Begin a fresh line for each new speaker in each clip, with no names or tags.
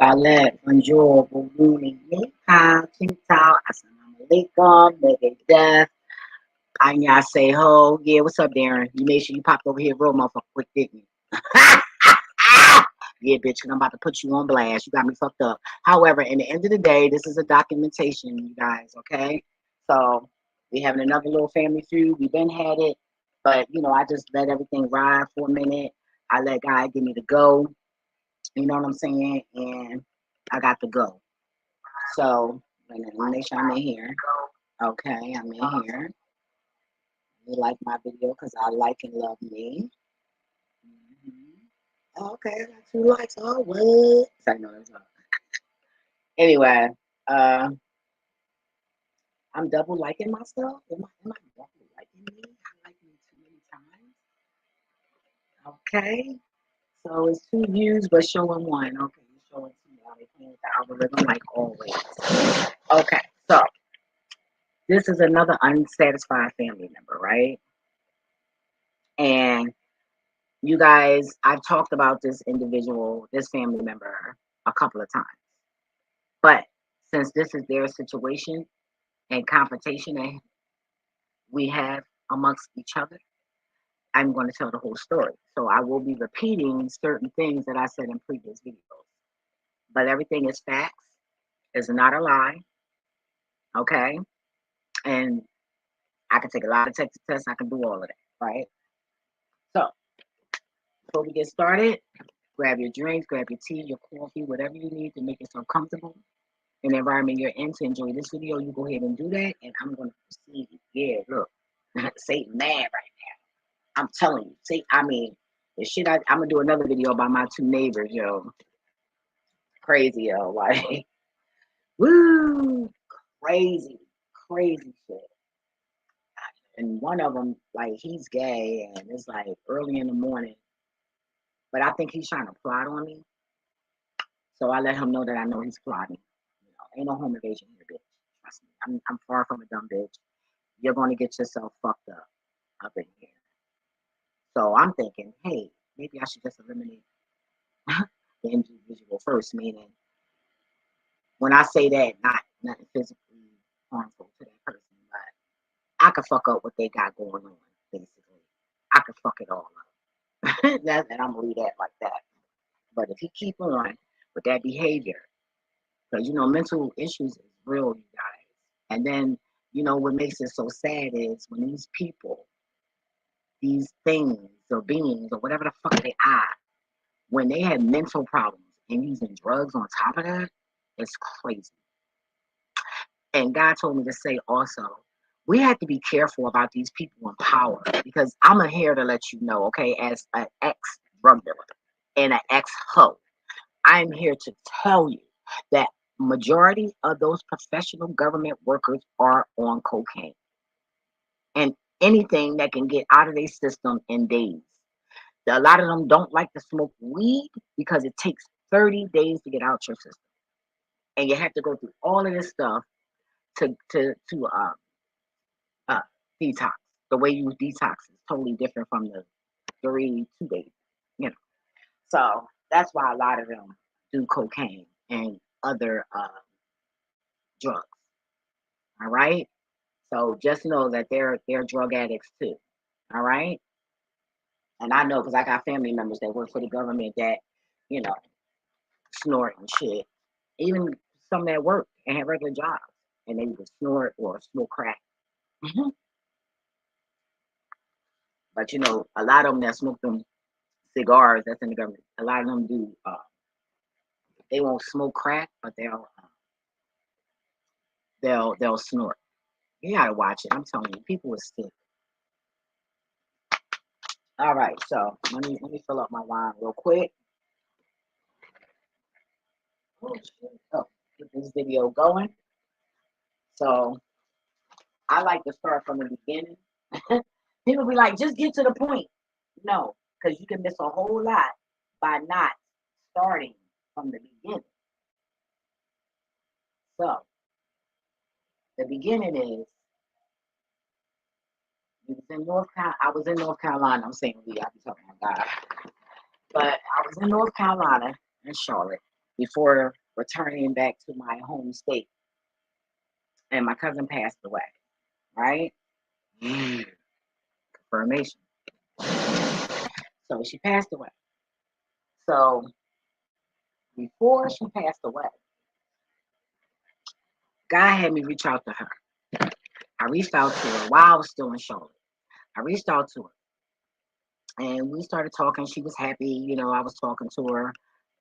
Ballet, bonjour, bonjour, ni hao, ting tao, assalamu alaikum, nigga death, annyeonghaseyo. Yeah, what's up, Darren? You made sure you popped over here real motherfucker quick, didn't you? Yeah, bitch, and I'm about to put you on blast. You got me fucked up. However, in the end of the day, this is a documentation, you guys, okay? So, we having another little family feud. We been had it, but, you know, I just let everything ride for a minute. I let God give me the go. You know what I'm saying? And I got to go. So, let me make sure I'm in here. Okay, I'm in here. You like my video because I like and love me. Okay, I got 2 likes. Oh, what? I know that's not. Anyway, I'm double liking myself. Am I double liking me? I like me too many times. Okay, so it's 2 views, but showing 1. Okay, it's showing 2 now. They playing with the algorithm like always. Okay, so this is another unsatisfied family member, right? And you guys, I've talked about this individual, this family member, a couple of times. But since this is their situation and confrontation that we have amongst each other, I'm going to tell the whole story. So I will be repeating certain things that I said in previous videos. But everything is facts. It's not a lie. Okay? And I can take a lot of Texas tests. I can do all of that, right? So before we get started, grab your drinks, grab your tea, your coffee, whatever you need to make yourself comfortable in the environment you're in to enjoy this video. You go ahead and do that, and I'm going to proceed. Yeah, look, Satan mad right now. I'm telling you. See, I mean, the shit. I'm gonna do another video about my 2 neighbors, yo. Crazy, yo. Like, woo, crazy, crazy shit. And one of them, like, he's gay, and it's like early in the morning. But I think he's trying to plot on me. So I let him know that I know he's plotting. You know, ain't no home invasion here, bitch. Trust me. I'm far from a dumb bitch. You're going to get yourself fucked up in here. So I'm thinking, hey, maybe I should just eliminate the individual first, meaning when I say that, not nothing physically harmful to that person, but I could fuck up what they got going on, basically. I could fuck it all up. And I'm gonna leave that like that. But if he keep on with that behavior, because you know, mental issues is real, you guys. And then, you know, what makes it so sad is when these people, these things or beings or whatever the fuck they are, when they have mental problems and using drugs on top of that, it's crazy. And God told me to say also, we have to be careful about these people in power because I'm here to let you know, okay, as an ex-drug dealer and an ex-hoe, I'm here to tell you that majority of those professional government workers are on cocaine and anything that can get out of their system in days. A lot of them don't like to smoke weed because it takes 30 days to get out your system. And you have to go through all of this stuff to detox. The way you detox is totally different from the 2 days, you know. So that's why a lot of them do cocaine and other drugs. All right. So just know that they're drug addicts too. All right. And I know because I got family members that work for the government that, you know, snort and shit. Even some that work and have regular jobs and they would snort or smoke crack. But you know, a lot of them that smoke them cigars that's in the government, a lot of them do they won't smoke crack, but they'll snort. You gotta watch it. I'm telling you, people are sick. All right, so let me fill up my wine real quick. Oh, get this video going. So I like to start from the beginning. People be like, just get to the point. No, because you can miss a whole lot by not starting from the beginning. So the beginning is I was in North Carolina. I'm saying I be talking about God. But I was in North Carolina in Charlotte. before returning back to my home state. And my cousin passed away, right? Confirmation. So she passed away. So before she passed away, God had me reach out to her. I reached out to her while I was still in Charlotte. I reached out to her and we started talking. She was happy, you know, I was talking to her.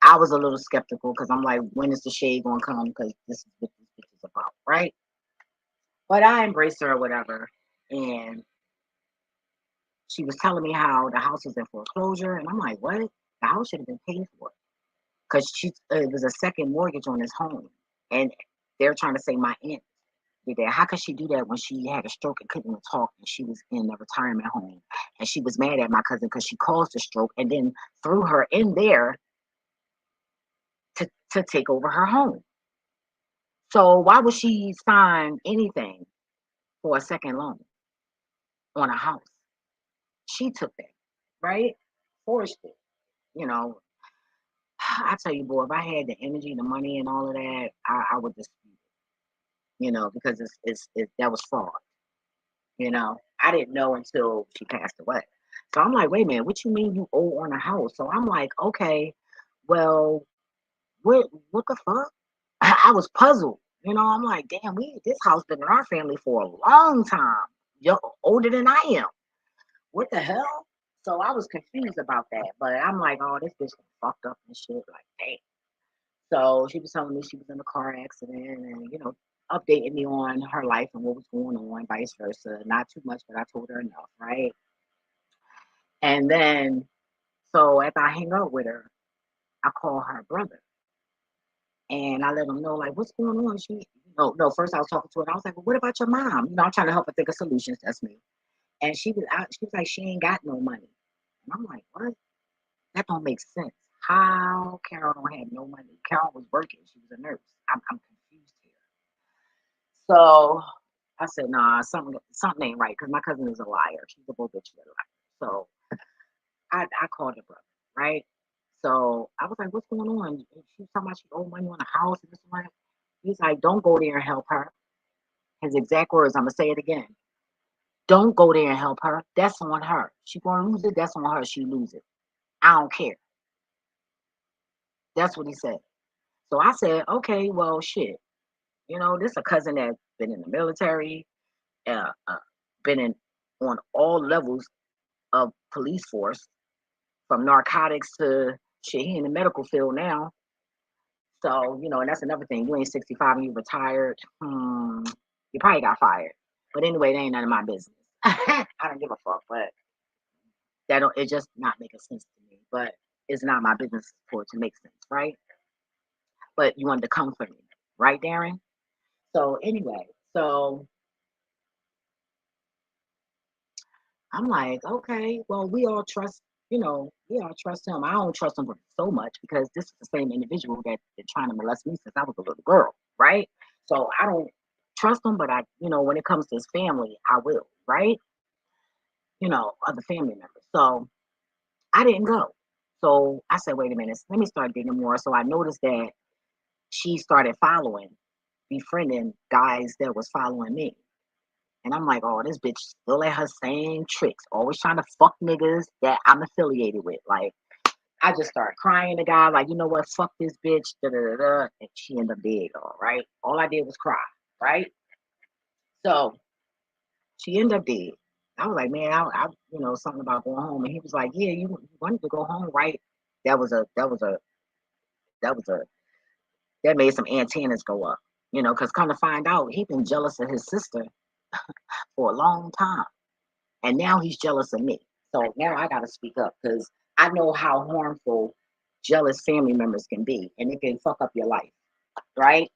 I was a little skeptical because I'm like, when is the shade gonna come? Because this is what this bitch is about, right? But I embraced her or whatever. And she was telling me how the house was in foreclosure. And I'm like, what? The house should have been paid for. Because it was a second mortgage on this home. And they're trying to say my aunt did that. How could she do that when she had a stroke and couldn't even talk and she was in a retirement home? And she was mad at my cousin because she caused the stroke and then threw her in there to take over her home. So why would she sign anything for a second loan on a house? She took that, right? Forced it. You know, I tell you, boy, if I had the energy, the money, and all of that, I would dispute it. You know, because that was fraud. You know, I didn't know until she passed away. So I'm like, wait a minute, what you mean you owe on a house? So I'm like, okay, well, what the fuck? I was puzzled. You know, I'm like, damn, this house been in our family for a long time. Yo, older than I am. What the hell? So I was confused about that. But I'm like, oh, this bitch fucked up and shit. Like, damn. So she was telling me she was in a car accident and, you know, updating me on her life and what was going on, vice versa. Not too much, but I told her enough, right? And then, so after I hang up with her, I call her brother and I let him know, like, what's going on? No, first I was talking to her and I was like, well, what about your mom? You know, I'm trying to help her think of solutions. That's me. And she was like, she ain't got no money. And I'm like, what? That don't make sense. How Carol don't have no money? Carol was working. She was a nurse. I'm confused here. So I said, nah, something ain't right because my cousin is a liar. She's a bull bitch and a liar. So I called her brother, right? So I was like, what's going on? She was talking about she owed money on a house and this one. He's like, don't go there and help her. His exact words, I'm gonna say it again. Don't go there and help her. That's on her. She gonna lose it, that's on her. She lose it. I don't care. That's what he said. So I said, okay, well shit. You know, this a cousin that's been in the military, uh, uh, been in on all levels of police force, from narcotics to shit. He in the medical field now. So, you know, and that's another thing. You ain't 65 and you retired. You probably got fired. But anyway, that ain't none of my business. I don't give a fuck, but it just not making sense to me. But it's not my business for it to make sense, right? But you wanted to comfort me, right, Darren? So anyway, so I'm like, okay, well, we all trust him. I don't trust him so much because this is the same individual that been trying to molest me since I was a little girl, right? So I don't trust him, but when it comes to his family, I will, right? Other family members. So I didn't go. So I said, wait a minute, let me start digging more. So I noticed that she started befriending guys that was following me. And I'm like, oh, this bitch still at her same tricks, always trying to fuck niggas that I'm affiliated with. Like, I just started crying to God, like, you know what, fuck this bitch, da da da da. And she ended up dead, all right? All I did was cry, right? So she ended up dead. I was like, man, something about going home. And he was like, yeah, you wanted to go home, right? That was a, that was a, that was a, that made some antennas go up, because come to find out, he been jealous of his sister for a long time. And now he's jealous of me. So now I got to speak up because I know how harmful jealous family members can be and it can fuck up your life, right?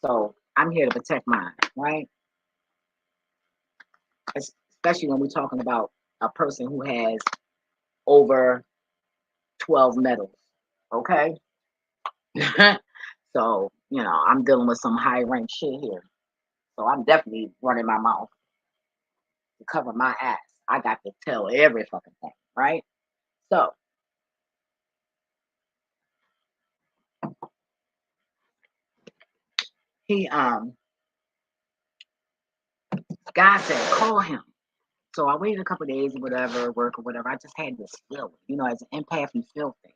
So I'm here to protect mine, right? Especially when we're talking about a person who has over 12 medals, okay? So, I'm dealing with some high rank shit here. So I'm definitely running my mouth to cover my ass. I got to tell every fucking thing, right? So He God said, call him. So I waited a couple of days or whatever, work or whatever. I just had this feeling, as an empath, you feel things.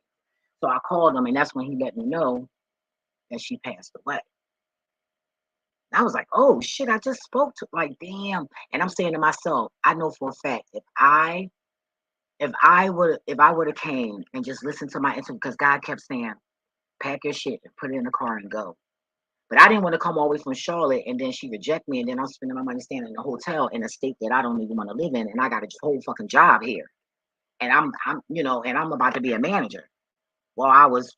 So I called him, and that's when he let me know that she passed away. I was like, oh shit, I just spoke to, like, damn. And I'm saying to myself, I know for a fact if I would have came and just listened to my interview, because God kept saying, pack your shit and put it in the car and go. But I didn't want to come all the way from Charlotte and then she reject me, and then I'm spending my money staying in a hotel in a state that I don't even want to live in, and I got a whole fucking job here. And I'm about to be a manager. Well, I was,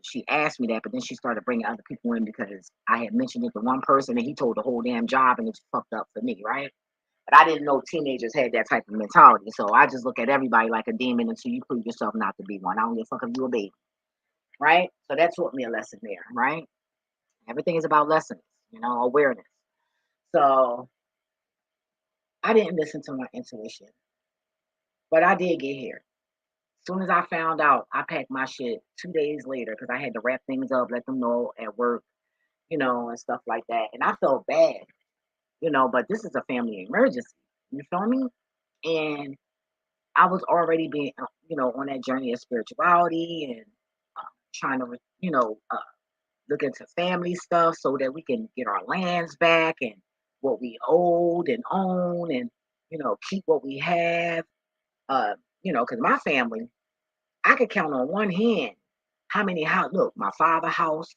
she asked me that, but then she started bringing other people in because I had mentioned it to one person and he told the whole damn job, and it's fucked up for me, right? But I didn't know teenagers had that type of mentality. So I just look at everybody like a demon until you prove yourself not to be one. I don't give a fuck if you a baby, right? So that taught me a lesson there, right? Everything is about lessons, awareness. So I didn't listen to my intuition, but I did get here. As soon as I found out, I packed my shit 2 days later because I had to wrap things up, let them know at work, and stuff like that. And I felt bad, but this is a family emergency. You feel me? And I was already being, on that journey of spirituality and trying to, look into family stuff so that we can get our lands back and what we owed and own, and, keep what we have. Uh, because my family, I could count on one hand how many house. Look, my father's house,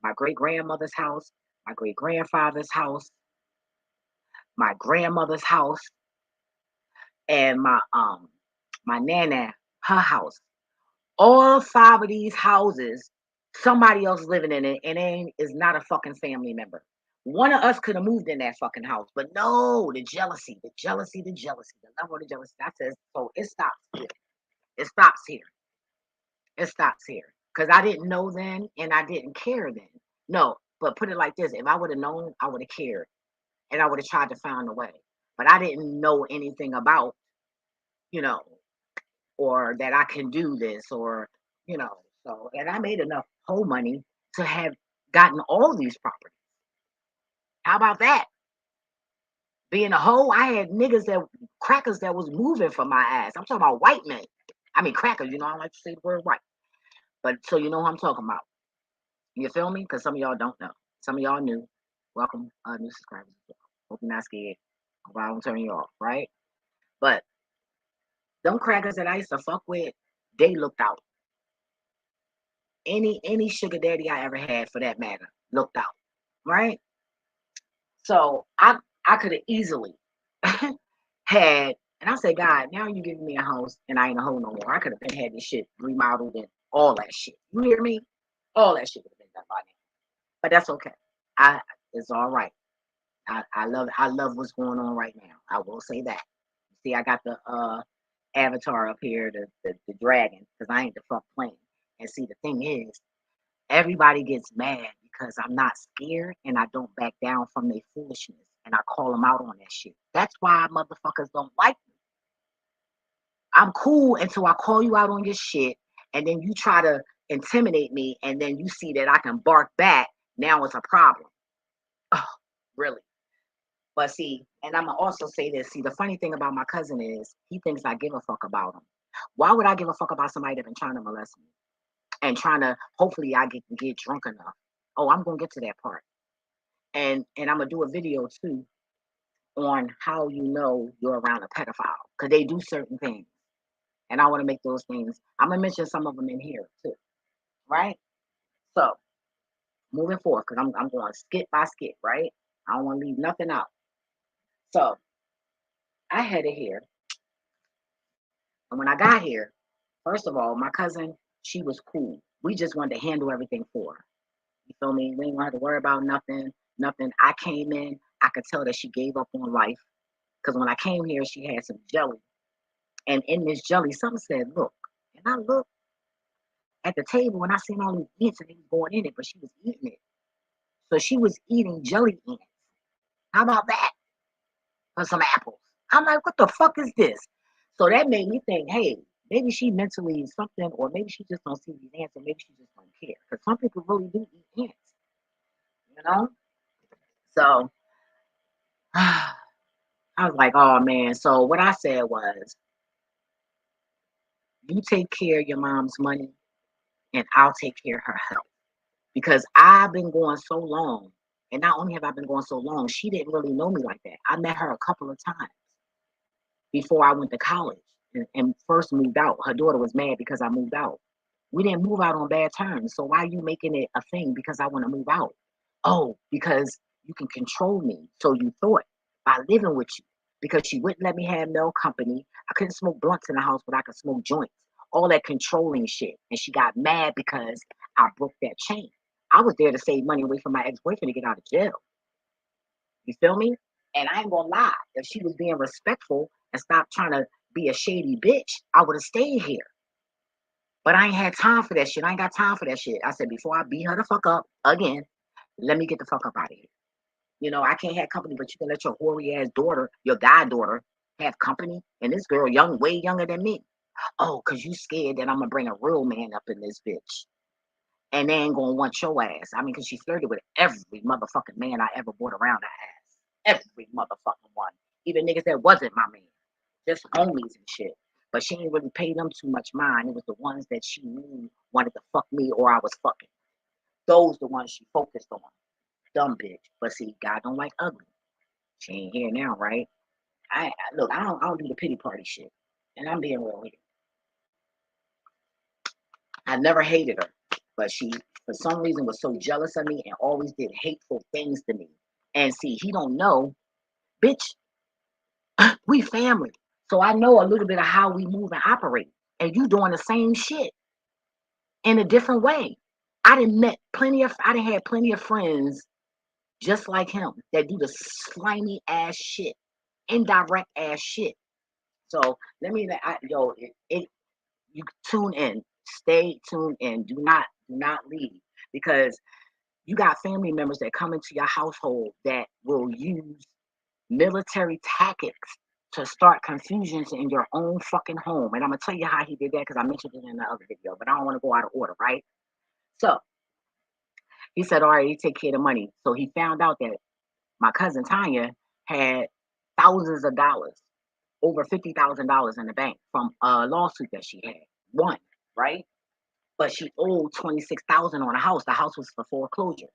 my great grandmother's house, my great grandfather's house, my grandmother's house, and my nana, her house. All five of these houses, somebody else living in it, and is not a fucking family member. One of us could have moved in that fucking house, but no, the jealousy, the jealousy, the jealousy, the level of the jealousy. That says so. It stops here. It stops here. It stops here. Because I didn't know then, and I didn't care then. No, but put it like this: if I would have known, I would have cared, and I would have tried to find a way. But I didn't know anything about, you know, or that I can do this, or you know. So, and I made enough whole money to have gotten all these properties. How about that? Being a hoe, I had crackers that was moving for my ass. I'm talking about white men. I mean crackers. I don't like to say the word white, but so you know who I'm talking about. You feel me? Because some of y'all don't know. Some of y'all new. Welcome, new subscribers. Hope you're not scared. Hope I don't turn you off, right? But them crackers that I used to fuck with, they looked out. Any sugar daddy I ever had, for that matter, looked out, right? So I could have easily had, and I say, God, now you giving me a house and I ain't a hoe no more. I could have been had this shit remodeled and all that shit. You hear me? All that shit would have been done by now. But that's okay. It's all right. I love what's going on right now. I will say that. See, I got the avatar up here, the dragon, because I ain't the fuck playing. And see, the thing is, everybody gets mad because I'm not scared and I don't back down from their foolishness, and I call them out on that shit. That's why motherfuckers don't like me. I'm cool until I call you out on your shit, and then you try to intimidate me, and then you see that I can bark back. Now it's a problem. Oh, really? But see, and I'm gonna also say this. See, the funny thing about my cousin is he thinks I give a fuck about him. Why would I give a fuck about somebody that been trying to molest me and trying to? Hopefully, I get drunk enough. Oh, I'm gonna get to that part, and I'm gonna do a video too on how you know you're around a pedophile, because they do certain things, and I want to make those things. I'm gonna mention some of them in here too, right? So moving forward, because I'm going skip by skip, right? I don't want to leave nothing out. So I had it here. And when I got here, first of all, my cousin, she was cool. We just wanted to handle everything for her. You feel me? We didn't have to worry about nothing. Nothing. I came in, I could tell that she gave up on life. Because when I came here, she had some jelly. And in this jelly, something said, look. And I looked at the table and I seen all these ants and they was going in it, but she was eating it. So she was eating jelly ants. How about that? For some apples. I'm like, what the fuck is this? So that made me think, hey, maybe she mentally something, or maybe she just don't see these ants, or maybe she just don't care. Because some people really do eat ants. you know? So I was like, oh man. So what I said was, you take care of your mom's money and I'll take care of her health. Because I've been going so long, and not only have I been going so long, she didn't really know me like that. I met her a couple of times before I went to college and first moved out. Her daughter was mad because I moved out. We didn't move out on bad terms. So why are you making it a thing because I want to move out? Oh, because you can control me. So you thought by living with you. Because she wouldn't let me have no company. I couldn't smoke blunts in the house, but I could smoke joints. All that controlling shit. And she got mad because I broke that chain. I was there to save money away from my ex-boyfriend to get out of jail. You feel me? And I ain't gonna lie. If she was being respectful and stopped trying to be a shady bitch, I would have stayed here. But I ain't had time for that shit. I ain't got time for that shit. I said, before I beat her the fuck up again, let me get the fuck up out of here. You know, I can't have company, but you can let your hoary ass daughter, your goddaughter, have company. And this girl, young, way younger than me. Oh, because you scared that I'm going to bring a real man up in this bitch. And they ain't going to want your ass. I mean, because she flirted with every motherfucking man I ever brought around her ass. Every motherfucking one. Even niggas that wasn't my man. Just homies and shit. But she ain't really paid them too much mind. It was the ones that she knew wanted to fuck me or I was fucking. Those the ones she focused on. Dumb bitch. But see, God don't like ugly. She ain't here now, right? Look, I don't do the pity party shit. And I'm being real here. I never hated her. But she, for some reason, was so jealous of me and always did hateful things to me. And see, he don't know, bitch, we family. So I know a little bit of how we move and operate. And you doing the same shit in a different way. I didn't had plenty of friends just like him that do the slimy ass shit, indirect ass shit. So let me, you tune in, stay tuned in. Do not leave, because you got family members that come into your household that will use military tactics to start confusions in your own fucking home. And I'm gonna tell you how he did that because I mentioned it in the other video, but I don't want to go out of order, right? So he said, all right, he take care of the money. So he found out that my cousin Tanya had thousands of dollars, over $50,000 in the bank from a lawsuit that she had won, right? But she owed 26,000 on a house. The house was for foreclosure.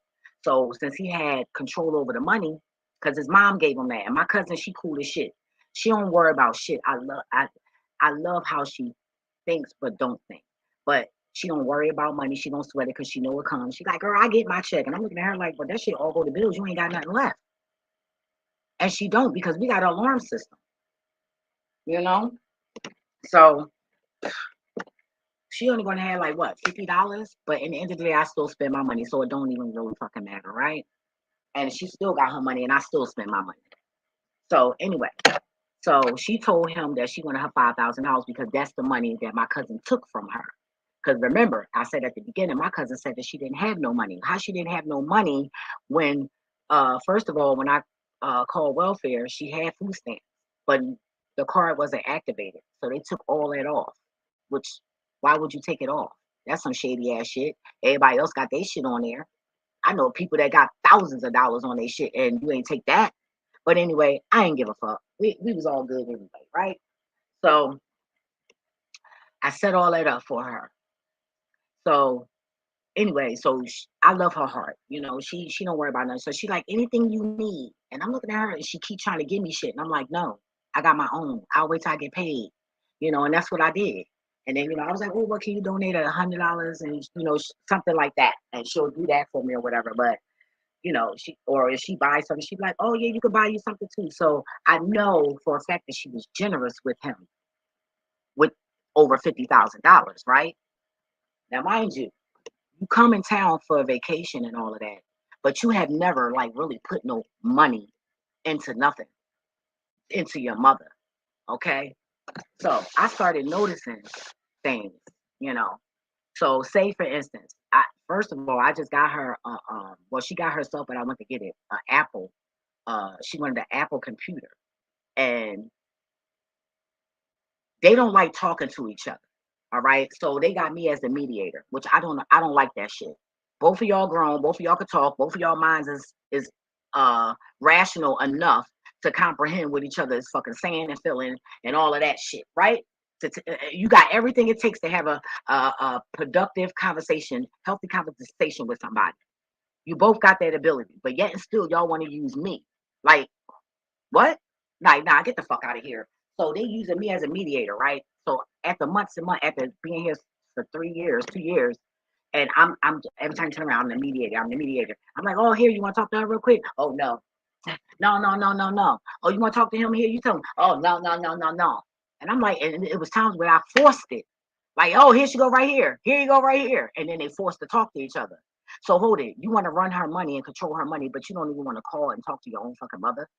So since he had control over the money, because his mom gave him that, and my cousin, she cool as shit. She don't worry about shit. I love how she thinks but don't think. But she don't worry about money. She don't sweat it because she know it comes. She like, girl, I get my check. And I'm looking at her like, but that shit all go to bills. You ain't got nothing left. And she don't, because we got an alarm system, you know? So she only gonna have like what, $50? But in the end of the day, I still spend my money, so it don't even really fucking matter, right? And she still got her money and I still spend my money. So anyway, so she told him that she wanted her $5,000 because that's the money that my cousin took from her. Because remember, I said at the beginning, my cousin said that she didn't have no money. How she didn't have no money when, first of all, when I called welfare, she had food stamps, but the card wasn't activated. So they took all that off, which, why would you take it off? That's some shady ass shit. Everybody else got their shit on there. I know people that got thousands of dollars on their shit and you ain't take that. But anyway, I ain't give a fuck. We was all good anyway, right? So I set all that up for her. So anyway, so I love her heart. You know, she don't worry about nothing. So she like, anything you need. And I'm looking at her and she keep trying to give me shit. And I'm like, no, I got my own. I'll wait till I get paid. You know, and that's what I did. And then, you know, I was like, oh, what can you donate at $100 and, you know, something like that. And she'll do that for me or whatever. But, you know, or if she buys something, she'd be like, oh, yeah, you could buy you something too. So I know for a fact that she was generous with him with over $50,000, right? Now, mind you, you come in town for a vacation and all of that, but you have never like really put no money into nothing, into your mother. Okay. So I started noticing things, you know. So say for instance, first of all, I just got her well, she got herself, but I went to get it, an Apple. She wanted an Apple computer. And they don't like talking to each other. All right. So they got me as the mediator, which I don't like that shit. Both of y'all grown, both of y'all can talk, both of y'all minds is rational enough to comprehend what each other is fucking saying and feeling and all of that shit, right? You got everything it takes to have a productive conversation, healthy conversation with somebody. You both got that ability, but yet and still y'all want to use me. Like, what? Nah, get the fuck out of here. So they using me as a mediator, right? So after months and months, after being here for 3 years, 2 years, and I'm every time I turn around, I'm the mediator. I'm the mediator. I'm like, oh, here, you want to talk to her real quick? Oh no, no. Oh, you want to talk to him here? You tell him. Oh no. And I'm like, and it was times where I forced it. Like, oh, here she go right here. Here you go right here. And then they forced to talk to each other. So hold it. You want to run her money and control her money, but you don't even want to call and talk to your own fucking mother.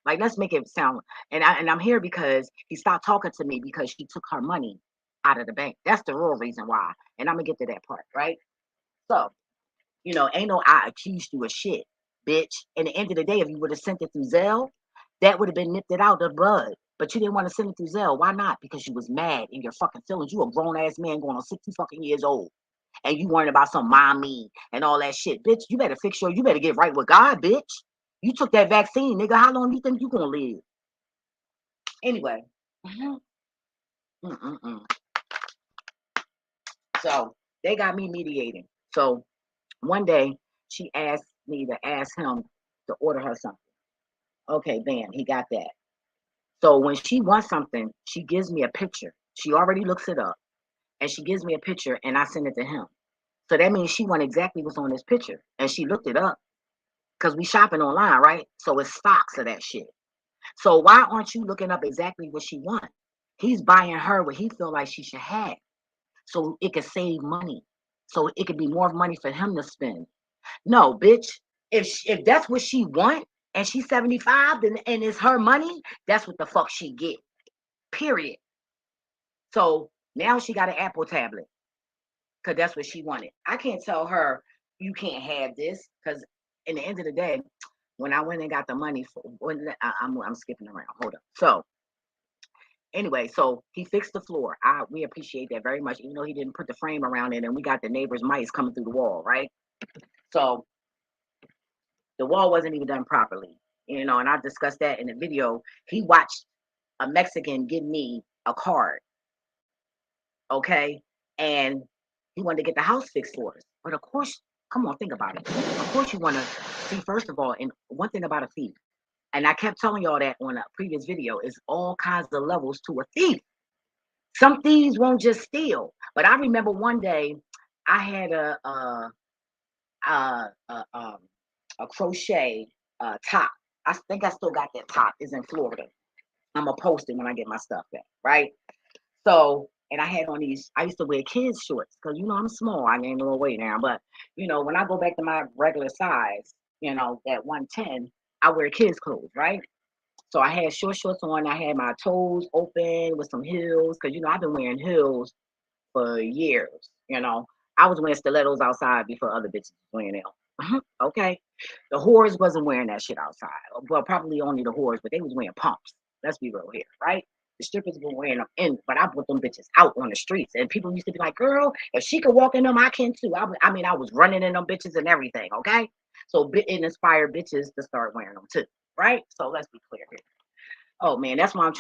Like, let's make it sound. And I'm here because he stopped talking to me because she took her money out of the bank. That's the real reason why. And I'm gonna get to that part, right? So, ain't no I accused you of shit, bitch. And at the end of the day, if you would have sent it through Zelle, that would have been nipped it out of the bud. But you didn't want to send it through Zelle. Why not? Because you was mad in your fucking feelings. You a grown ass man going on 60 fucking years old. And you worrying about some mommy and all that shit. Bitch, you better you better get right with God, bitch. You took that vaccine, nigga. How long do you think you gonna live? Anyway. So they got me mediating. So one day she asked me to ask him to order her something. Okay, bam, he got that. So when she wants something, she gives me a picture. She already looks it up and she gives me a picture and I send it to him. So that means she wants exactly what's on this picture and she looked it up because we shopping online, right? So it's stocks of that shit. So why aren't you looking up exactly what she wants? He's buying her what he feel like she should have so it could save money. So it could be more money for him to spend. No, bitch. If that's what she want and she's 75 and it's her money, that's what the fuck she get. Period. So now she got an Apple tablet because that's what she wanted. I can't tell her you can't have this because in the end of the day, when I went and got the money for I'm skipping around. Hold up. So anyway, so he fixed the floor. We appreciate that very much, even though he didn't put the frame around it and we got the neighbor's mice coming through the wall, right? So the wall wasn't even done properly, and I discussed that in the video. He watched a Mexican give me a card, okay, and he wanted to get the house fixed for us. But of course, come on, think about it. Of course, you want to see, first of all, and one thing about a thief, and I kept telling y'all that on a previous video, is all kinds of levels to a thief. Some thieves won't just steal, but I remember one day I had a crochet top. I think I still got that top. It's in Florida. I'm gonna post it when I get my stuff back, right? So, and I had on these. I used to wear kids shorts because I'm small. I gained a little weight now, but when I go back to my regular size, at 110, I wear kids clothes, right? So I had shorts on. I had my toes open with some heels because I've been wearing heels for years. I was wearing stilettos outside before other bitches was wearing them. Okay. The whores wasn't wearing that shit outside. Well, probably only the whores, but they was wearing pumps. Let's be real here, right? The strippers were wearing them in, but I put them bitches out on the streets. And people used to be like, girl, if she could walk in them, I can too. I was running in them bitches and everything, okay? So it inspired bitches to start wearing them too, right? So let's be clear here. Oh man, that's why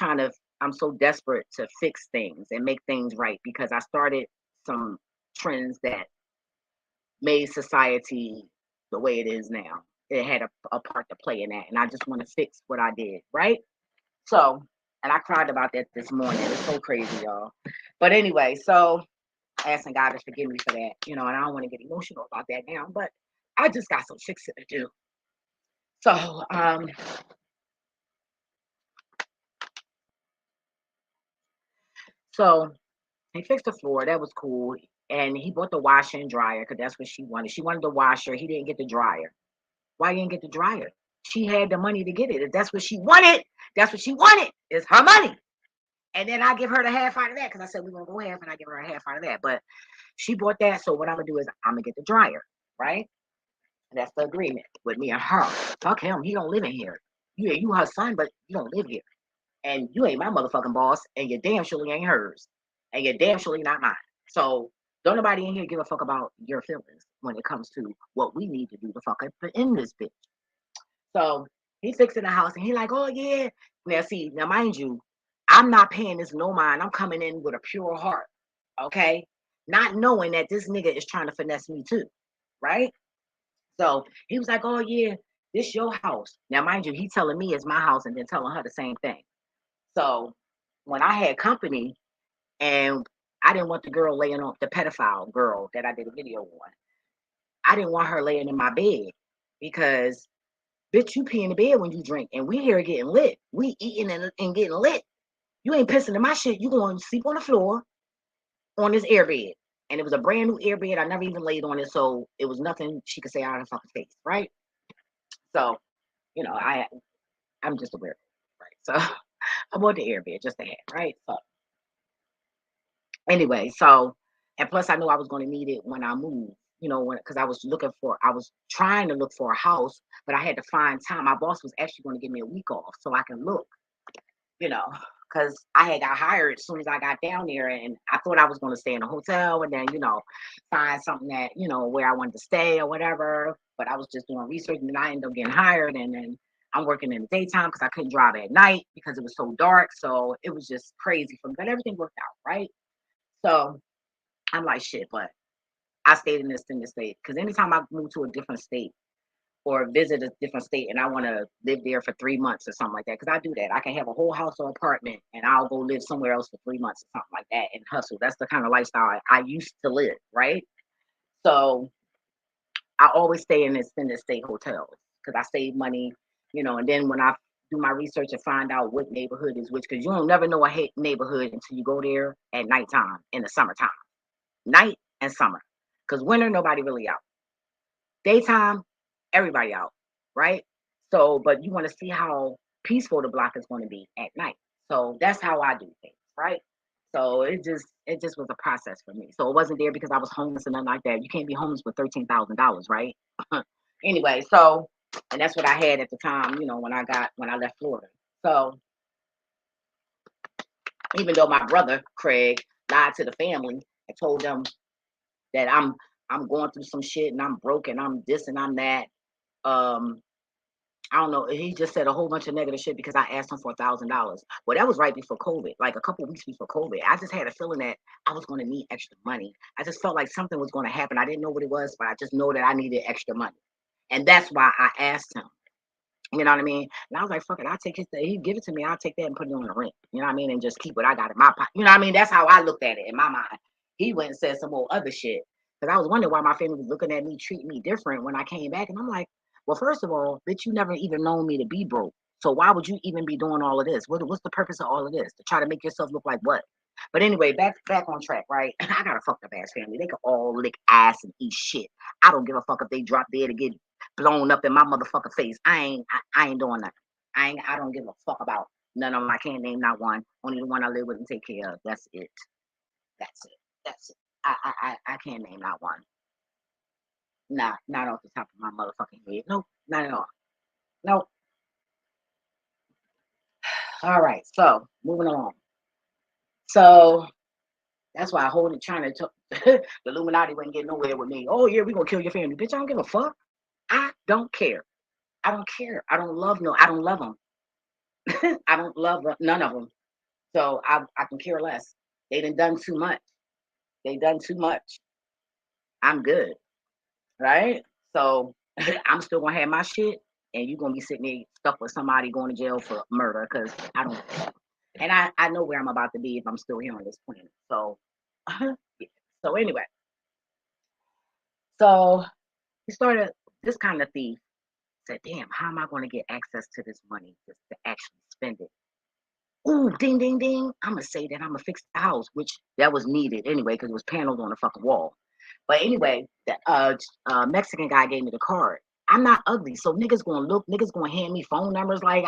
I'm so desperate to fix things and make things right because I started some trends that made society the way it is now. It had a part to play in that, and I just want to fix what I did, right? So, and I cried about that this morning. It's so crazy, y'all. But anyway, so asking God to forgive me for that, and I don't want to get emotional about that now, but I just got some fixing to do. So, he fixed the floor. That was cool. And he bought the washer and dryer because that's what she wanted. She wanted the washer. He didn't get the dryer. Why you didn't get the dryer? She had the money to get it. If that's what she wanted, that's what she wanted. It's her money. And then I give her the half out of that because I said we're going to go half and I give her a half out of that. But she bought that. So what I'm going to do is I'm going to get the dryer, right? And that's the agreement with me and her. Fuck him. He don't live in here. You her son, but you don't live here. And you ain't my motherfucking boss. And you damn surely ain't hers. And you're damn surely not mine. So don't nobody in here give a fuck about your feelings. when it comes to what we need to do to fuck up in this bitch. So he fixing the house and he like, oh yeah. Now see, now mind you, I'm not paying this no mind. I'm coming in with a pure heart. Okay. Not knowing that this nigga is trying to finesse me too. Right? So he was like, oh yeah, this your house. Now mind you, he telling me it's my house and then telling her the same thing. So when I had company and I didn't want the girl laying on the pedophile girl that I did a video on. I didn't want her laying in my bed because bitch, you pee in the bed when you drink, and we here getting lit. We eating and getting lit. You ain't pissing in my shit. You going to sleep on the floor on this air bed. And it was a brand new air bed. I never even laid on it, so it was nothing she could say out of her fucking face, right? So, you know, I'm just aware, right? So I bought the air bed just to have, right? So anyway, so and plus I knew I was going to need it when I moved. You know, because I was trying to look for a house, but I had to find time. My boss was actually going to give me a week off so I can look, you know, because I had got hired as soon as I got down there, and I thought I was going to stay in a hotel and then, you know, find something that, you know, where I wanted to stay or whatever. But I was just doing research, and then I ended up getting hired, and then I'm working in the daytime because I couldn't drive at night because it was so dark. So it was just crazy for me, but everything worked out, right? So I'm like, shit, but I stayed in this state because anytime I move to a different state or visit a different state and I want to live there for 3 months or something like that, because I do that. I can have a whole house or apartment and I'll go live somewhere else for 3 months or something like that and hustle. That's the kind of lifestyle I used to live, right? So I always stay in extended state hotels because I save money, you know, and then when I do my research and find out what neighborhood is which, because you don't never know a neighborhood until you go there at nighttime in the summertime, night and summer. Because winter, nobody really out. Daytime, everybody out, right? So, but you want to see how peaceful the block is going to be at night. So that's how I do things, right? So it just was a process for me. So it wasn't there because I was homeless and nothing like that. You can't be homeless with $13,000, right? Anyway, so and that's what I had at the time, you know, when I left Florida. So even though my brother Craig lied to the family and told them that I'm going through some shit and I'm broke and I'm this and I'm that. I don't know. He just said a whole bunch of negative shit because I asked him for $1,000. Well, that was right before COVID, like a couple of weeks before COVID. I just had a feeling that I was going to need extra money. I just felt like something was going to happen. I didn't know what it was, but I just know that I needed extra money, and that's why I asked him. You know what I mean? And I was like, fuck it, I'll take his, he give it to me, I'll take that and put it on the rent. You know what I mean? And just keep what I got in my pocket. You know what I mean? That's how I looked at it in my mind. He went and said some more other shit. Because I was wondering why my family was looking at me, treating me different when I came back. And I'm like, well, first of all, bitch, you never even known me to be broke. So why would you even be doing all of this? What's the purpose of all of this? To try to make yourself look like what? But anyway, back on track, right? I got a fucked up ass family. They can all lick ass and eat shit. I don't give a fuck if they drop dead to get blown up in my motherfucking face. I ain't doing that. I don't give a fuck about none of them. I can't name not one. Only the one I live with and take care of. That's it. That's it. That's it. I can't name not one. Nah, not off the top of my motherfucking head. Nope, not at all. Nope. All right, so moving along. So that's why I hold it trying to talk. The Illuminati wouldn't get nowhere with me. Oh yeah, we gonna kill your family, bitch. I don't give a fuck. I don't care. I don't care. I don't love them. I don't love none of them. So I can care less. They done too much. They done too much. I'm good, right? So I'm still gonna have my shit, and you're gonna be sitting there stuck with somebody going to jail for murder because I don't. And I know where I'm about to be if I'm still here on this planet. So, yeah. So anyway, so he started this kind of thief. Said, damn, how am I going to get access to this money just to actually spend it? Ooh, ding, ding, ding. I'm going to say that I'm going to fix the house, which that was needed anyway, because it was paneled on the fucking wall. But anyway, the Mexican guy gave me the card. I'm not ugly, so niggas gonna look, niggas gonna hand me phone numbers. Like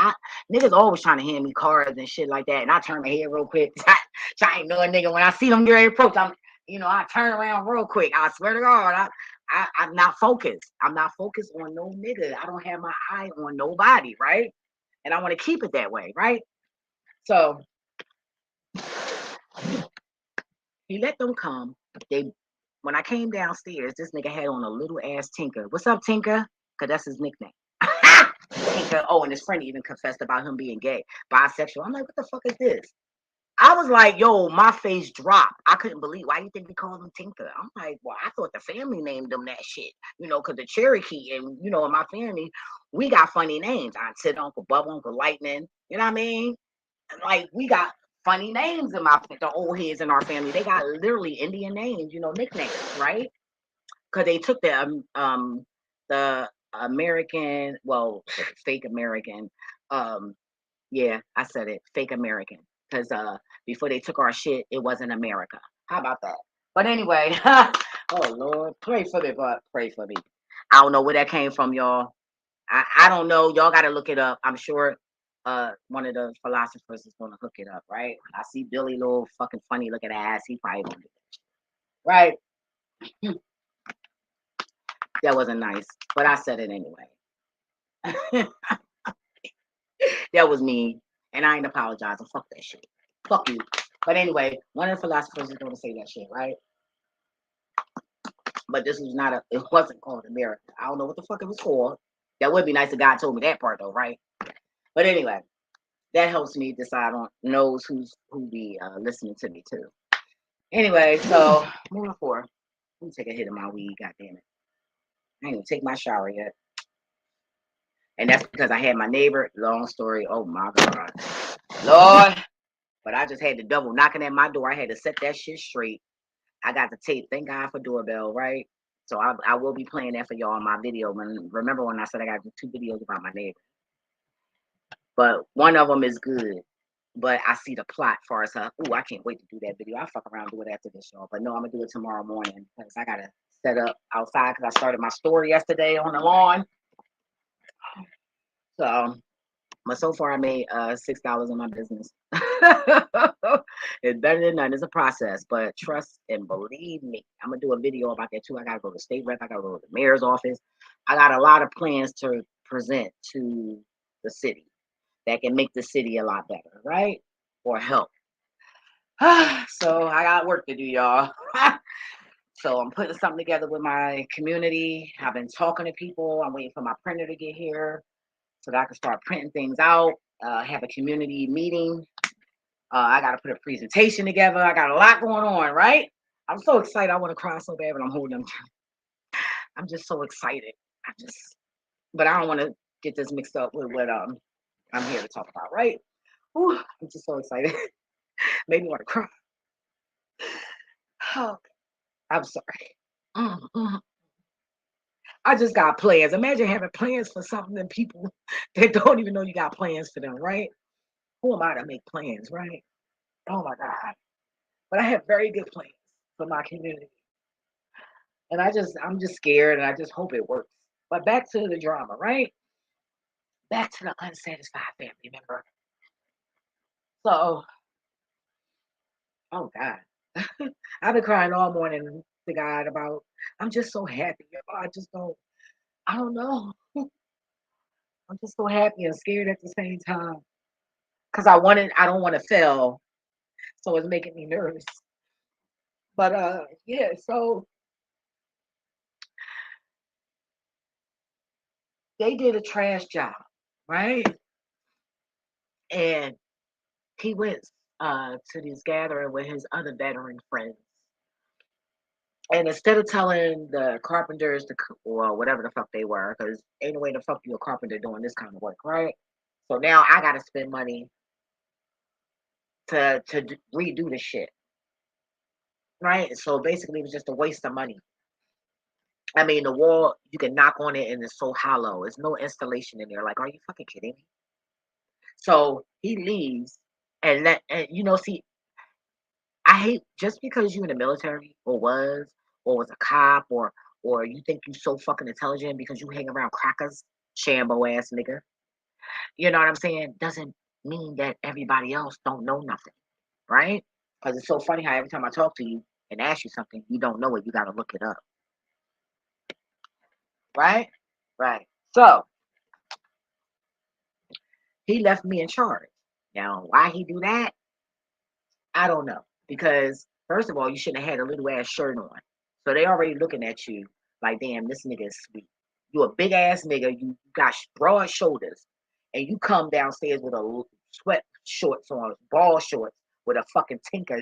niggas always trying to hand me cards and shit like that. And I turn my head real quick. I ain't know a nigga when I see them get ready to approach. I turn around real quick. I swear to God, I'm not focused. I'm not focused on no nigga. I don't have my eye on nobody, right? And I want to keep it that way, right? So he let them come. They when I came downstairs, this nigga had on a little ass Tinker. What's up, Tinker? Cause that's his nickname. Tinker. Oh, and his friend even confessed about him being gay, bisexual. I'm like, what the fuck is this? I was like, yo, my face dropped. I couldn't believe. Why you think we call him Tinker? I'm like, well, I thought the family named him that shit, because the Cherokee and, in my family, we got funny names. Aunt Tit, Uncle Bubba, Uncle Lightning. You know what I mean? Like, we got funny names in the old heads in our family. They got literally Indian names, nicknames, right? Because they took the American, well, fake American, yeah, I said it, fake American. Because before they took our shit, it wasn't America. How about that? But anyway, oh Lord, pray for me, but pray for me. I don't know where that came from, y'all. I don't know. Y'all got to look it up. I'm sure one of the philosophers is going to hook it up, right? I see Billy, little fucking funny looking ass. He probably going to do that, right? That wasn't nice, but I said it anyway. That was me, and I ain't apologizing. Fuck that shit. Fuck you. But anyway, one of the philosophers is going to say that shit, right? But this was not it wasn't called America. I don't know what the fuck it was called. That would be nice if God told me that part though, right? But anyway, that helps me decide on who be listening to me too. Anyway, so moving forward. Let me take a hit of my weed, god damn it. I ain't even take my shower yet. And that's because I had my neighbor, long story, oh my God. Lord. But I just had the double knocking at my door. I had to set that shit straight. I got the tape. Thank God for doorbell, right? So I will be playing that for y'all in my video. Remember when I said I got 2 videos about my neighbor? But one of them is good. But I see the plot for us. Ooh, I can't wait to do that video. I'll fuck around and do it after this, y'all. But no, I'm going to do it tomorrow morning because I got to set up outside because I started my story yesterday on the lawn. So, but so far I made $6 in my business. It's better than none. It's a process, but trust and believe me, I'm gonna do a video about that too. I gotta go to the state rep. I gotta go to the mayor's office. I got a lot of plans to present to the city that can make the city a lot better, right? Or help. So I got work to do, y'all. So I'm putting something together with my community. I've been talking to people. I'm waiting for my printer to get here so that I can start printing things out. Have a community meeting. I got to put a presentation together. I got a lot going on, right? I'm so excited. I want to cry so bad, but I'm holding them. I'm just so excited. But I don't want to get this mixed up with what I'm here to talk about, right? Whew, I'm just so excited. Made me want to cry. Oh, I'm sorry. I just got plans. Imagine having plans for something and people that don't even know you got plans for them, right? Who am I to make plans, right? Oh my God. But I have very good plans for my community. And I'm just scared and I just hope it works. But back to the drama, right? Back to the unsatisfied family member. So, oh God. I've been crying all morning to God about, I'm just so happy. I don't know. I'm just so happy and scared at the same time. Because I don't want to fail. So it's making me nervous. But yeah, so they did a trash job, right? And he went to this gathering with his other veteran friends. And instead of telling the carpenters or whatever the fuck they were, because ain't no way the fuck you a carpenter doing this kind of work, right? So now I gotta spend money to redo the shit, right? So basically, it was just a waste of money. I mean, the wall you can knock on it and it's so hollow. There's no installation in there. Like, are you fucking kidding me? So he leaves, and see, I hate just because you in the military or was a cop or you think you so fucking intelligent because you hang around crackers, shambo ass nigga. You know what I'm saying? Doesn't mean that everybody else don't know nothing, right? Because it's so funny how every time I talk to you and ask you something, you don't know it. You got to look it up, right? Right. So he left me in charge. Now, why he do that? I don't know. Because first of all, you shouldn't have had a little ass shirt on. So they already looking at you like, damn, this nigga is sweet. You a big ass nigga. You got broad shoulders, and you come downstairs with a sweat shorts on, ball shorts with a fucking tinker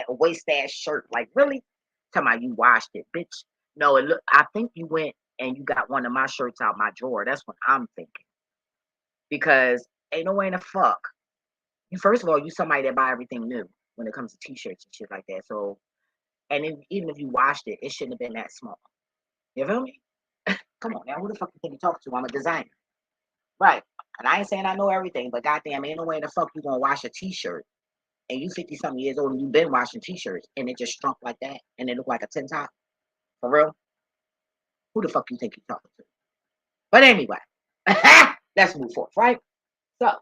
waist ass shirt. Like really? Tell me you washed it, bitch. No, it look. I think you went and you got one of my shirts out my drawer. That's what I'm thinking. Because ain't no way in the fuck. You first of all, you somebody that buy everything new when it comes to t-shirts and shit like that. So, and even if you washed it, it shouldn't have been that small. You feel me? Come on now, who the fuck you think you talking to? I'm a designer, right? And I ain't saying I know everything, but goddamn, ain't no way in the fuck you gonna wash a t-shirt and you 50 something years old and you been washing t-shirts and it just shrunk like that and it look like a tin top. For real? Who the fuck you think you talking to? But anyway, let's move forward, right? So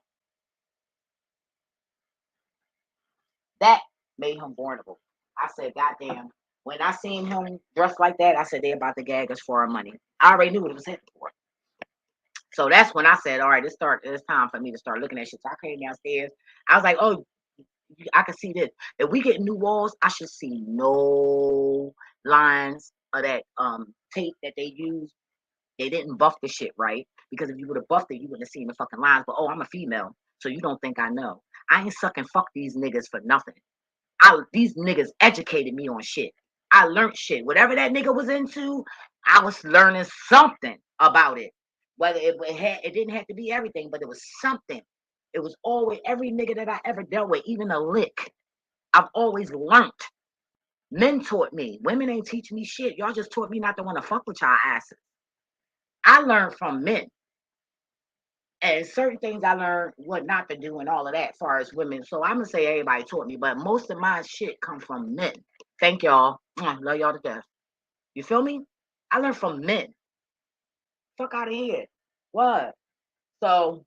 that made him vulnerable. I said, goddamn, when I seen him dressed like that, I said, they about to gag us for our money. I already knew what it was headed for. So that's when I said, all right, it's time for me to start looking at shit. So I came downstairs. I was like, oh, I can see this. If we get new walls, I should see no lines of that tape that they use. They didn't buff the shit right. Because if you would have buffed it, you wouldn't have seen the fucking lines. But oh, I'm a female. So you don't think I know. I ain't sucking fuck these niggas for nothing. These niggas educated me on shit. I learned shit. Whatever that nigga was into, I was learning something about it. Whether it didn't have to be everything, but it was something. It was always every nigga that I ever dealt with, even a lick. I've always learned. Men taught me. Women ain't teach me shit. Y'all just taught me not to want to fuck with y'all asses. I learned from men. And certain things I learned what not to do and all of that as far as women. So I'm going to say everybody taught me, but most of my shit come from men. Thank y'all. Love y'all to death. You feel me? I learned from men. Fuck out of here. What? So,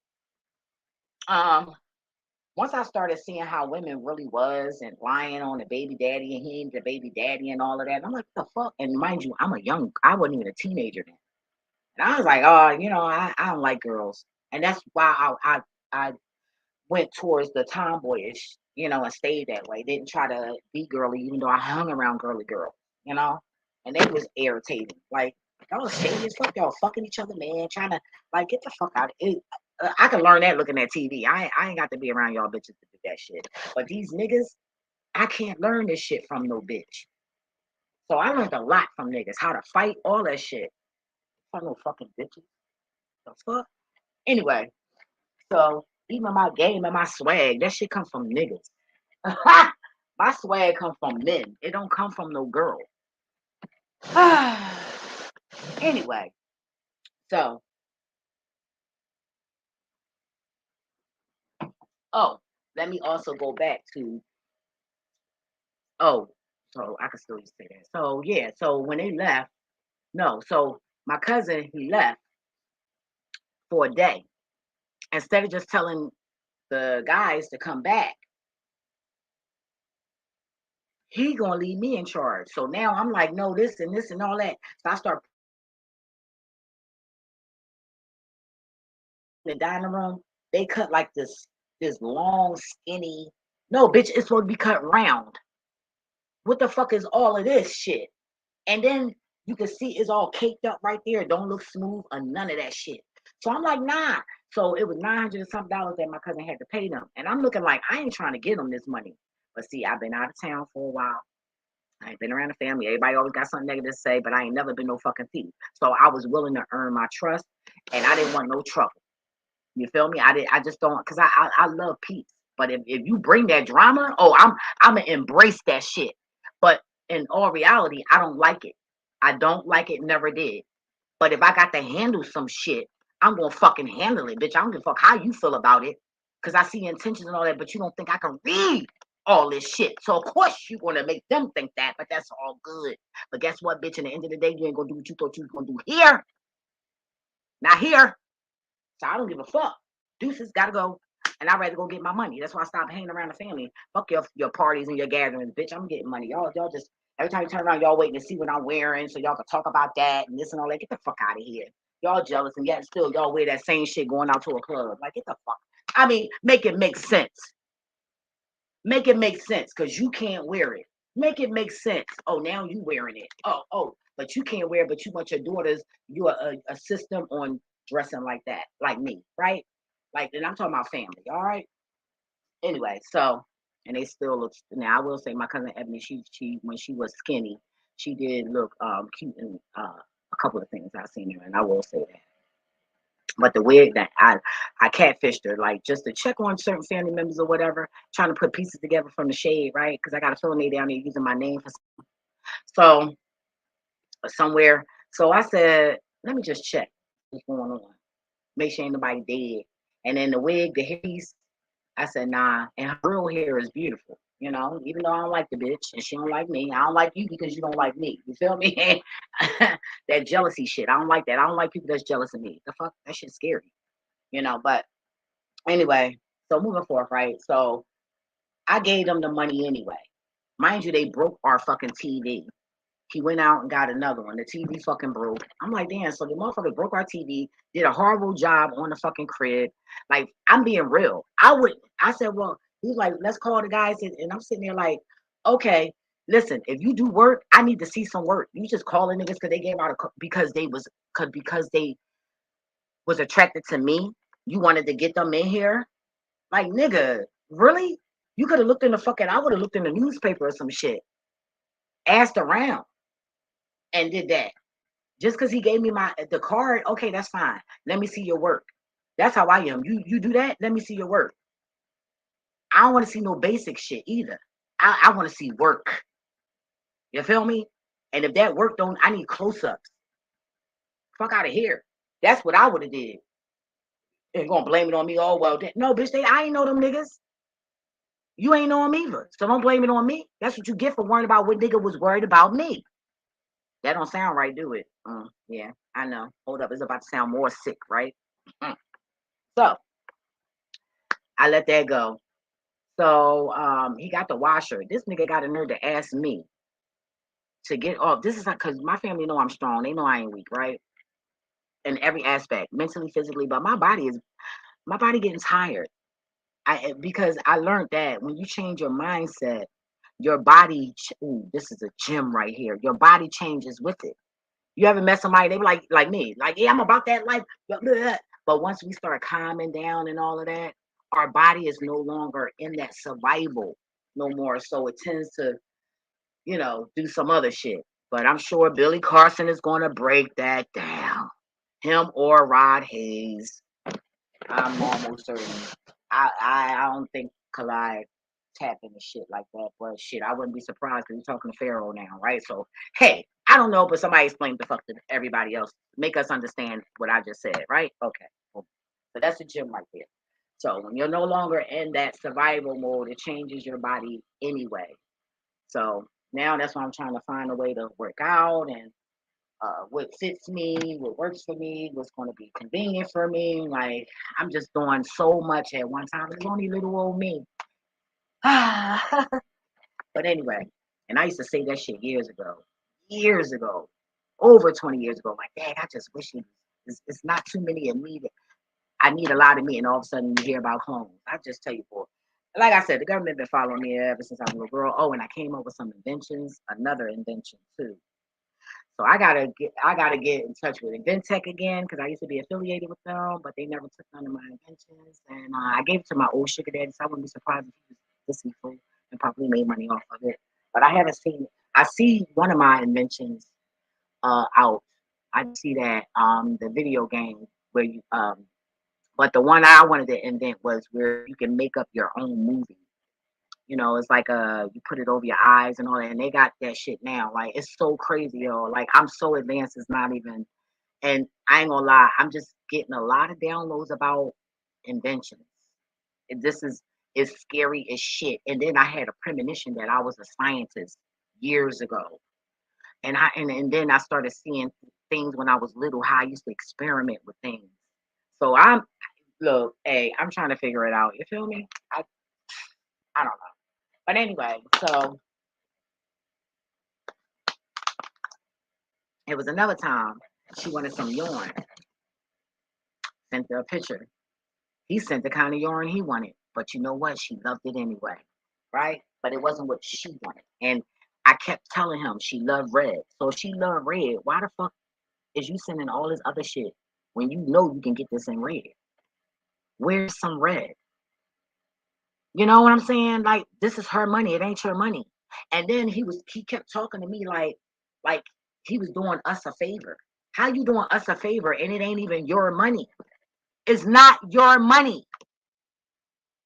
once I started seeing how women really was and lying on the baby daddy and he ain't the baby daddy and all of that, I'm like, what the fuck? And mind you, I wasn't even a teenager then. And I was like, oh, I don't like girls. And that's why I went towards the tomboyish, and stayed that way. Didn't try to be girly, even though I hung around girly girls, and they was irritating. Like, y'all was shady as fuck. Y'all fucking each other, man. Trying to, like, get the fuck out of it. I can learn that looking at TV. I ain't got to be around y'all bitches to do that shit. But these niggas, I can't learn this shit from no bitch. So I learned a lot from niggas. How to fight, all that shit. Fuck no fucking bitches. The fuck? Anyway, so even my game and my swag, that shit comes from niggas. My swag comes from men. It don't come from no girl. Anyway, so let me also go back to so I can still say that. So yeah, so when they left, so my cousin, he left for a day. Instead of just telling the guys to come back, he gonna leave me in charge. So now I'm like, no, this and all that. So I start in the dining room. They cut like this long, skinny. No, bitch, it's supposed to be cut round. What the fuck is all of this shit? And then you can see it's all caked up right there. It don't look smooth or none of that shit. So I'm like, nah. So it was $900 and something that my cousin had to pay them. And I'm looking like, I ain't trying to give them this money. But see, I've been out of town for a while. I ain't been around the family. Everybody always got something negative to say, but I ain't never been no fucking thief. So I was willing to earn my trust, and I didn't want no trouble. You feel me? I just don't, because I love peace. But if you bring that drama, I'm gonna embrace that shit. But in all reality, I don't like it. I don't like it, never did. But if I got to handle some shit, I'm gonna fucking handle it, bitch. I don't give a fuck how you feel about it. Cause I see intentions and all that, but you don't think I can read all this shit. So of course you're gonna make them think that, but that's all good. But guess what, bitch? In the end of the day, you ain't gonna do what you thought you was gonna do here. Not here. So I don't give a fuck. Deuces gotta go. And I'd rather go get my money. That's why I stopped hanging around the family. Fuck your parties and your gatherings, bitch. I'm getting money. Y'all just every time you turn around, y'all waiting to see what I'm wearing so y'all can talk about that and this and all that. Get the fuck out of here. Y'all jealous and yet still y'all wear that same shit going out to a club. Like, get the fuck. I mean, make it make sense. Make it make sense, because you can't wear it. Make it make sense. Oh, now you wearing it. Oh, but you can't wear it, but you want your daughters, you're a system on dressing like that, like me, right? Like, and I'm talking about family, all right? Anyway, so, and they still look, now I will say my cousin Ebony, she when she was skinny, she did look cute in a couple of things I've seen her, and I will say that. But the wig that I catfished her, like just to check on certain family members or whatever, trying to put pieces together from the shade, right? Because I got a feeling they down there using my name for so somewhere. So I said, let me just check what's going on. Make sure ain't nobody dead. And then the wig, the hairpiece, I said, nah. And her real hair is beautiful. You know, even though I don't like the bitch and she don't like me, I don't like you because you don't like me. You feel me? That jealousy shit. I don't like that. I don't like people that's jealous of me. The fuck? That shit's scary. You know, but anyway, so moving forth, right? So I gave them the money anyway. Mind you, they broke our fucking TV. He went out and got another one. The TV fucking broke. I'm like, damn, so the motherfucker broke our TV, did a horrible job on the fucking crib. Like, I'm being real. I said, well, he's like, let's call the guys. And I'm sitting there like, okay, listen, if you do work, I need to see some work. You just calling niggas because they gave out because they was attracted to me. You wanted to get them in here. Like, nigga, really? You could have looked in the fucking, I would have looked in the newspaper or some shit. Asked around and did that. Just because he gave me the card, okay, that's fine. Let me see your work. That's how I am. You do that, let me see your work. I don't want to see no basic shit either. I want to see work. You feel me? And if that work don't, I need close-ups. Fuck out of here. That's what I would have did. And gonna blame it on me. Oh well, no, bitch. I ain't know them niggas. You ain't know them either. So don't blame it on me. That's what you get for worrying about what nigga was worried about me. That don't sound right, do it? Yeah, I know. Hold up, it's about to sound more sick, right? So I let that go. So he got the washer. This nigga got a nerve to ask me to get off. This is not because my family know I'm strong. They know I ain't weak, right? In every aspect, mentally, physically. But my body getting tired. Because I learned that when you change your mindset, your body. Ooh, this is a gem right here. Your body changes with it. You ever met somebody, they be like me, like, yeah, I'm about that life. Blah, blah, blah. But once we start calming down and all of that, our body is no longer in that survival no more. So it tends to, do some other shit. But I'm sure Billy Carson is going to break that down. Him or Rod Hayes. I'm almost certain. I don't think Collide tap into shit like that, but shit, I wouldn't be surprised because we're talking to Pharaoh now, right? So, hey, I don't know, but somebody explain the fuck to everybody else. Make us understand what I just said, right? Okay. Cool. So that's the gym right there. So when you're no longer in that survival mode, it changes your body anyway. So now that's why I'm trying to find a way to work out and what fits me, what works for me, what's going to be convenient for me. Like, I'm just doing so much at one time. It's only little old me. But anyway, and I used to say that shit years ago, over 20 years ago. Like, dang, I just wish it's not too many of me. I need a lot of me, and all of a sudden you hear about clones. I just tell you, boy. Like I said, the government been following me ever since I was a little girl. Oh, and I came up with some inventions, another invention too. So I gotta get in touch with Inventec again because I used to be affiliated with them, but they never took none of my inventions. And I gave it to my old sugar daddy, so I wouldn't be surprised if he was deceitful and probably made money off of it. But I haven't seen it. I see one of my inventions out. I see that the video game where you but the one I wanted to invent was where you can make up your own movie. It's like you put it over your eyes and all that, and they got that shit now. Like, it's so crazy, yo. Like, I'm so advanced, it's not even. And I ain't gonna lie, I'm just getting a lot of downloads about inventions. And this is scary as shit. And then I had a premonition that I was a scientist years ago, and then I started seeing things when I was little. How I used to experiment with things. So hey, I'm trying to figure it out. You feel me? I don't know. But anyway, so it was another time she wanted some yarn. Sent her a picture. He sent the kind of yarn he wanted. But you know what? She loved it anyway. Right? But it wasn't what she wanted. And I kept telling him she loved red. So if she loved red, why the fuck is you sending all this other shit when you know you can get this in red? Where's some red? You know what I'm saying? Like, this is her money. It ain't your money. And then he kept talking to me like he was doing us a favor. How you doing us a favor and it ain't even your money? It's not your money.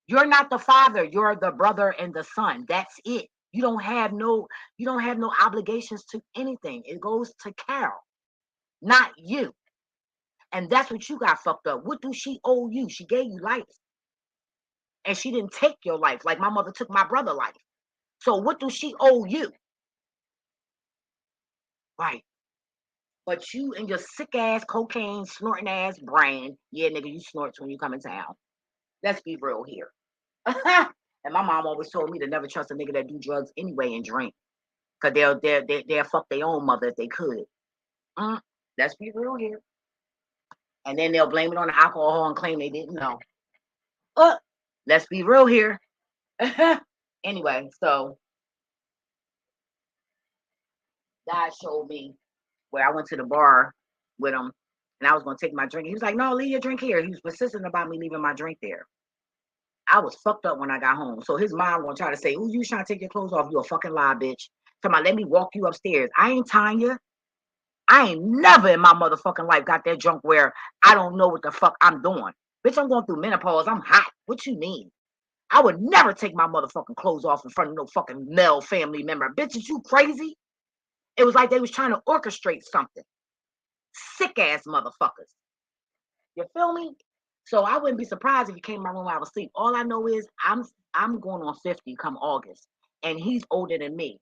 You're not the father. You're the brother and the son. That's it. You don't have no obligations to anything. It goes to Carol, not you. And that's what you got fucked up. What do she owe you? She gave you life. And she didn't take your life like my mother took my brother's life. So what do she owe you? Right. But you and your sick ass cocaine snorting ass brain, yeah, nigga, you snort when you come in town. Let's be real here. And my mom always told me to never trust a nigga that do drugs anyway and drink. Cause they'll fuck their own mother if they could. Let's be real here. And then they'll blame it on the alcohol and claim they didn't know. Let's be real here. Anyway, so God showed me where I went to the bar with him and I was gonna take my drink. He was like, no, leave your drink here. He was persistent about me leaving my drink there. I was fucked up when I got home. So his mom gonna try to say, ooh, you trying to take your clothes off? You a fucking lie, bitch. Come on, let me walk you upstairs. I ain't tying you. I ain't never in my motherfucking life got that drunk where I don't know what the fuck I'm doing. Bitch, I'm going through menopause. I'm hot. What you mean? I would never take my motherfucking clothes off in front of no fucking male family member. Bitch, is you crazy? It was like they was trying to orchestrate something. Sick ass motherfuckers. You feel me? So I wouldn't be surprised if he came in my room while I was asleep. All I know is I'm going on 50 come August, and he's older than me.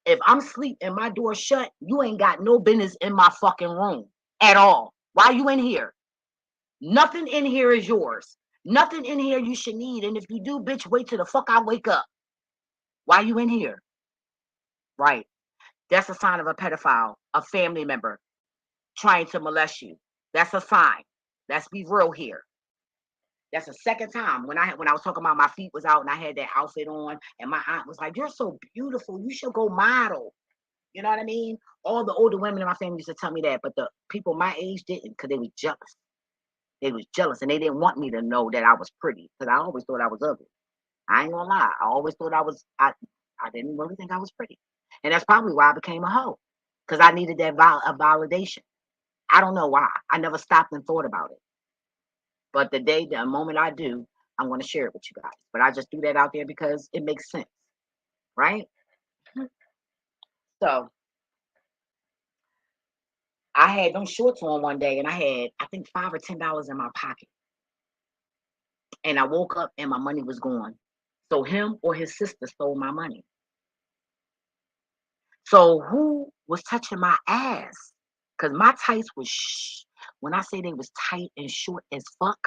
If I'm asleep and my door shut, you ain't got no business in my fucking room at all. Why you in here? Nothing in here is yours. Nothing in here you should need. And if you do, bitch, wait till the fuck I wake up. Why you in here? Right. That's a sign of a pedophile, a family member trying to molest you. That's a sign. Let's be real here. That's the second time when I was talking about my feet was out and I had that outfit on and my aunt was like, you're so beautiful. You should go model. You know what I mean? All the older women in my family used to tell me that, but the people my age didn't because they were jealous. They was jealous and they didn't want me to know that I was pretty because I always thought I was ugly. I ain't gonna lie. I always thought I didn't really think I was pretty. And that's probably why I became a hoe because I needed that validation. I don't know why. I never stopped and thought about it. But the moment I do, I'm going to share it with you guys. But I just threw that out there because it makes sense. Right? So I had them shorts on one day and I had, I think, $5 or $10 in my pocket. And I woke up and my money was gone. So him or his sister stole my money. So who was touching my ass? Because my tights was, when I say they was tight and short as fuck,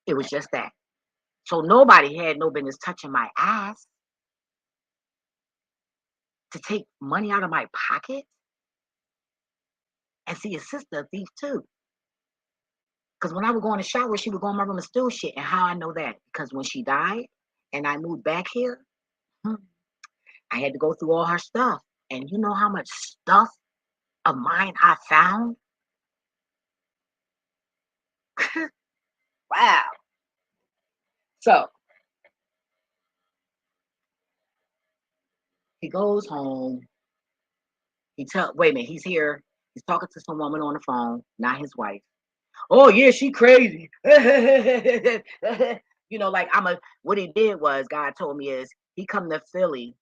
it was just that. So nobody had no business touching my ass to take money out of my pocket. And see, his sister a thief too. Because when I would go in the shower, she would go in my room and steal shit. And how I know that? Because when she died and I moved back here, I had to go through all her stuff. And you know how much stuff of mine I found? Wow. So he goes home. Wait a minute, he's here. He's talking to some woman on the phone, not his wife. Oh yeah, she crazy. You know, like what he did was God told me is he come to Philly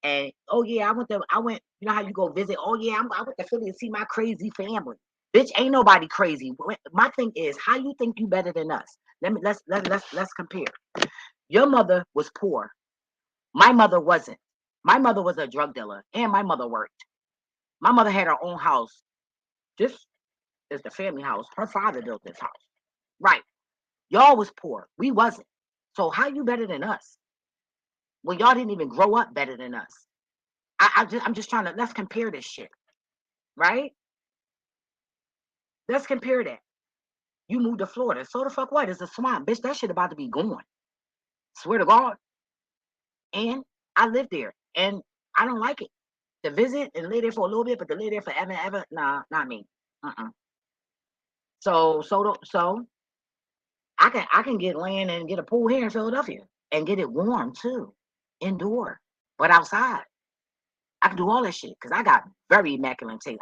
and oh yeah, I went, you know how you go visit, oh yeah, I went to Philly to see my crazy family. Bitch, ain't nobody crazy. My thing is, how you think you better than us? Let's compare. Your mother was poor. My mother wasn't. My mother was a drug dealer and my mother worked. My mother had her own house. This is the family house. Her father built this house. Right. Y'all was poor. We wasn't. So how you better than us? Well, y'all didn't even grow up better than us. I'm just trying to, let's compare this shit. Right? Let's compare that. You moved to Florida. So the fuck what? It's a swamp. Bitch, that shit about to be gone. Swear to God. And I lived there. And I don't like it. To visit and live there for a little bit, but to live there forever and ever, nah, not me. So I can get land and get a pool here in Philadelphia and get it warm too, indoor, but outside. I can do all that shit because I got very immaculate taste.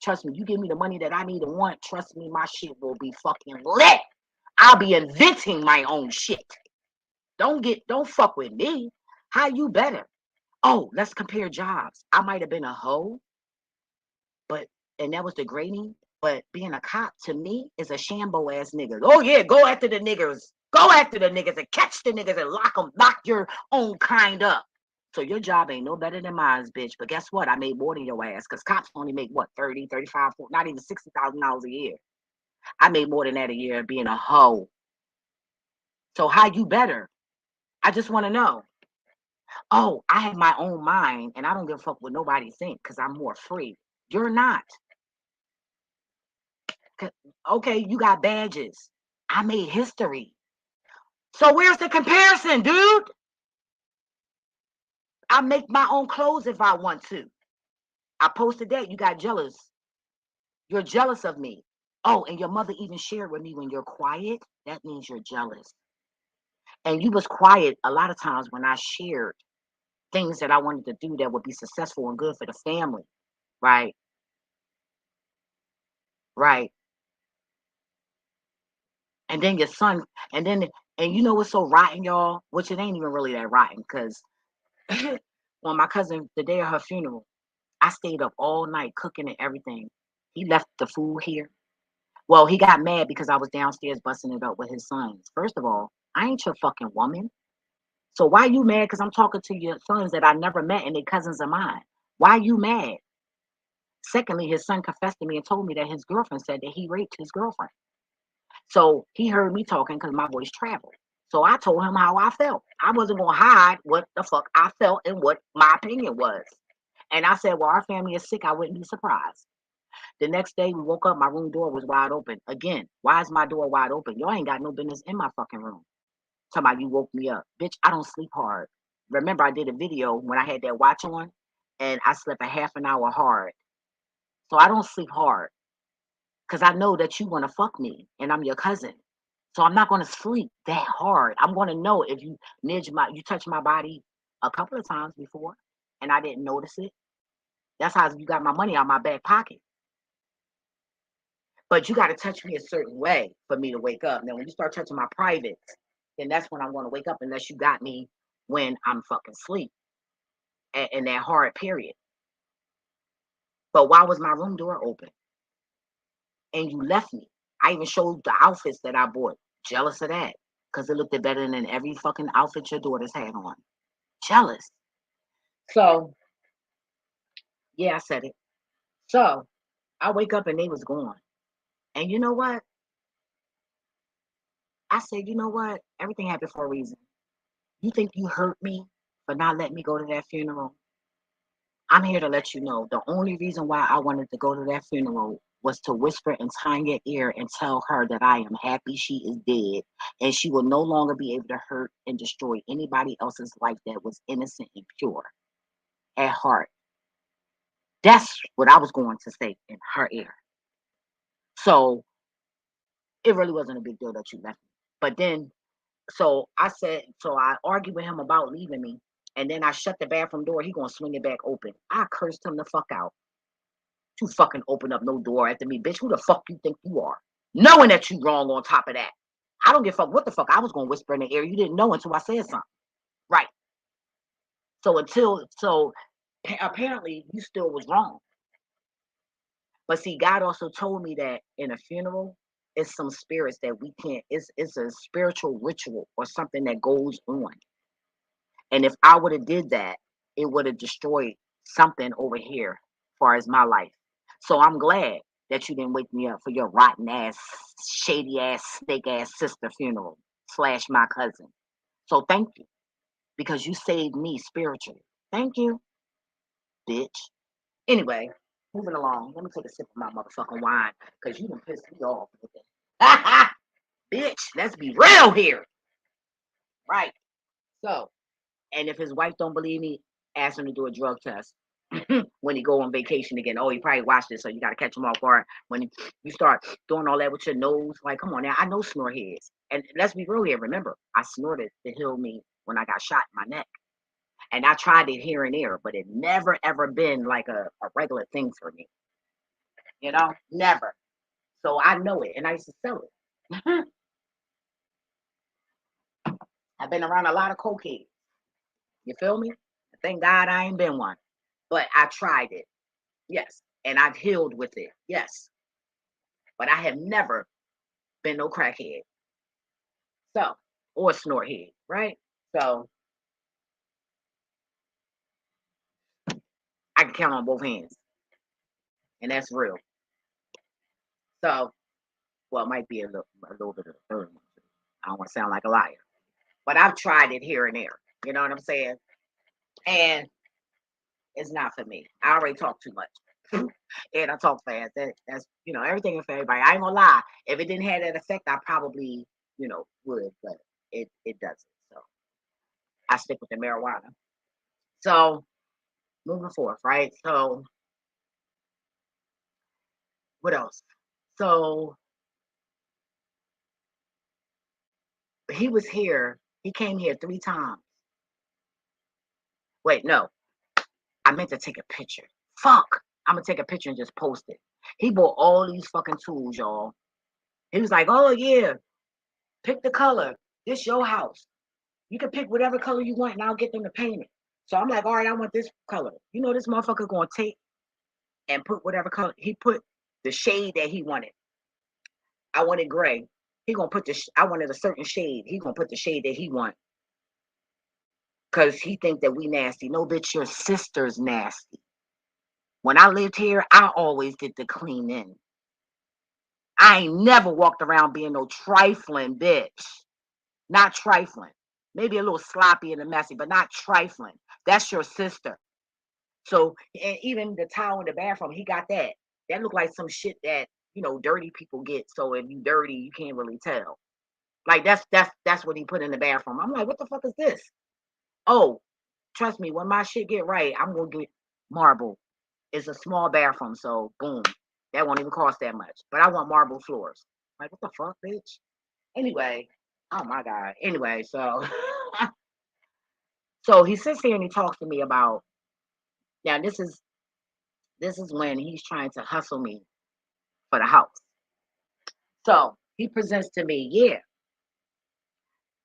Trust me, you give me the money that I need and want, trust me, my shit will be fucking lit. I'll be inventing my own shit. Don't fuck with me. How you better? Oh, let's compare jobs. I might have been a hoe, and that was degrading. But being a cop to me is a shambo ass nigga. Oh yeah, go after the niggers. Go after the niggas and catch the niggas and lock your own kind up. So your job ain't no better than mine, bitch. But guess what? I made more than your ass because cops only make what, 30, 35, 40, not even $60,000 a year. I made more than that a year being a hoe. So how you better? I just want to know. Oh, I have my own mind and I don't give a fuck what nobody think because I'm more free. You're not. Okay, you got badges. I made history. So where's the comparison, dude? I make my own clothes if I want to. I posted that. You got jealous. You're jealous of me. Oh, and your mother even shared with me when you're quiet, that means you're jealous. And you was quiet a lot of times when I shared things that I wanted to do that would be successful and good for the family. Right? Right. And then your son, and you know what's so rotten, y'all? Which it ain't even really that rotten, because when my cousin, the day of her funeral, I stayed up all night cooking and everything. He left the food here. Well, he got mad because I was downstairs busting it up with his sons. First of all, I ain't your fucking woman. So why you mad? Because I'm talking to your sons that I never met and they cousins of mine. Why you mad? Secondly, his son confessed to me and told me that his girlfriend said that he raped his girlfriend. So he heard me talking because my voice traveled. So I told him how I felt. I wasn't going to hide what the fuck I felt and what my opinion was. And I said, well, our family is sick. I wouldn't be surprised. The next day we woke up, my room door was wide open. Again, why is my door wide open? Y'all ain't got no business in my fucking room. Talking about you woke me up. Bitch, I don't sleep hard. Remember I did a video when I had that watch on and I slept a half an hour hard. So I don't sleep hard because I know that you want to fuck me and I'm your cousin. So I'm not going to sleep that hard. I'm going to know if you you touched my body a couple of times before and I didn't notice it. That's how you got my money out my back pocket. But you got to touch me a certain way for me to wake up. Now, when you start touching my privates, then that's when I'm going to wake up unless you got me when I'm fucking asleep in that hard period. But why was my room door open? And you left me. I even showed the outfits that I bought. Jealous of that. Because it looked better than every fucking outfit your daughters had on. Jealous. So, yeah, I said it. So, I wake up and they was gone. And you know what? I said, you know what? Everything happened for a reason. You think you hurt me for not letting me go to that funeral? I'm here to let you know the only reason why I wanted to go to that funeral was to whisper in Tanya's ear and tell her that I am happy she is dead and she will no longer be able to hurt and destroy anybody else's life that was innocent and pure at heart. That's what I was going to say in her ear. So it really wasn't a big deal that you left me. But then, so I argued with him about leaving me. And then I shut the bathroom door. He gonna swing it back open. I cursed him the fuck out. You fucking open up no door after me, bitch. Who the fuck you think you are? Knowing that you wrong on top of that. I don't give a fuck what the fuck I was gonna whisper in the ear. You didn't know until I said something. Right. So apparently you still was wrong. But see, God also told me that in a funeral, it's some spirits that we can't, it's a spiritual ritual or something that goes on. And if I would have did that, it would have destroyed something over here as far as my life. So I'm glad that you didn't wake me up for your rotten ass, shady ass, snake ass sister funeral / my cousin. So thank you because you saved me spiritually. Thank you, bitch. Anyway, moving along. Let me take a sip of my motherfucking wine because you done pissed me off with it. Bitch, let's be real here. Right. So, and if his wife don't believe me, ask him to do a drug test when he go on vacation again. Oh, he probably watched it, so you got to catch him off guard. When you start doing all that with your nose, like, come on now, I know snort heads. And let's be real here. Remember, I snorted to heal me when I got shot in my neck. And I tried it here and there, but it never, ever been like a regular thing for me. You know, never. So I know it, and I used to sell it. I've been around a lot of cocaine. You feel me? Thank God I ain't been one. But I tried it. Yes. And I've healed with it. Yes. But I have never been no crackhead. So, or snort head, right? So I can count on both hands. And that's real. So, well, it might be a little bit of the third one. I don't want to sound like a liar. But I've tried it here and there. You know what I'm saying? And it's not for me. I already talk too much. And I talk fast. That's, you know, everything is for everybody. I ain't gonna lie. If it didn't have that effect, I probably, you know, would, but it doesn't. So I stick with the marijuana. So moving forth, right? So what else? So he was here. He came here 3 times. Wait, no. I meant to take a picture. Fuck. I'm gonna take a picture and just post it. He bought all these fucking tools, y'all. He was like, oh yeah, pick the color. This your house. You can pick whatever color you want and I'll get them to paint it. So I'm like, all right, I want this color. You know, this motherfucker gonna take and put whatever color. He put the shade that he wanted. I wanted gray. He gonna put I wanted a certain shade. He gonna put the shade that he want. Cause he think that we nasty. No, bitch, your sister's nasty. When I lived here, I always did the clean in. I ain't never walked around being no trifling bitch. Not trifling. Maybe a little sloppy and messy, but not trifling. That's your sister. So, and even the towel in the bathroom, he got that. That looked like some shit that, you know, dirty people get. So if you dirty, you can't really tell. Like that's what he put in the bathroom. I'm like, what the fuck is this? Oh, trust me, when my shit get right, I'm gonna get marble. It's a small bathroom, so boom. That won't even cost that much. But I want marble floors. Like, what the fuck, bitch? Anyway, oh my God. Anyway, so so he sits here and he talks to me about, now this is when he's trying to hustle me for the house. So he presents to me, yeah,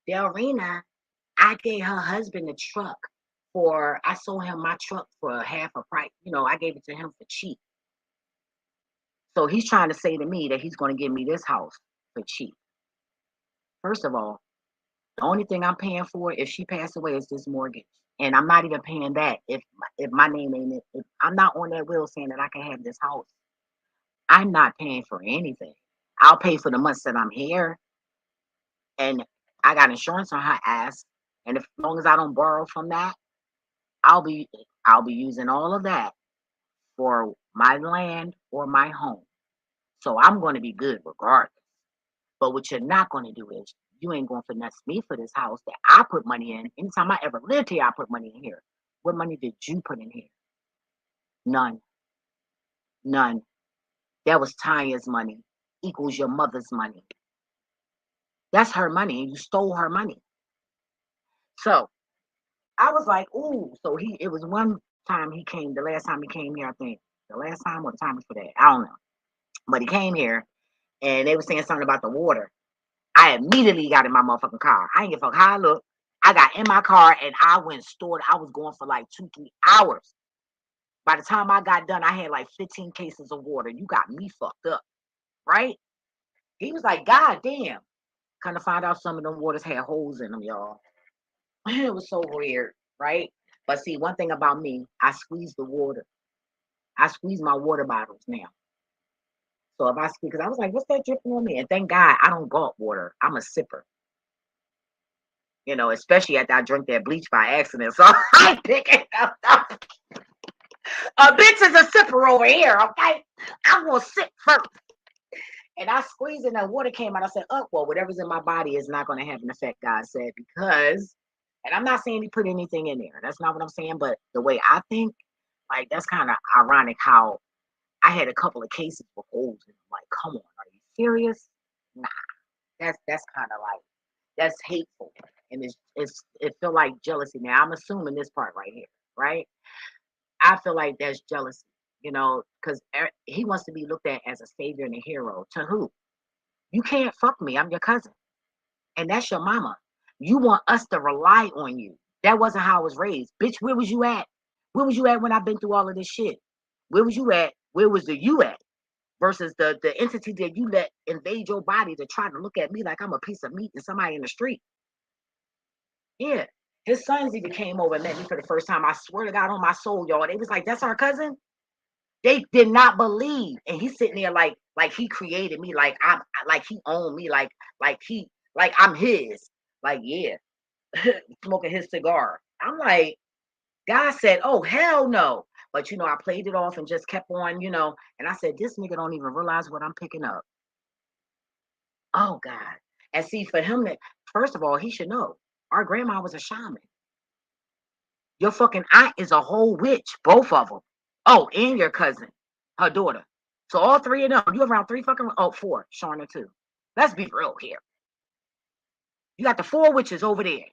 Delrina, I gave her husband a truck I sold him my truck for half a price. You know, I gave it to him for cheap. So he's trying to say to me that he's going to give me this house for cheap. First of all, the only thing I'm paying for if she passed away is this mortgage. And I'm not even paying that if my name ain't it. If I'm not on that will saying that I can have this house. I'm not paying for anything. I'll pay for the months that I'm here. And I got insurance on her ass. And as long as I don't borrow from that, I'll be using all of that for my land or my home. So I'm going to be good regardless. But what you're not going to do is you ain't going to finesse me for this house that I put money in. Anytime I ever lived here, I put money in here. What money did you put in here? None. None. That was Tanya's money equals your mother's money. That's her money, and you stole her money. So I was like, ooh. So it was one time he came, the last time he came here, I think. The last time or the time before that, I don't know. But he came here, and they were saying something about the water. I immediately got in my motherfucking car. I ain't give a fuck how I look. I got in my car, and I went stored. I was going for like 2-3 hours. By the time I got done, I had like 15 cases of water. You got me fucked up, right? He was like, God damn. Kind of find out some of them waters had holes in them, y'all. It was so weird, right? But see, one thing about me, I squeeze the water. I squeeze my water bottles now. So if I squeeze, because I was like, what's that dripping on me? And thank God I don't gulp water. I'm a sipper. You know, especially after I drink that bleach by accident. So I pick it up. A bitch is a sipper over here, okay? I'm going to sip first. And I squeezed and that water came out. I said, oh, well, whatever's in my body is not going to have an effect, God said, because And I'm not saying he put anything in there. That's not what I'm saying. But the way I think, like, that's kind of ironic how I had a couple of cases with holes in them. Like, come on, are you serious? Nah, that's kind of like, that's hateful. And it feel like jealousy. Now, I'm assuming this part right here, right? I feel like that's jealousy, because he wants to be looked at as a savior and a hero. To who? You can't fuck me. I'm your cousin. And that's your mama. You want us to rely on you. That wasn't how I was raised. Bitch, where was you at? Where was you at when I've been through all of this shit? Where was you at? Where was the you at? Versus the entity that you let invade your body to try to look at me like I'm a piece of meat and somebody in the street. Yeah. His sons even came over and met me for the first time. I swear to God on my soul, y'all. They was like, that's our cousin? They did not believe. And he's sitting there like he created me, like he owned me, like I'm his. Like, yeah. Smoking his cigar. I'm like, God said, oh, hell no. But, I played it off and just kept on, and I said, this nigga don't even realize what I'm picking up. Oh, God. And see, for him, first of all, he should know our grandma was a shaman. Your fucking aunt is a whole witch, both of them. Oh, and your cousin, her daughter. So all three of them, you around four, Sharna too. Let's be real here. You got the 4 witches over there.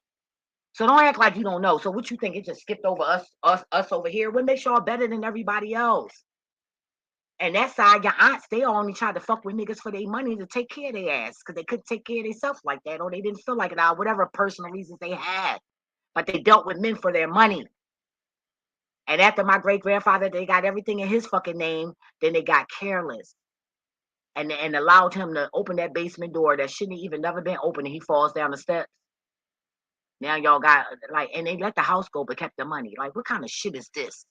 So don't act like you don't know. So what you think, it just skipped over us over here? What makes y'all better than everybody else? And that side, your aunts, they only tried to fuck with niggas for their money to take care of their ass because they couldn't take care of themselves like that, or they didn't feel like it out, whatever personal reasons they had. But they dealt with men for their money. And after my great-grandfather, they got everything in his fucking name, then they got careless. And allowed him to open that basement door that shouldn't even never been open, and he falls down the steps. Now y'all got, and they let the house go but kept the money. Like, what kind of shit is this?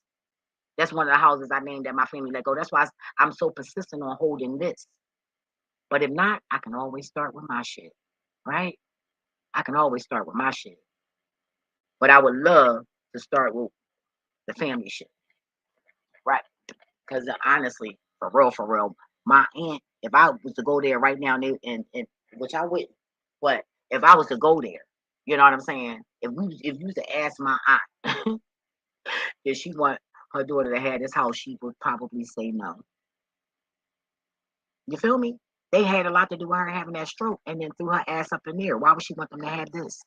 That's one of the houses I named that my family let go. That's why I'm so persistent on holding this. But if not, I can always start with my shit, right? I can always start with my shit. But I would love to start with the family shit, right? Because honestly, for real, my aunt, if I was to go there right now, and which I wouldn't, but if I was to go there, you know what I'm saying? If you was to ask my aunt if she want her daughter to have this house, she would probably say no. You feel me? They had a lot to do with her having that stroke and then threw her ass up in there. Why would she want them to have this?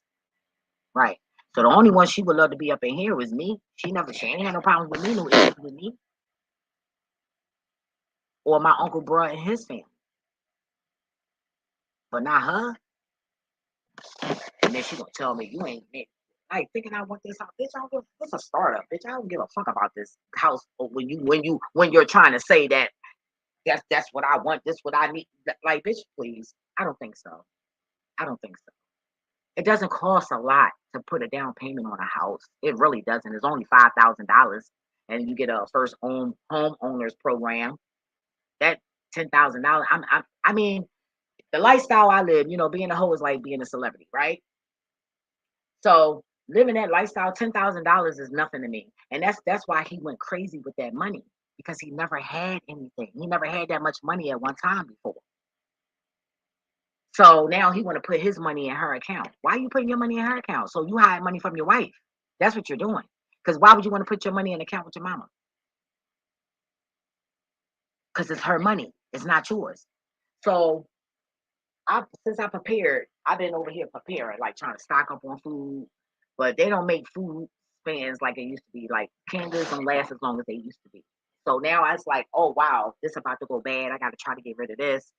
Right. So the only one she would love to be up in here was me. She ain't had no problems with me, no issues with me. Or my uncle bruh and his family. But not her. And then she gonna tell me you ain't like thinking I want this house. Bitch, I don't give, it's a startup. Bitch, I don't give a fuck about this house when you're trying to say that that's what I want, this what I need. Like, bitch, please. I don't think so. I don't think so. It doesn't cost a lot to put a down payment on a house. It really doesn't. It's only $5,000, and you get a first homeowners program. That $10,000. I mean, the lifestyle I live, being a hoe is like being a celebrity, right? So living that lifestyle, $10,000 is nothing to me, and that's why he went crazy with that money, because he never had anything. He never had that much money at one time before. So now he want to put his money in her account. Why are you putting your money in her account? So you hide money from your wife. That's what you're doing. Because why would you want to put your money in an account with your mama? Because it's her money. It's not yours. So since I prepared, I've been over here preparing, like trying to stock up on food. But they don't make food spans like it used to be. Like, candles don't last as long as they used to be. So now it's like, oh wow, this about to go bad. I got to try to get rid of this.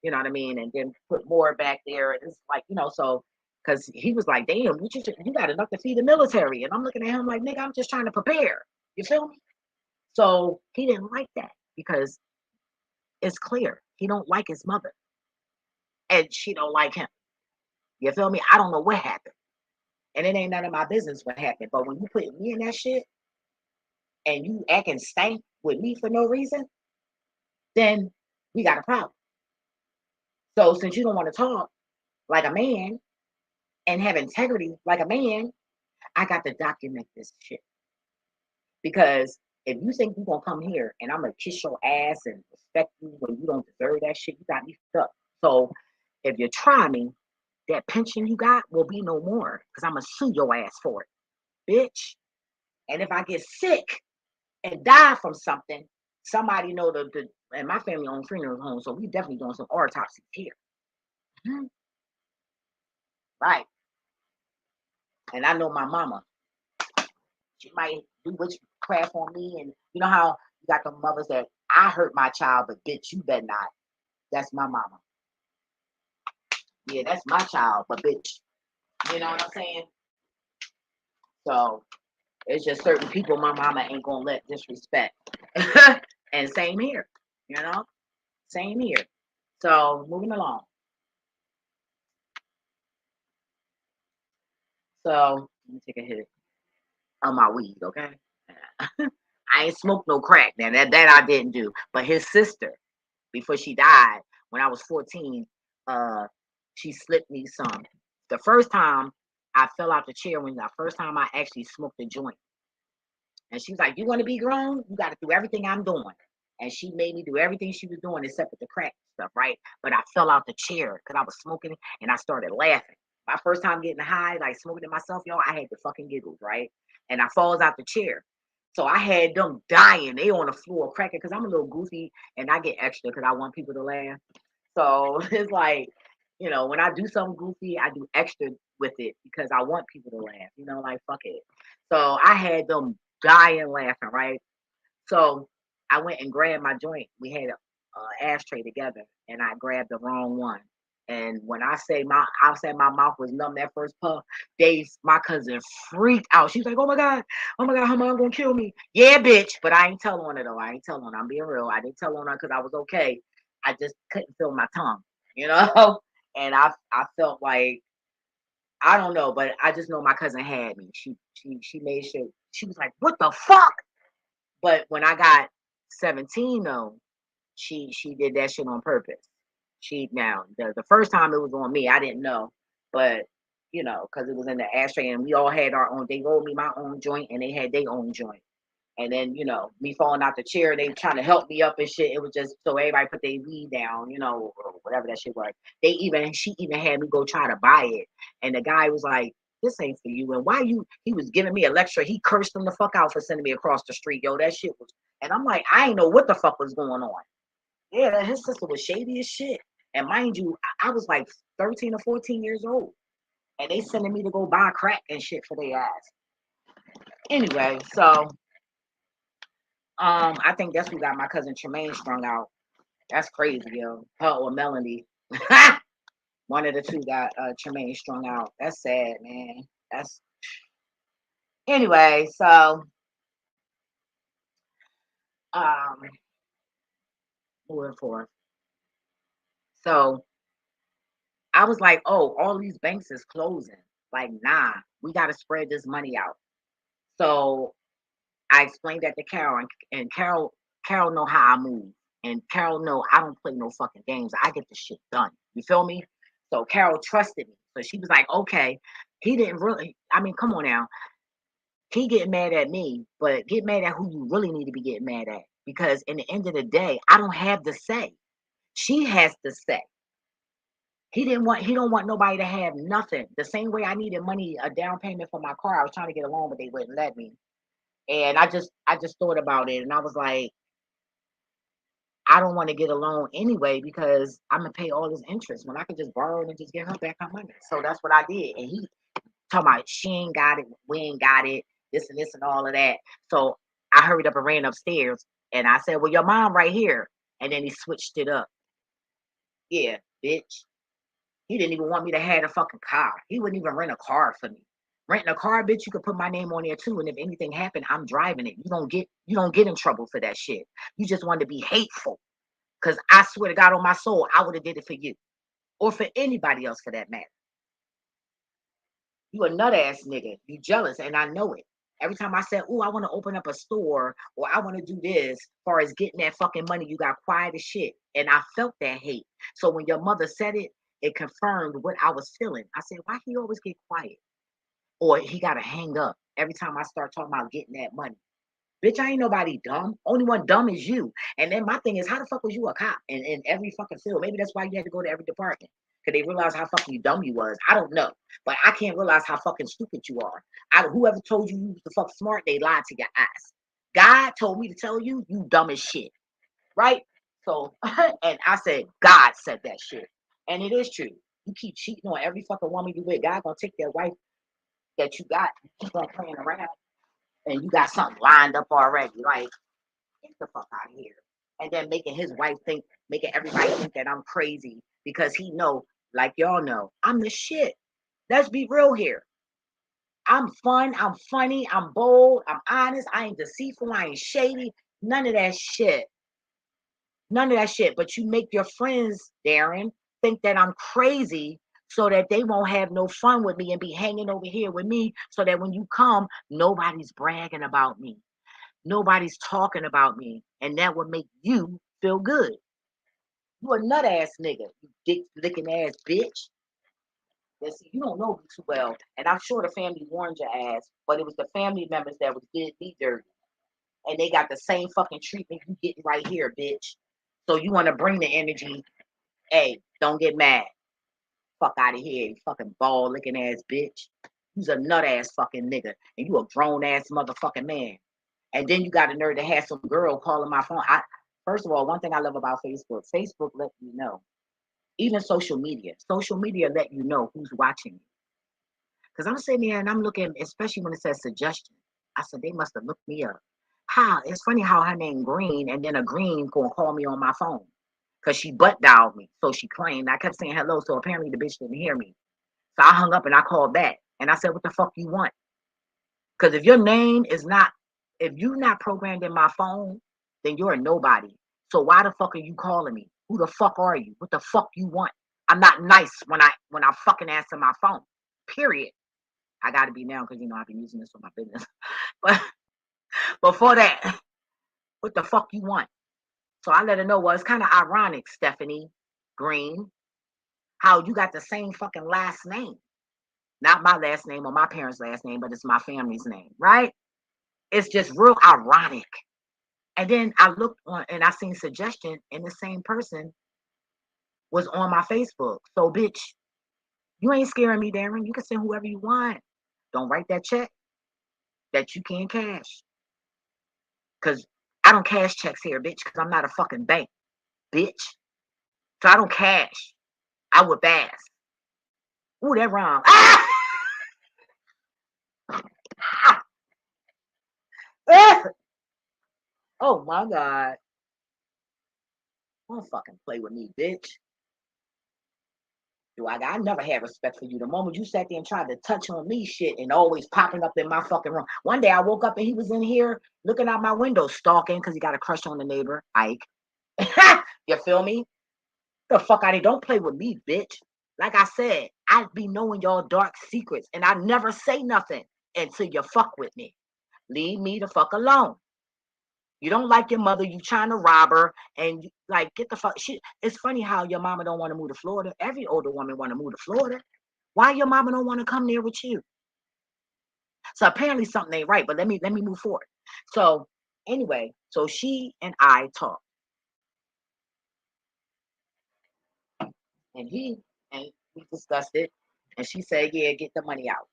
You know what I mean? And then put more back there. It's like, so because he was like, damn, you got enough to feed the military. And I'm looking at him like, nigga, I'm just trying to prepare. You feel me? So he didn't like that because it's clear he don't like his mother. And she don't like him. You feel me? I don't know what happened. And it ain't none of my business what happened. But when you put me in that shit and you acting stank with me for no reason, then we got a problem. So since you don't want to talk like a man and have integrity like a man, I got to document this shit. Because if you think you're going to come here and I'm going to kiss your ass and respect you when you don't deserve that shit, you got me fucked up. So if you try me, that pension you got will be no more because I'm going to sue your ass for it, bitch. And if I get sick and die from something, somebody know and my family owns funeral homes, so we definitely doing some autopsies here. Mm-hmm. Right. And I know my mama, she might do witchcraft on me. And you know how you got the mothers that I hurt my child, but bitch, you better not. That's my mama. Yeah, that's my child, but bitch, you know what I'm saying? So it's just certain people my mama ain't gonna let disrespect. And same here, you know? Same here. So moving along. So let me take a hit of my weed, okay? I ain't smoked no crack, man. That I didn't do. But his sister, before she died, when I was 14, she slipped me some. The first time I fell out the chair when the first time I actually smoked a joint. And she was like, "You want to be grown? You got to do everything I'm doing." And she made me do everything she was doing except for the crack stuff, right? But I fell out the chair because I was smoking and I started laughing. My first time getting high, like smoking it myself, y'all, I had the fucking giggles, right? And I falls out the chair. So I had them dying. They on the floor cracking because I'm a little goofy and I get extra because I want people to laugh. So it's like, you know, when I do something goofy, I do extra with it because I want people to laugh, you know, like fuck it. So I had them dying laughing, right? So I went and grabbed my joint. We had a ashtray together, and I grabbed the wrong one. And when I say my mouth was numb that first puff, my cousin freaked out. She was like, oh my God, her mom gonna kill me. Yeah, bitch. But I ain't tell on her though. I ain't tell on her. I'm being real. I didn't tell on her because I was okay. I just couldn't feel my tongue, you know? And I felt like, I don't know, but I just know my cousin had me. She made sure, she was like, what the fuck? But when I got 17 though, she did that shit on purpose. Now the first time it was on me, I didn't know, but you know, because it was in the ashtray and we all had our own. They rolled me my own joint and they had their own joint. And then, you know, me falling out the chair, they trying to help me up and shit. It was just so everybody put their weed down, you know, or whatever that shit was. She even had me go try to buy it. And the guy was like, this ain't for you. And he was giving me a lecture. He cursed him the fuck out for sending me across the street. Yo, that shit was, and I'm like, I ain't know what the fuck was going on. Yeah, his sister was shady as shit. And mind you, I was like 13 or 14 years old. And they sending me to go buy crack and shit for their ass. Anyway, so I think that's who got my cousin Tremaine strung out. That's crazy, yo. Her or Melanie. One of the two got Tremaine strung out. That's sad, man. That's anyway, so moving forward. So I was like, oh, all these banks is closing. Like, nah, we gotta spread this money out. So I explained that to Carol, and Carol know how I move, and Carol know I don't play no fucking games. I get the shit done. You feel me? So Carol trusted me. So she was like, okay. He didn't really. I mean, come on now. He getting mad at me, but get mad at who you really need to be getting mad at. Because in the end of the day, I don't have to say. She has to say. He don't want nobody to have nothing. The same way I needed money, a down payment for my car. I was trying to get a loan, but they wouldn't let me. And I just thought about it and I was like, I don't want to get a loan anyway because I'm gonna pay all this interest when I could just borrow and just get her back her money. So that's what I did. And he talking about she ain't got it, we ain't got it, this and all of that. So I hurried up and ran upstairs and I said, well, your mom right here. And then he switched it up. Yeah, bitch. He didn't even want me to have a fucking car. He wouldn't even rent a car for me. Renting a car, bitch, you could put my name on there too. And if anything happened, I'm driving it. You don't get in trouble for that shit. You just want to be hateful. Cause I swear to God on my soul, I would have did it for you. Or for anybody else for that matter. You a nut ass nigga. You jealous, and I know it. Every time I said, oh, I want to open up a store or I want to do this, as far as getting that fucking money, you got quiet as shit. And I felt that hate. So when your mother said it, it confirmed what I was feeling. I said, why he always get quiet? Or he got to hang up every time I start talking about getting that money. Bitch, I ain't nobody dumb. Only one dumb is you. And then my thing is, how the fuck was you a cop in every fucking field? Maybe that's why you had to go to every department. Because they realize how fucking dumb you was. I don't know. But I can't realize how fucking stupid you are. Whoever told you you was the fuck smart, they lied to your ass. God told me to tell you, you dumb as shit. Right? So, and I said, God said that shit. And it is true. You keep cheating on every fucking woman you with. God gonna take that wife that you got, keep on playing around, and you got something lined up already. Like, get the fuck out of here. And then making his wife think, making everybody think that I'm crazy because he know, like y'all know, I'm the shit. Let's be real here. I'm fun, I'm funny, I'm bold, I'm honest, I ain't deceitful, I ain't shady, none of that shit. None of that shit. But you make your friends, Darren, think that I'm crazy so that they won't have no fun with me and be hanging over here with me so that when you come, nobody's bragging about me. Nobody's talking about me. And that would make you feel good. You a nut ass nigga, you dick licking ass bitch. And see, you don't know me too well. And I'm sure the family warned your ass, but it was the family members that was did me dirty. And they got the same fucking treatment you getting right here, bitch. So you want to bring the energy. Hey, don't get mad. Fuck out of here, you fucking ball licking ass bitch. You's a nut ass fucking nigga. And you a grown ass motherfucking man. And then you got a nerve to have some girl calling my phone. First of all, one thing I love about Facebook let you know. Even social media let you know who's watching you. Because I'm sitting there and I'm looking, especially when it says suggestion. I said, they must have looked me up. How? It's funny how her name Green, and then a Green gonna call me on my phone. Because she butt dialed me. So she claimed. I kept saying hello, so apparently the bitch didn't hear me. So I hung up and I called back. And I said, what the fuck you want? Because if your name is not, if you're not programmed in my phone, then you're a nobody. So why the fuck are you calling me? Who the fuck are you? What the fuck you want? I'm not nice when I fucking answer my phone. Period. I gotta be now because you know I've been using this for my business. But before that, what the fuck you want? So I let her know, well, it's kind of ironic, Stephanie Green, how you got the same fucking last name. Not my last name or my parents' last name, but it's my family's name, right? It's just real ironic. And then I looked on and I seen suggestion, and the same person was on my Facebook. So, bitch, you ain't scaring me, Darren. You can send whoever you want. Don't write that check that you can't cash. Because I don't cash checks here, bitch, because I'm not a fucking bank, bitch. So I don't cash. I would bass. Ooh, that wrong. Ah! Ah! Oh my God. Don't fucking play with me, bitch. I never had respect for you. The moment you sat there and tried to touch on me shit and always popping up in my fucking room. One day I woke up and he was in here looking out my window, stalking because he got a crush on the neighbor, Ike. You feel me? The fuck out of here. Don't play with me, bitch. Like I said, I be knowing y'all dark secrets and I never say nothing until you fuck with me. Leave me the fuck alone. You don't like your mother, you trying to rob her, and you, like, get the fuck. It's funny how your mama don't want to move to Florida. Every older woman want to move to Florida. Why your mama don't want to come there with you? So apparently something ain't right. But let me move forward. So anyway, so she and I talked, and we discussed it, and she said, "Yeah, get the money out."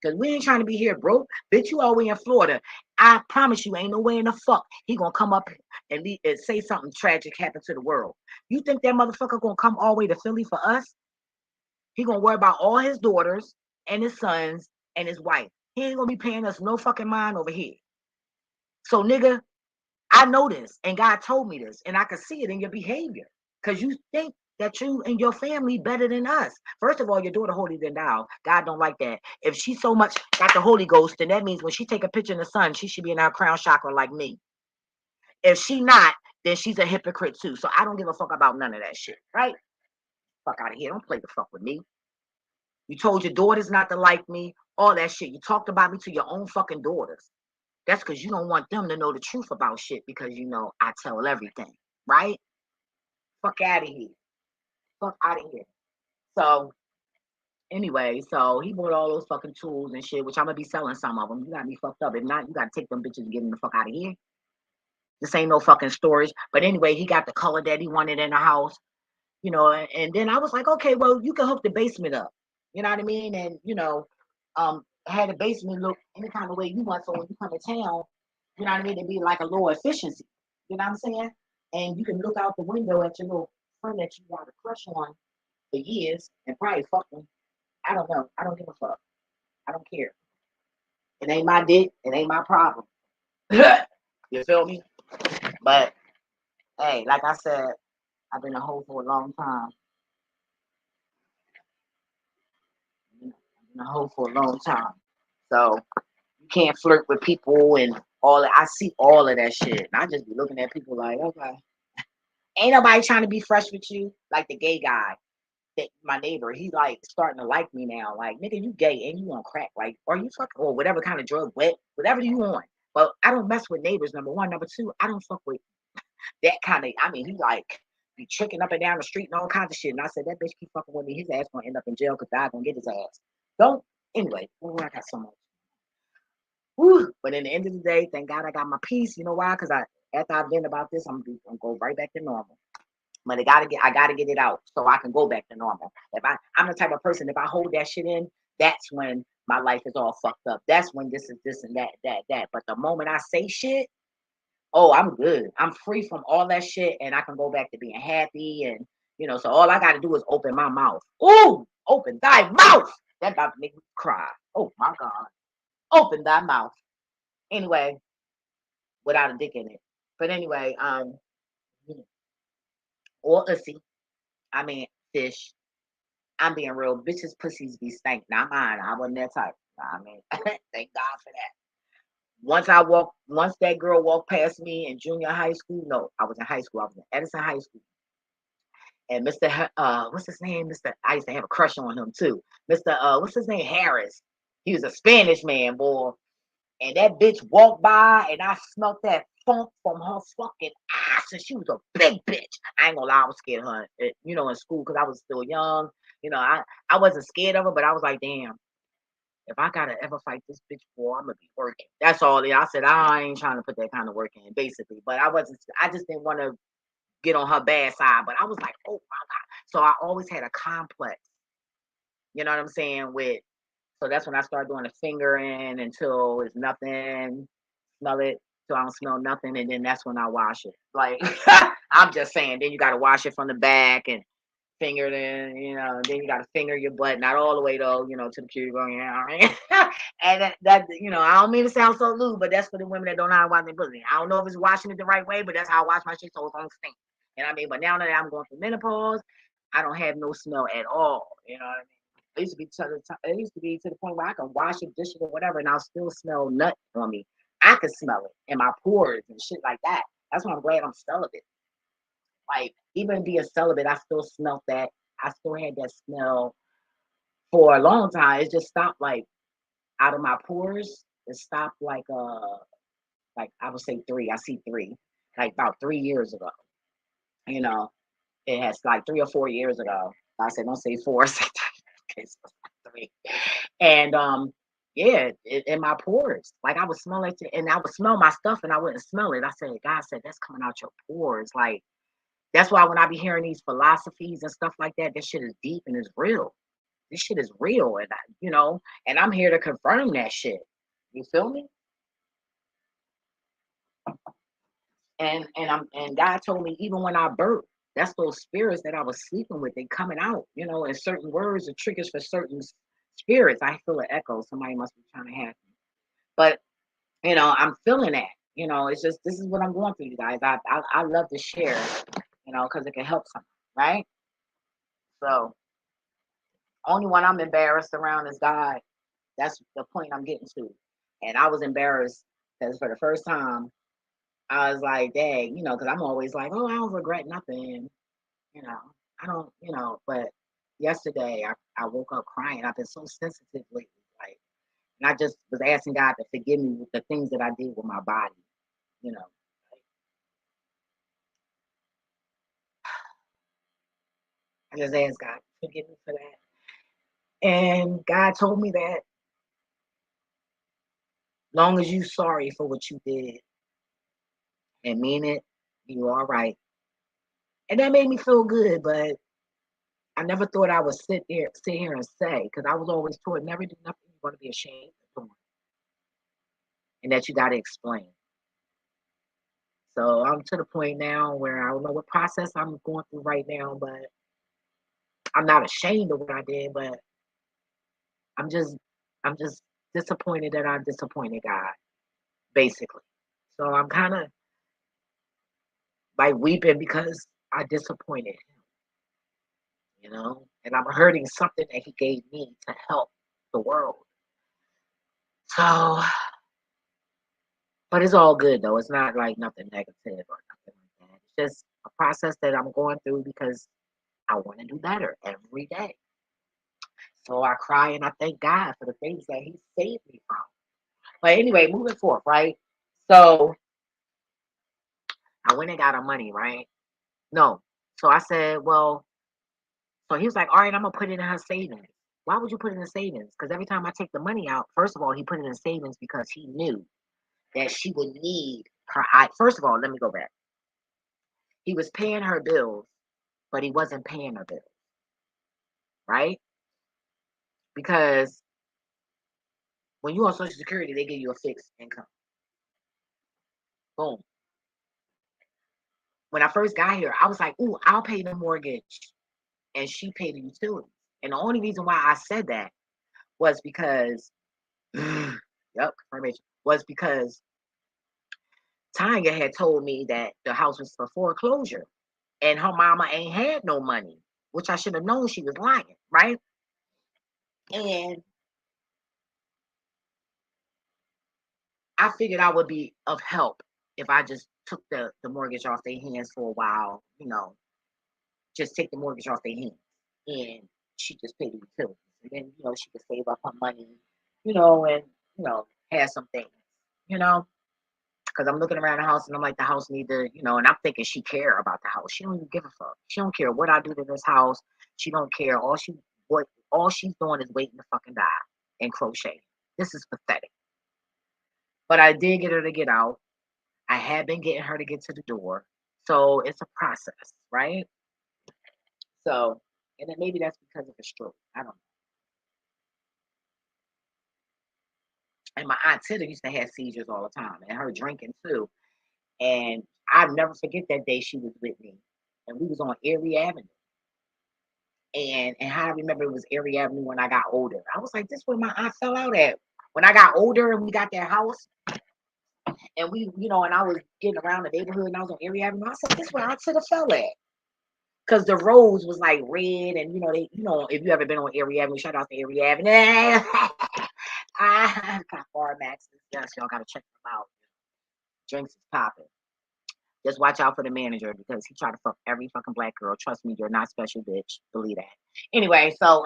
Because we ain't trying to be here broke. Bitch, you all the way in Florida. I promise you, ain't no way in the fuck he gonna come up and say something tragic happened to the world. You think that motherfucker gonna come all the way to Philly for us? He gonna worry about all his daughters and his sons and his wife. He ain't gonna be paying us no fucking mind over here. So nigga, I know this, and God told me this, and I can see it in your behavior. Because you think that you and your family better than us. First of all, your daughter holy than thou. God don't like that. If she so much got the Holy Ghost, then that means when she take a picture in the sun, she should be in our crown chakra like me. If she not, then she's a hypocrite too. So I don't give a fuck about none of that shit, right? Fuck out of here. Don't play the fuck with me. You told your daughters not to like me, all that shit. You talked about me to your own fucking daughters. That's because you don't want them to know the truth about shit because you know I tell everything, right? Fuck out of here. Fuck out of here. So anyway, so he bought all those fucking tools and shit, which I'm gonna be selling some of them. You got me fucked up. If not, you gotta take them bitches and get them the fuck out of here. This ain't no fucking storage. But anyway, he got the color that he wanted in the house. you know, and then I was like, okay, well, you can hook the basement up. You know what I mean? And, you know, had the basement look any kind of way you want. So when you come to town, you know what I mean? It'd be like a lower efficiency. You know what I'm saying? And you can look out the window at your little friend that you got a crush on for years and probably fucking, I don't know. I don't give a fuck. I don't care. It ain't my dick. It ain't my problem. You feel me? But hey, like I said, I've been a hoe for a long time. You know, I've been a hoe for a long time. So you can't flirt with people and all that. I see all of that shit. And I just be looking at people like, okay. Ain't nobody trying to be fresh with you. Like the gay guy. That my neighbor, he like starting to like me now. Like, nigga, you gay and you on crack. Like, are you fucking or whatever kind of drug, whatever you on. But I don't mess with neighbors, number one. Number two, I don't fuck with that kind of, I mean, he like be tricking up and down the street and all kinds of shit. And I said, that bitch keep fucking with me, his ass gonna end up in jail because God gonna get his ass. Don't, anyway, I got so much. Whew. But in the end of the day, thank God I got my peace. You know why? Because after I've been about this, I'm gonna go right back to normal. But I gotta get it out so I can go back to normal. I'm the type of person, if I hold that shit in, that's when my life is all fucked up. That's when this is this and that. But the moment I say shit, oh, I'm good. I'm free from all that shit and I can go back to being happy. And, you know, so all I got to do is open my mouth. Ooh, open thy mouth. That about to make me cry. Oh, my God. Open thy mouth. Anyway, without a dick in it. But anyway, or ussy. I mean, fish. I'm being real. Bitches' pussies be stank. Not mine. I wasn't that type. I mean, thank God for that. Once that girl walked past me in junior high school. No, I was in high school. I was in Edison High School. And Mr. What's his name? I used to have a crush on him too. Mr. What's his name? Harris. He was a Spanish man, boy. And that bitch walked by and I smelt that funk from her fucking ass. And she was a big bitch. I ain't gonna lie, I was scared of her, you know, in school because I was still young. You know, I wasn't scared of her, but I was like, damn, if I gotta ever fight this bitch, boy, I'm gonna be working. That's all. I said, I ain't trying to put that kind of work in, basically. But I just didn't want to get on her bad side. But I was like, oh my God. So I always had a complex. You know what I'm saying? So that's when I started doing the fingering until it's nothing. Smell it till I don't smell nothing, and then that's when I wash it. Like I'm just saying, then you gotta wash it from the back and finger it in, you know, then you gotta finger your butt, not all the way though, you know, to the cuticle, you know what I mean? And that, you know, I don't mean to sound so lewd, but that's for the women that don't know how to wash their pussy. I don't know if it's washing it the right way, but that's how I wash my shit so it don't stink. You know what I mean? But now that I'm going through menopause, I don't have no smell at all. You know what I mean? It used to be to the point where I can wash it, dish it, or whatever, and I'll still smell nut on me. I can smell it in my pores and shit like that. That's why I'm glad I'm celibate. Like even being celibate, I still smelt that. I still had that smell for a long time. It just stopped like out of my pores. It stopped like I would say three. I see three, like about 3 years ago. You know, it has like 3 or 4 years ago. I said don't say four, say three. Okay, so three. And yeah, in my pores. Like I would smell it and I would smell my stuff and I wouldn't smell it. I said, God said that's coming out your pores. Like that's why when I be hearing these philosophies and stuff like that, this shit is deep and it's real. This shit is real, and you know, and I'm here to confirm that shit. You feel me? And God told me even when I birth, that's those spirits that I was sleeping with. They coming out, you know, and certain words are triggers for certain spirits. I feel an echo. Somebody must be trying to have me, but you know, I'm feeling that. You know, it's just this is what I'm going through, you guys. I love to share, you know, because it can help someone, right? So only one I'm embarrassed around is God. That's the point I'm getting to. And I was embarrassed because for the first time, I was like, dang, you know, because I'm always like, oh, I don't regret nothing, you know, I don't, you know, but yesterday I woke up crying. I've been so sensitive lately. Like, and I just was asking God to forgive me with the things that I did with my body, you know. I just asked God, forgive me for that. And God told me that long as you sorry for what you did and mean it, you all right. And that made me feel good, but I never thought I would sit here and say, because I was always taught never do nothing you're going to be ashamed of doing, and that you got to explain. So I'm to the point now where I don't know what process I'm going through right now, but I'm not ashamed of what I did, but I'm just I'm just disappointed that I disappointed God, basically. So I'm kind of like weeping because I disappointed him, and I'm hurting something that he gave me to help the world. So, but it's all good though. It's not like nothing negative or nothing like that. It's just a process that I'm going through because I want to do better every day. So I cry and I thank God for the things that he saved me from. But anyway, moving forward, right? So I went and got her money, right? No. So I said, well, so he was like, all right, I'm gonna put it in her savings. Why would you put it in savings? Because every time I take the money out, first of all, he put it in savings because he knew that she would need her. First of all, let me go back. He was paying her bills, but he wasn't paying her bills, right? Because when you on Social Security, they give you a fixed income. Boom. When I first got here, I was like, ooh, I'll pay the mortgage and she paid the utilities. And the only reason why I said that was because, yep, confirmation, was because Tanya had told me that the house was for foreclosure and her mama ain't had no money, which I should have known she was lying, right? And I figured I would be of help if I just took the mortgage off their hands for a while, just take the mortgage off their hands. And she just paid the utilities. And then, she could save up her money, and, have some things, you know. Because I'm looking around the house and I'm like, the house need to, and I'm thinking she care about the house. She don't even give a fuck. She don't care what I do to this house. She don't care. All she's doing is waiting to fucking die and crochet. This is pathetic. But I did get her to get out. I had been getting her to get to the door. So it's a process, right? So, and then maybe that's because of a stroke. I don't know. And my aunt Tita used to have seizures all the time, and her drinking too. And I'll never forget that day she was with me, and we was on Erie Avenue. And how I remember it was Erie Avenue when I got older. I was like, this is where my aunt fell out at. When I got older and we got that house, and and I was getting around the neighborhood, and I was on Erie Avenue. I said, this is where Aunt Tita fell at. Because the roads was like red, and if you ever been on Erie Avenue, shout out to Erie Avenue. I got far maxes. Yes, y'all gotta check them out. Drinks is popping. Just watch out for the manager because he tried to fuck every fucking black girl. Trust me, you're not special, bitch. Believe that. Anyway, so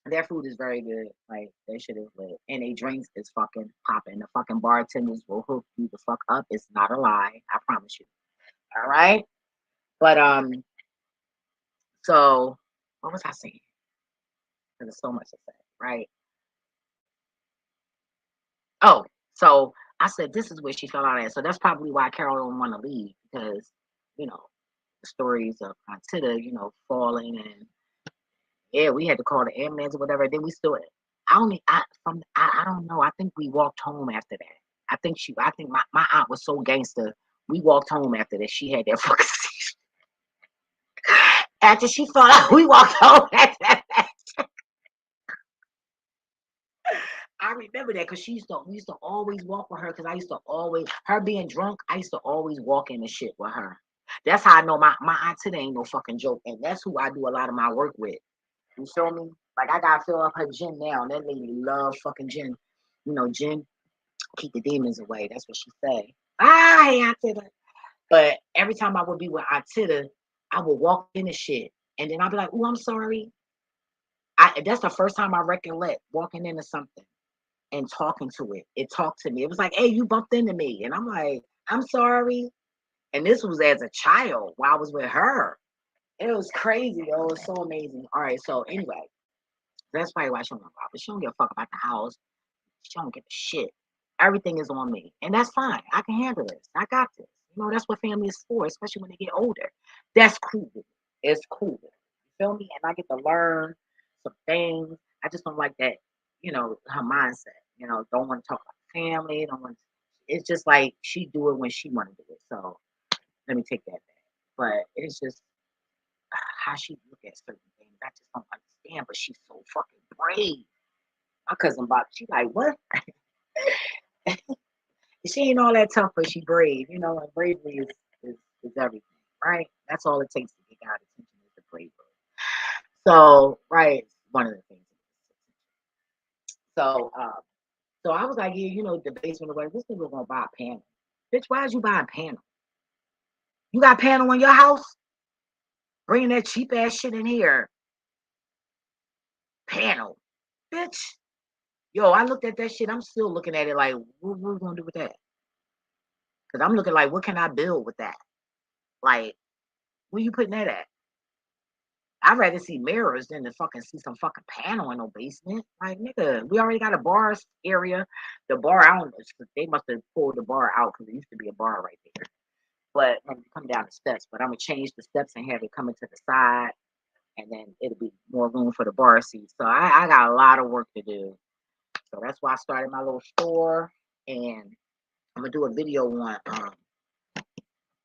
their food is very good. Like their shit is lit. And their drinks is fucking popping. The fucking bartenders will hook you the fuck up. It's not a lie. I promise you. All right. But so what was I saying? There's so much to say, right? Oh, so I said this is where she fell out at. So that's probably why Carol don't want to leave because, you know, the stories of Aunt Tita, falling and yeah, we had to call the ambulance or whatever. Then we still I don't know. I think we walked home after that. I think my aunt was so gangster. We walked home after that. She had that fucking after she fell out, we walked home after that. I remember that because we used to always walk with her because I used to always, her being drunk, I used to always walk in the shit with her. That's how I know my aunt today ain't no fucking joke. And that's who I do a lot of my work with. You feel me? Like I gotta fill up her gin now. And that lady love fucking gin. Gin keep the demons away. That's what she say. Hey, Aunt Tita. But every time I would be with Aunt Tita, I would walk in the shit. And then I'd be like, oh, I'm sorry. That's the first time I recollect walking into something and talking to it. It talked to me. It was like, hey, you bumped into me. And I'm like, I'm sorry. And this was as a child while I was with her. It was crazy. It was so amazing. All right. So anyway, that's probably why she don't bother. She don't give a fuck about the house. She don't give a shit. Everything is on me. And that's fine. I can handle this. I got this. That's what family is for, especially when they get older. That's cool. It's cool. You feel me? And I get to learn some things. I just don't like that, her mindset. Don't want to talk about family. Don't want. It's just like she do it when she want to do it. So let me take that back. But it's just how she look at certain things. I just don't understand. But she's so fucking brave. My cousin Bob, she like, what? She ain't all that tough, but she brave, and bravery is everything, right? That's all it takes to get God's attention is the bravery. So, right, one of the things. So, so I was like, yeah, the basement away. This nigga gonna buy a panel. Bitch, why is you buying a panel? You got a panel in your house? Bringing that cheap ass shit in here. Panel, bitch. Yo, I looked at that shit. I'm still looking at it like, what we gonna do with that? Because I'm looking like, what can I build with that? Like, where you putting that at? I'd rather see mirrors than to fucking see some fucking panel in no basement. Like, nigga, we already got a bar area. The bar, I don't know, they must have pulled the bar out because there used to be a bar right there. But when you come down the steps, but I'm gonna change the steps and have it coming to the side, and then it'll be more room for the bar seats. So I got a lot of work to do. So that's why I started my little store, and I'm gonna do a video on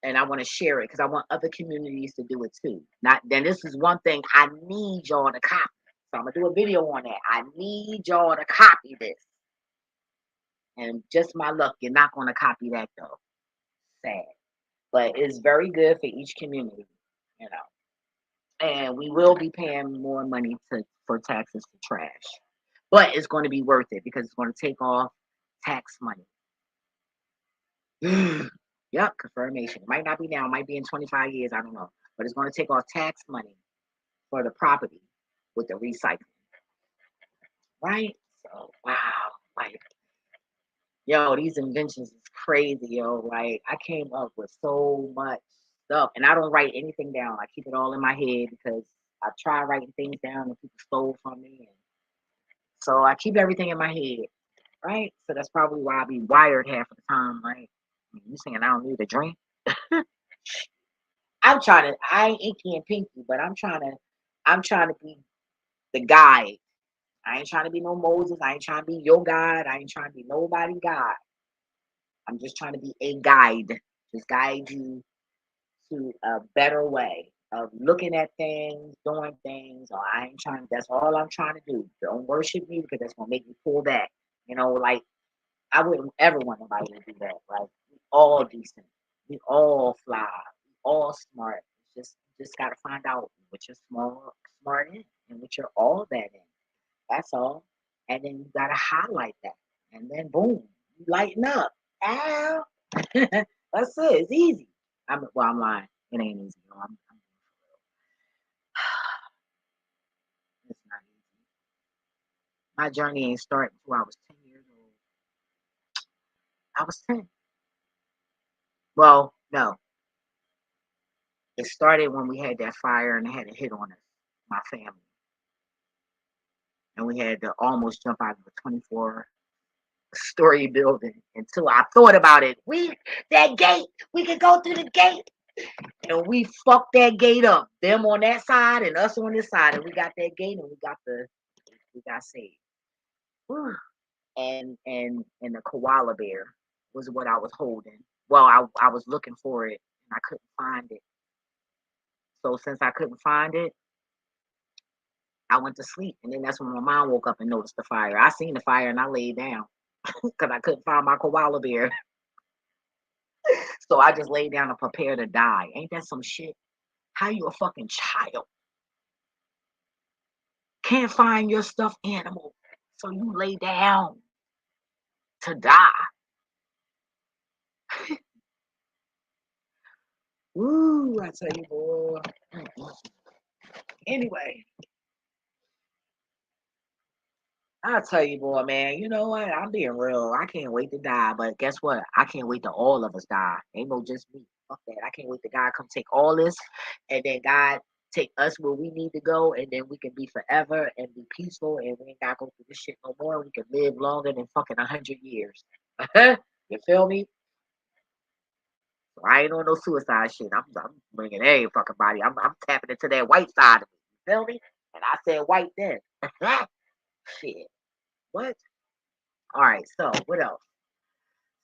and I want to share it because I want other communities to do it too. Not then this is one thing I need y'all to copy. So I'm gonna do a video on that. I need y'all to copy this. And just my luck, you're not gonna copy that though. Sad. But it's very good for each community, And we will be paying more money for taxes to trash. But it's going to be worth it because it's going to take off tax money. Yep, confirmation. It might not be now, it might be in 25 years, I don't know. But it's going to take off tax money for the property with the recycling. Right? So wow. Like, yo, these inventions is crazy, yo. Like I came up with so much stuff. And I don't write anything down. I keep it all in my head because I try writing things down and people stole from me. And so I keep everything in my head. Right? So that's probably why I be wired half of the time, right? You saying I don't need a drink? I ain't Inky and Pinky, but I'm trying to be the guide. I ain't trying to be no Moses. I ain't trying to be your God. I ain't trying to be nobody God. I'm just trying to be a guide. Just guide you to a better way of looking at things, doing things. Or I ain't trying. That's all I'm trying to do. Don't worship me because that's gonna make me pull back. Like I wouldn't ever want nobody to do that. Like we all decent. We all fly. We all smart. Just gotta find out what you're smart in and what you're all that in. That's all. And then you gotta highlight that. And then boom, you lighten up. Ow. That's it. It's easy. I'm lying. It ain't easy. No, it's not easy. My journey ain't started until I was 10 years old. I was 10. Well, no. It started when we had that fire and it had a hit on us, my family. And we had to almost jump out of a 24-story building until I thought about it. That gate, we could go through the gate. And we fucked that gate up. Them on that side and us on this side. And we got that gate and we got saved. Whew. And the koala bear was what I was holding. Well, I was looking for it and I couldn't find it. So since I couldn't find it, I went to sleep. And then that's when my mom woke up and noticed the fire. I seen the fire and I laid down because I couldn't find my koala bear. So I just laid down and prepared to die. Ain't that some shit? How you a fucking child? Can't find your stuffed animal. So you lay down to die. Woo, I tell you, boy. Anyway, I tell you, boy, man, you know what? I'm being real. I can't wait to die. But guess what? I can't wait till all of us die. Ain't no just me. Fuck that. I can't wait till God come take all this and then God take us where we need to go and then we can be forever and be peaceful and we ain't got to go through this shit no more. We can live longer than fucking 100 years. You feel me? So I ain't on no suicide shit. I'm bringing every fucking body. I'm tapping into that white side of me. You feel me? And I said white then. Shit. What? All right. So what else?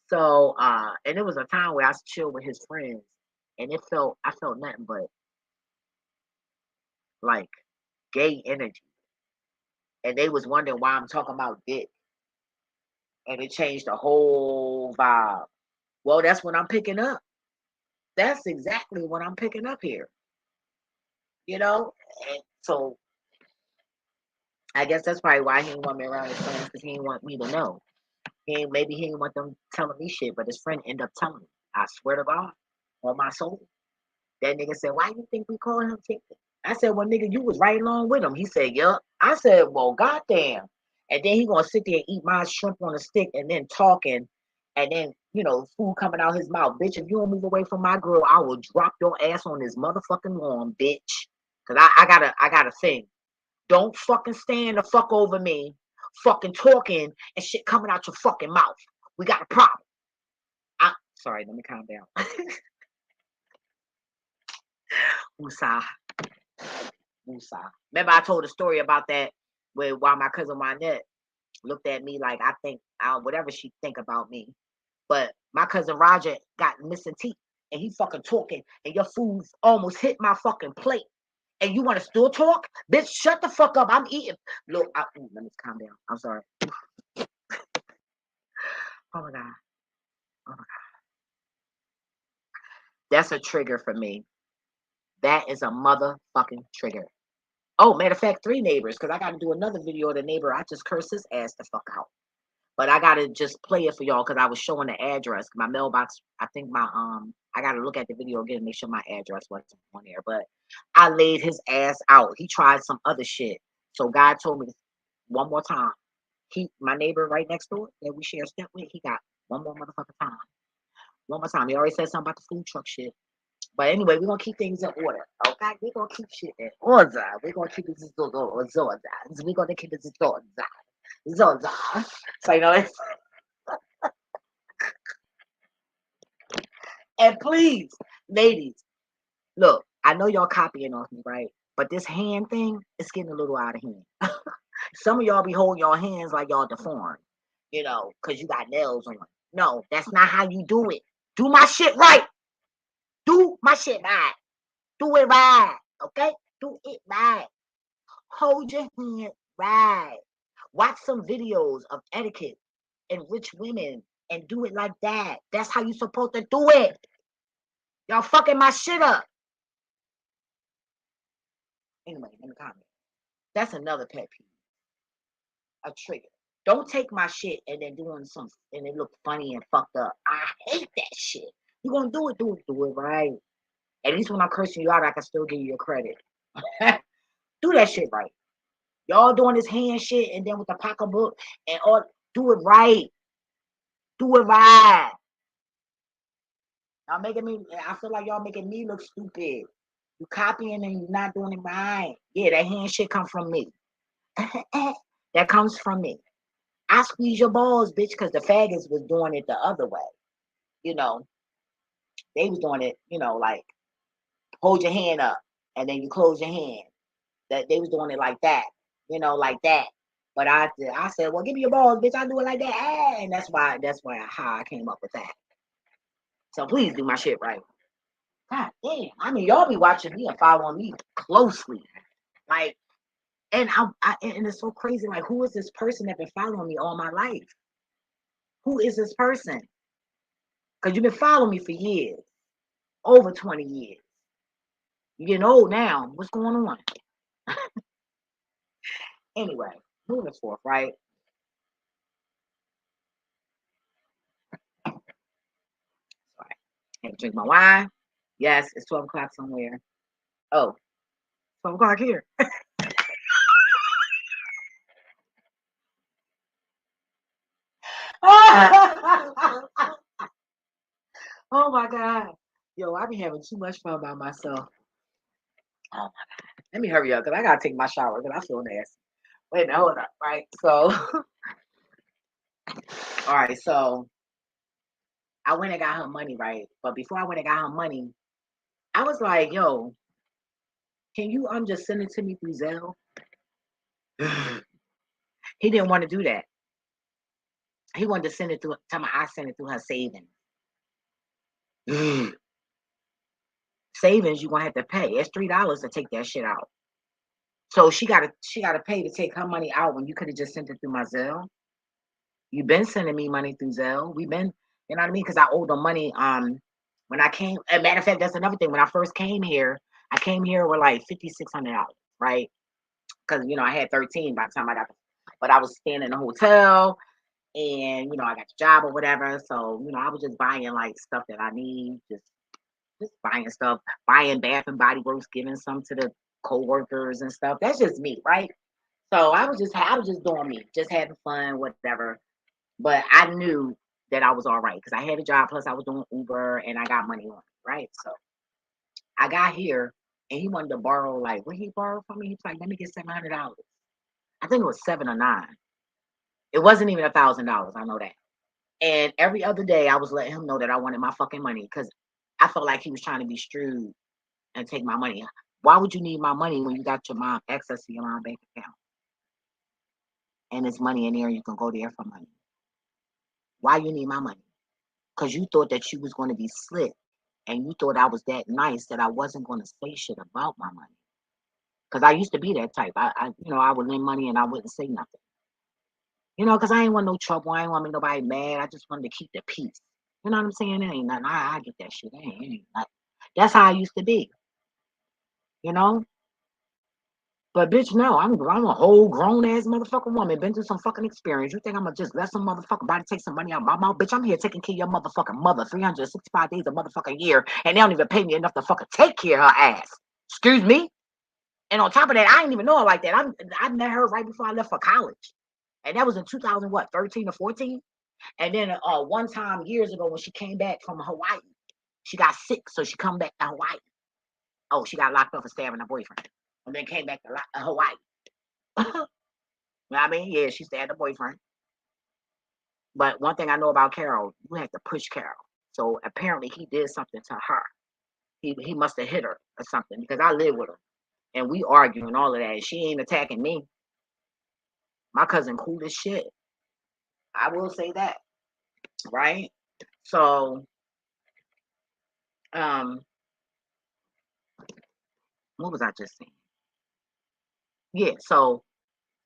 So and it was a time where I was chill with his friends, and I felt nothing but like gay energy, and they was wondering why I'm talking about dick, and it changed the whole vibe. Well, that's what I'm picking up. That's exactly what I'm picking up here. You know, and so I guess that's probably why he didn't want me around his friends, because he didn't want me to know. Maybe he didn't want them telling me shit, but his friend ended up telling me. I swear to God, on my soul. That nigga said, "Why you think we call him Ticket?" I said, "Well, nigga, you was right along with him." He said, "Yup." I said, "Well, goddamn." And then he gonna sit there and eat my shrimp on a stick and then talking, and then food coming out his mouth. Bitch, if you don't move away from my grill, I will drop your ass on this motherfucking lawn, bitch. Cause I got a thing. Don't fucking stand the fuck over me, fucking talking and shit coming out your fucking mouth. We got a problem. Sorry, let me calm down. Woosah. Woosah. Remember I told a story about that while my cousin Wynette looked at me like I think whatever she think about me. But my cousin Roger got missing teeth and he fucking talking and your food almost hit my fucking plate. And you want to still talk? Bitch, shut the fuck up. I'm eating. Look, let me calm down. I'm sorry. Oh my God. Oh my God. That's a trigger for me. That is a motherfucking trigger. Oh, matter of fact, 3 neighbors, because I got to do another video of the neighbor. I just cursed his ass the fuck out. But I got to just play it for y'all because I was showing the address. My mailbox, I think I got to look at the video again and make sure my address wasn't on there. But I laid his ass out. He tried some other shit. So God told me one more time. My neighbor right next door that we share a step with, he got one more motherfucking time. One more time. He already said something about the food truck shit. But anyway, we're going to keep things in order. Okay? We're going to keep shit in order. We're going to keep it in order. We're going to keep it in order. So, and please, ladies, look, I know y'all copying off me, right? But this hand thing is getting a little out of hand. Some of y'all be holding your hands like y'all deformed, because you got nails on. No, that's not how you do it. Do my shit right. Do my shit right. Do it right. Okay? Do it right. Hold your hand right. Watch some videos of etiquette and rich women and do it like that. That's how you supposed to do it. Y'all fucking my shit up. Anyway, let me comment. That's another pet peeve. A trigger. Don't take my shit and then doing something and it look funny and fucked up. I hate that shit. You gonna do it right. At least when I'm cursing you out, I can still give you your credit. Do that shit right. Y'all doing this hand shit and then with the pocketbook and all, do it right. Do it right. Y'all making me, I feel like y'all making me look stupid. You copying and you not doing it right. Yeah, that hand shit come from me. That comes from me. I squeeze your balls, bitch, because the faggots was doing it the other way. They was doing it, like hold your hand up and then you close your hand. That they was doing it like that, like that. But I said, well, give me your balls, bitch. I do it like that, and that's how I came up with that. So please do my shit right. God damn, I mean, y'all be watching me and following me closely, like, and and it's so crazy. Like, who is this person that been following me all my life? Who is this person? Because you've been following me for years, over 20 years. You're getting old now. What's going on? Anyway, moving forth, right? Sorry. I had to drink my wine. Yes, it's 12 o'clock somewhere. Oh, 12 o'clock here. Oh my God. Yo, I be having too much fun by myself. Oh my God. Let me hurry up because I got to take my shower because I feel nasty. Wait a minute, hold up, right? So, all right, so I went and got her money, right? But before I went and got her money, I was like, yo, can you just send it to me through Zelle? He didn't want to do that. He wanted to send it through, tell me I sent it through her savings. Savings, you're gonna have to pay. It's $3 to take that shit out. So she gotta pay to take her money out when you could have just sent it through my Zelle. You've been sending me money through Zelle. We've been, you know what I mean? Because I owed them money. When I came, as a matter of fact, that's another thing. When I first came here, I came here with like $5,600, right? Because I had 13 by the time I got, but I was staying in a hotel, and I got the job or whatever. So I was just buying like stuff that I need, just buying stuff, buying Bath and Body Works, giving some to the co-workers and stuff. That's just me, right? So I was just doing me, just having fun, whatever. But I knew that I was all right because I had a job. Plus, I was doing Uber and I got money on it, right? So I got here and he wanted to borrow, like, what he borrowed from me? He's like, let me get $700. I think it was 7 or 9. It wasn't even $1,000. I know that. And every other day, I was letting him know that I wanted my fucking money because I felt like he was trying to be shrewd and take my money. Why would you need my money when you got your mom access to your mom bank account? And there's money in there, you can go there for money. Why you need my money? Because you thought that you was going to be slick, and you thought I was that nice that I wasn't going to say shit about my money. Because I used to be that type. I would lend money and I wouldn't say nothing. Because I ain't want no trouble. I ain't want to make nobody mad. I just wanted to keep the peace. You know what I'm saying? It ain't nothing. I get that shit. It ain't nothing. That's how I used to be. But bitch, no, I'm a whole grown ass motherfucking woman, been through some fucking experience. You think I'm gonna just let some motherfucking body take some money out of my mouth? Bitch, I'm here taking care of your motherfucking mother 365 days a motherfucking year, and they don't even pay me enough to fucking take care of her ass. Excuse me? And on top of that, I didn't even know her like that. I met her right before I left for college. And that was in 2000, what, 13 or 14? And then one time years ago when she came back from Hawaii, she got sick, so she come back to Hawaii. Oh, she got locked up for stabbing her boyfriend. And then came back to Hawaii. You know what I mean? Yeah, she stabbed her boyfriend. But one thing I know about Carol, you have to push Carol. So apparently he did something to her. He must have hit her or something because I live with her. And we argue and all of that. And she ain't attacking me. My cousin cool as shit. I will say that. Right? So, what was I just saying? Yeah, so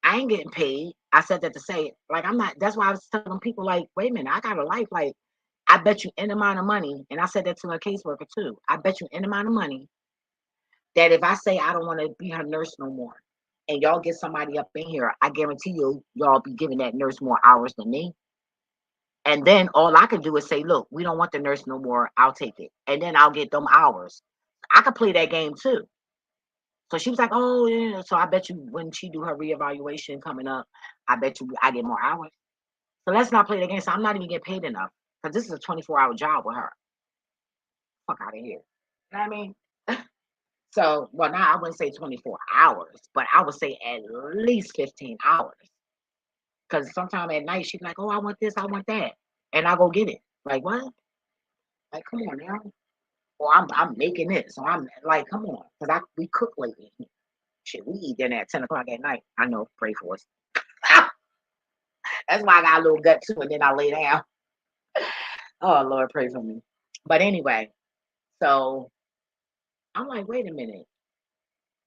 I ain't getting paid. I said that to say, like, I'm not, that's why I was telling people, like, wait a minute, I got a life. Like, I bet you any amount of money, and I said that to a caseworker too. I bet you any amount of money that if I say I don't want to be her nurse no more, and y'all get somebody up in here, I guarantee y'all be giving that nurse more hours than me. And then all I can do is say, look, we don't want the nurse no more. I'll take it. And then I'll get them hours. I could play that game too. So she was like, oh, yeah. So I bet you when she do her reevaluation coming up, I bet you I get more hours. So let's not play the game. So I'm not even getting paid enough because this is a 24-hour job with her. Fuck out of here. You know what I mean? So, well, now I wouldn't say 24 hours, but I would say at least 15 hours. Because sometime at night she's like, oh, I want this, I want that. And I go get it. Like, what? Like, come on now. Or I'm making this. So I'm like, come on. Because we cook lately. Shit, we eat dinner at 10 o'clock at night. I know, pray for us. That's why I got a little gut too, and then I lay down. Oh Lord, pray for me. But anyway, so I'm like, wait a minute.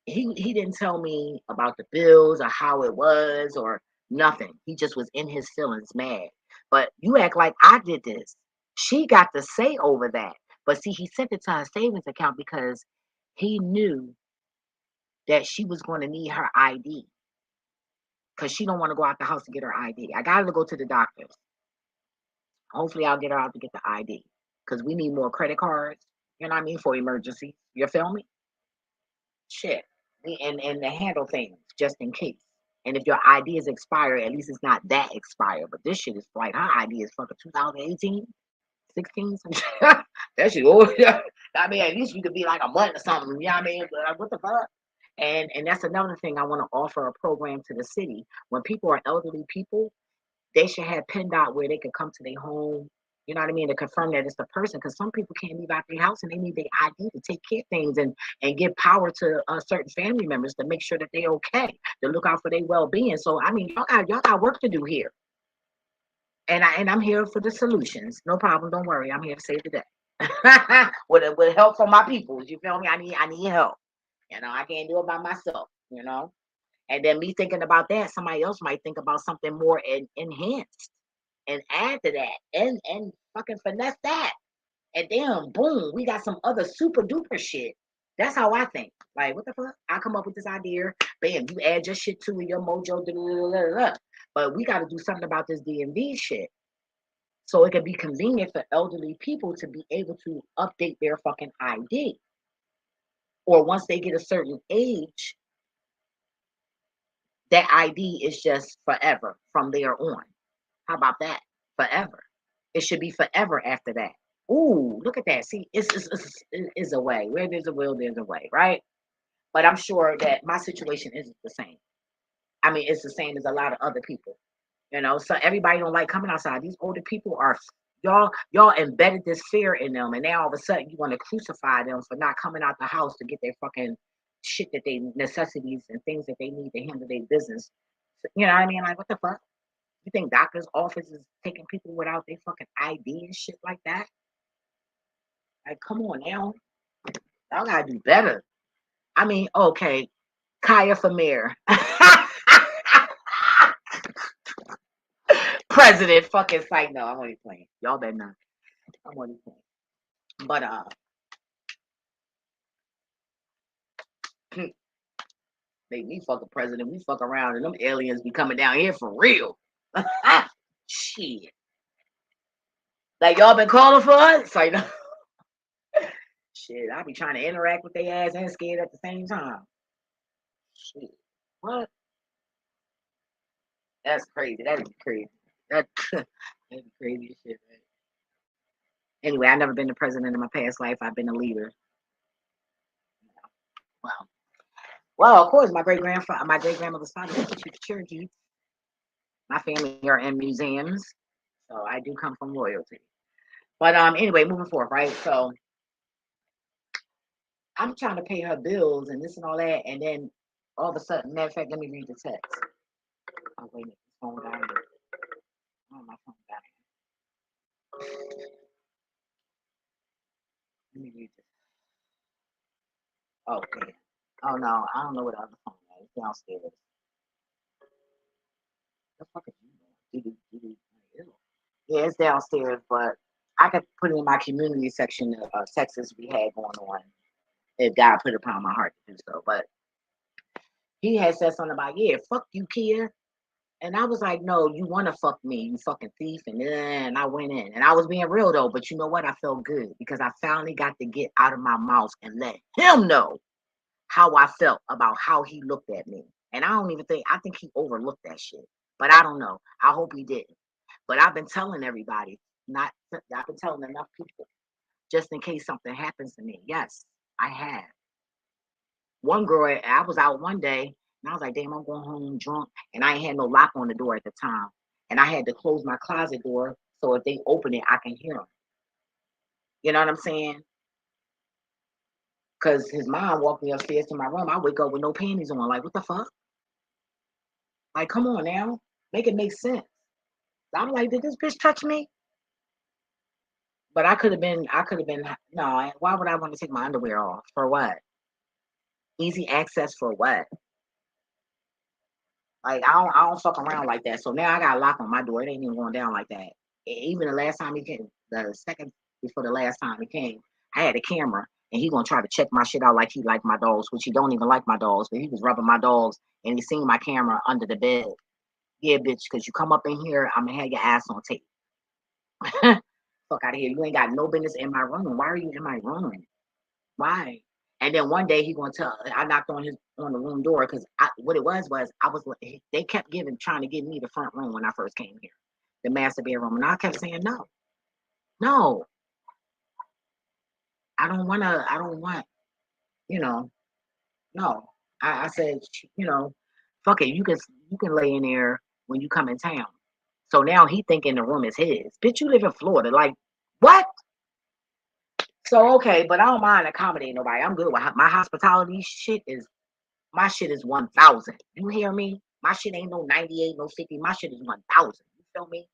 He didn't tell me about the bills or how it was or nothing. He just was in his feelings, mad. But you act like I did this. She got to say over that. But see, he sent it to her savings account because he knew that she was going to need her ID because she don't want to go out the house to get her ID. I got her to go to the doctors. Hopefully, I'll get her out to get the ID because we need more credit cards. You know what I mean, for emergency. You feel me? Shit. And to handle things just in case. And if your ID is expired, at least it's not that expired. But this shit is like her ID is fucking 2018, 16. That shit old. I mean, at least you could be like a month or something. You know what I mean? But what the fuck? And that's another thing I want to offer a program to the city. When people are elderly people, they should have PennDOT where they can come to their home You know what I mean? To confirm that it's the person, because some people can't leave out their house and they need their ID to take care of things and give power to certain family members to make sure that they're okay, to look out for their well-being. So I mean, y'all got work to do here, and I'm here for the solutions. No problem. Don't worry. I'm here to save the day with help from my people. You feel me? I need help. I can't do it by myself. And then me thinking about that, somebody else might think about something more enhanced and add to that and fucking finesse that. And then boom, we got some other super duper shit. That's how I think. Like, what the fuck? I come up with this idea, bam, you add your shit to it, your mojo, da, da, da, da, da. But we got to do something about this DMV shit. So it can be convenient for elderly people to be able to update their fucking ID. Or once they get a certain age, that ID is just forever from there on. How about that? Forever. It should be forever after that. Ooh, look at that. See, it's a way. Where there's a will, there's a way, right? But I'm sure that my situation isn't the same. I mean, it's the same as a lot of other people. So everybody don't like coming outside. These older people are y'all embedded this fear in them, and now all of a sudden you want to crucify them for not coming out the house to get their fucking shit that they necessities and things that they need to handle their business. You know what I mean? Like, what the fuck? You think doctors' offices taking people without their fucking ID and shit like that? Like, come on now. Y'all gotta do better. I mean, okay, Kaya for mayor. President fucking site. No, I'm only playing. Y'all better not. I'm only playing. But make me fuck a president. We fuck around and them aliens be coming down here for real. Shit. Like y'all been calling for us? Like shit, I be trying to interact with their ass and scared at the same time. Shit. What? That's crazy. That is crazy. That's crazy as shit, man. Anyway, I've never been the president in my past life. I've been a leader. Wow. Well, of course, my great grandmother's father was a chief of church. My family are in museums, so I do come from royalty. But anyway, moving forward, right? So I'm trying to pay her bills and this and all that, and then all of a sudden, matter of fact, let me read the text. Oh wait a minute, phone down here. Oh, my phone down here. Let me read this. Okay. Oh no, I don't know what the other phone is. It's downstairs. The fuck is you doing? Yeah, it's downstairs, but I could put it in my community section of Texas we had going on if God put it upon my heart to do so. But he had said something about, yeah, fuck you, Kia. And I was like, no, you want to fuck me, you fucking thief. And then I went in. And I was being real, though. But you know what? I felt good because I finally got to get out of my mouth and let him know how I felt about how he looked at me. And I think he overlooked that shit. But I don't know. I hope he didn't. But I've been telling everybody, I've been telling enough people just in case something happens to me. Yes, I have. One girl, I was out one day and I was like, damn, I'm going home drunk. And I ain't had no lock on the door at the time. And I had to close my closet door so if they open it, I can hear them. You know what I'm saying? Because his mom walked me upstairs to my room. I wake up with no panties on. Like, what the fuck? Like, come on now. Make it make sense. I'm like, did this bitch touch me? But no, why would I want to take my underwear off? For what? Easy access for what? Like I don't fuck around like that. So now I got a lock on my door. It ain't even going down like that. Even the last time he came, the second before the last time he came, I had a camera and he gonna try to check my shit out like he like my dogs, which he don't even like my dogs, but he was rubbing my dogs and he seen my camera under the bed. Yeah, bitch, cause you come up in here, I'm gonna have your ass on tape. Fuck out of here. You ain't got no business in my room. Why are you in my room? Why? And then one day he gonna tell. I knocked on the room door because what it was I was they kept trying to give me the front room when I first came here, the master bedroom, and I kept saying no, no, I don't want, you know, no. I said, fuck it, you can lay in there when you come in town. So now he thinking the room is his. Bitch, you live in Florida. Like, what? So, okay, but I don't mind accommodating nobody. I'm good with my hospitality shit is, my shit is 1,000. You hear me? My shit ain't no 98, no 50. My shit is 1,000. You feel me?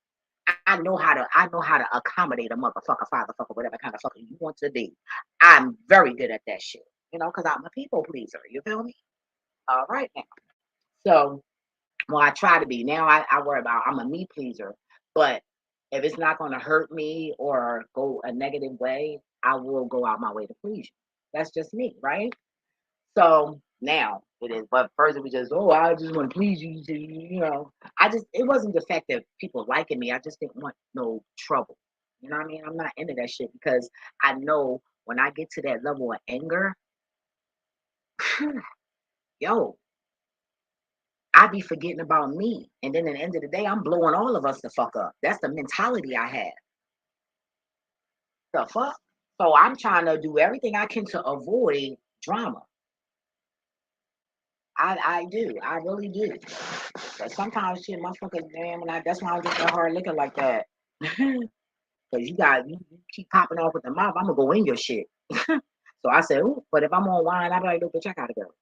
I know how to accommodate a motherfucker, father fucker, whatever kind of fucker you want to be. I'm very good at that shit. You know, because I'm a people pleaser. You feel me? All right now. So, well, I try to be. Now I worry about I'm a me pleaser. But if it's not gonna hurt me or go a negative way, I will go out my way to please you. That's just me, right? So now it is. But first it was just, oh, I just want to please you. You know, it wasn't the fact that people liking me. I just didn't want no trouble. You know what I mean? I'm not into that shit because I know when I get to that level of anger, yo, I be forgetting about me. And then at the end of the day, I'm blowing all of us the fuck up. That's the mentality I have. The fuck? So I'm trying to do everything I can to avoid drama. I do. I really do. But sometimes shit, motherfuckers, damn, that's why I'm just that hard looking like that. Cause you keep popping off with the mouth, I'm gonna go in your shit. So I said, ooh, but if I'm on wine, I be like, look, bitch, I gotta go.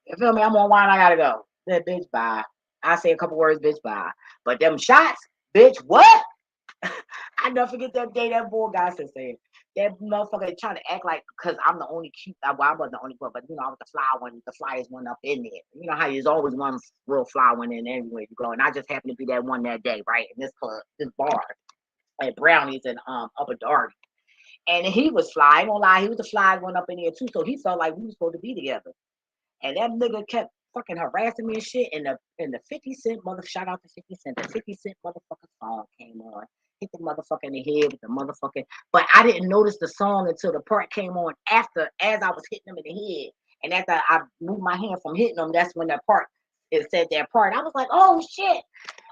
You feel me? I'm on wine, I gotta go. That bitch, bye. I say a couple words, bitch, bye. But them shots, bitch, what? I never forget that day that boy guy said that motherfucker trying to act like because I'm the only cute. Well, I wasn't the only one, but you know I was the fly one, the flyest one up in there. You know how there's always one real fly one in everywhere you go, and I just happened to be that one that day, right? In this club, this bar at Brownies in Upper Darby, and he was fly. I ain't gonna lie, he was the fly one up in there too. So he felt like we were supposed to be together, and that nigga kept fucking harassing me and shit. And the 50 Cent mother shout out to 50 Cent. The 50 Cent motherfucking song came on. Hit the motherfucker in the head with the motherfucking. But I didn't notice the song until the part came on after, as I was hitting him in the head. And after I moved my hand from hitting him, that's when that part, it said that part. I was like, oh shit.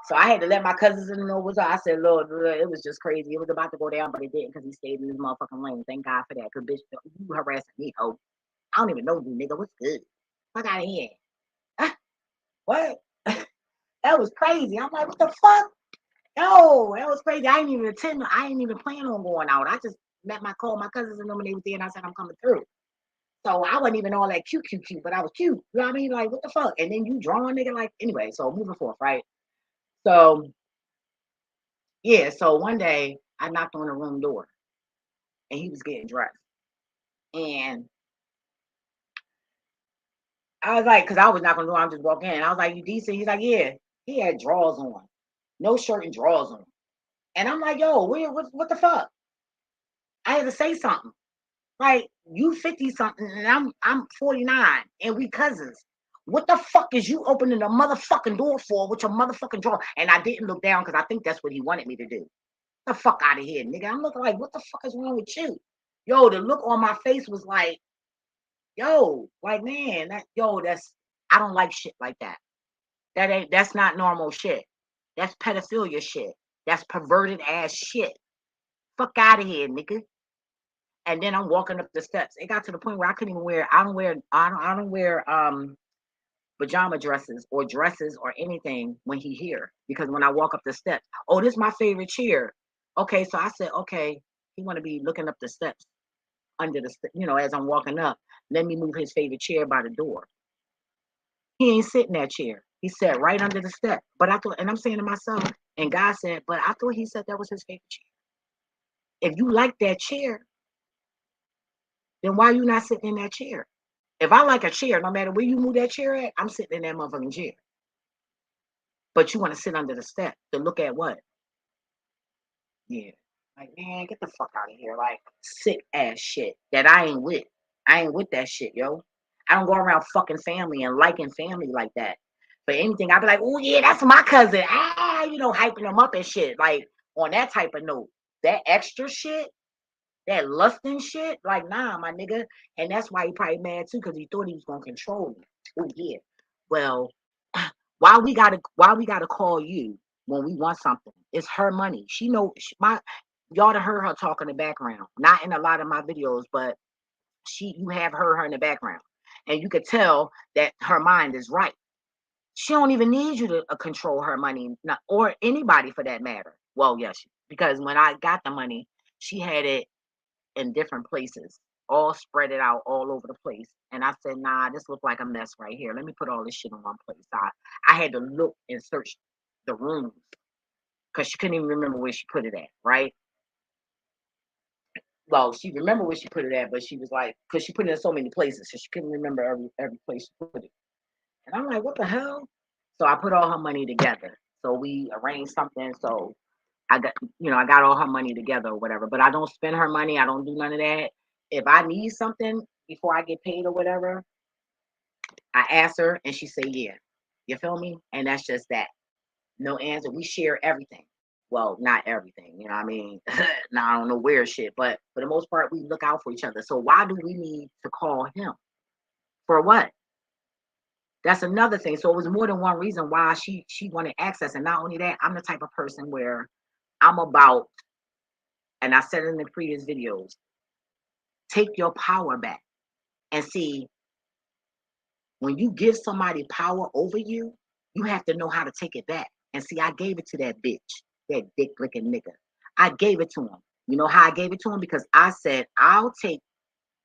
So I had to let my cousins know what's up. I said, Lord, it was just crazy. It was about to go down, but it didn't because he stayed in his motherfucking lane. Thank God for that. Because bitch, you harassing me, ho. I don't even know you, nigga. What's good? Fuck out of here. What? That was crazy. I'm like, what the fuck? Yo, that was crazy. I ain't even attend. I ain't even plan on going out. I just called my cousins and them and they was there and I said I'm coming through. So I wasn't even all that cute, but I was cute. You know what I mean? Like, what the fuck? And then you drawing nigga like anyway. So moving forth, right? So yeah, so one day I knocked on the room door and he was getting dressed. And I was like, because I was not gonna do it, I'm just walking in. I was like, you decent? He's like, yeah. He had drawers on. No shirt and drawers on. And I'm like, yo, what the fuck? I had to say something. Like, you 50 something and I'm 49 and we cousins. What the fuck is you opening the motherfucking door for with your motherfucking drawer? And I didn't look down because I think that's what he wanted me to do. The fuck out of here, nigga. I'm looking like, what the fuck is wrong with you? Yo, the look on my face was like, yo, like, man, I don't like shit like that. That's not normal shit. That's pedophilia shit. That's perverted ass shit. Fuck out of here, nigga. And then I'm walking up the steps. It got to the point where I couldn't even wear. I don't wear pajama dresses or anything when he here because when I walk up the steps, oh, this is my favorite chair. Okay, so I said, okay, he want to be looking up the steps under as I'm walking up. Let me move his favorite chair by the door. He ain't sitting that chair. He sat right under the step. But I thought, and I'm saying to myself, and God said, but I thought he said that was his favorite chair. If you like that chair, then why are you not sitting in that chair? If I like a chair, no matter where you move that chair at, I'm sitting in that motherfucking chair. But you want to sit under the step to look at what? Yeah. Like, man, get the fuck out of here. Like, sick ass shit that I ain't with. I ain't with that shit, yo. I don't go around fucking family and liking family like that. For anything, I'd be like, oh, yeah, that's my cousin. Hyping them up and shit. Like, on that type of note. That extra shit, that lusting shit, like, nah, my nigga. And that's why he probably mad too, because he thought he was gonna control me. Oh yeah. Well, why we gotta call you when we want something? It's her money. She know y'all done heard her talk in the background. Not in a lot of my videos, but you have heard her in the background. And you could tell that her mind is right. She don't even need you to control her money, not, or anybody for that matter. Well, yes, because when I got the money, she had it in different places, all spread it out all over the place. And I said, nah, this look like a mess right here. Let me put all this shit in one place. I had to look and search the rooms because she couldn't even remember where she put it at, right? Well, she remembered where she put it at, but she was like, because she put it in so many places, so she couldn't remember every place she put it. And I'm like, what the hell? So I put all her money together. So we arranged something. So I got, I got all her money together or whatever. But I don't spend her money. I don't do none of that. If I need something before I get paid or whatever, I ask her and she say, yeah. You feel me? And that's just that. No answer. We share everything. Well, not everything, you know what I mean? Now I don't know where shit, but for the most part, we look out for each other. So why do we need to call him? For what? That's another thing. So it was more than one reason why she wanted access. And not only that, I'm the type of person where I'm about, and I said it in the previous videos, take your power back. And see, when you give somebody power over you, you have to know how to take it back. And see, I gave it to that bitch, that dick licking nigga. I gave it to him. You know how I gave it to him? Because I said, I'll take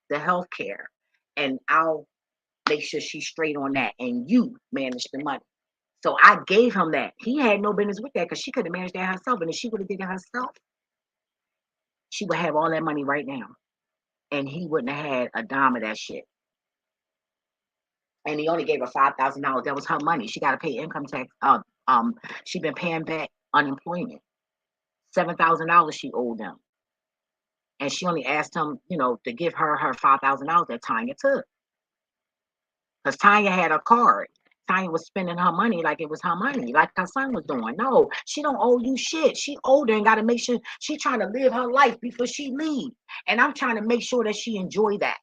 the health care and I'll make sure she's straight on that. And you manage the money. So I gave him that. He had no business with that because she could have managed that herself. And if she would have did it herself, she would have all that money right now. And he wouldn't have had a dime of that shit. And he only gave her $5,000. That was her money. She got to pay income tax. She been paying back unemployment. $7,000 she owed them. And she only asked him, to give her $5,000 that Tanya took. Because Tanya had a card. Tanya was spending her money like it was her money, like her son was doing. No, she don't owe you shit. She older and got to make sure she trying to live her life before she leave. And I'm trying to make sure that she enjoy that.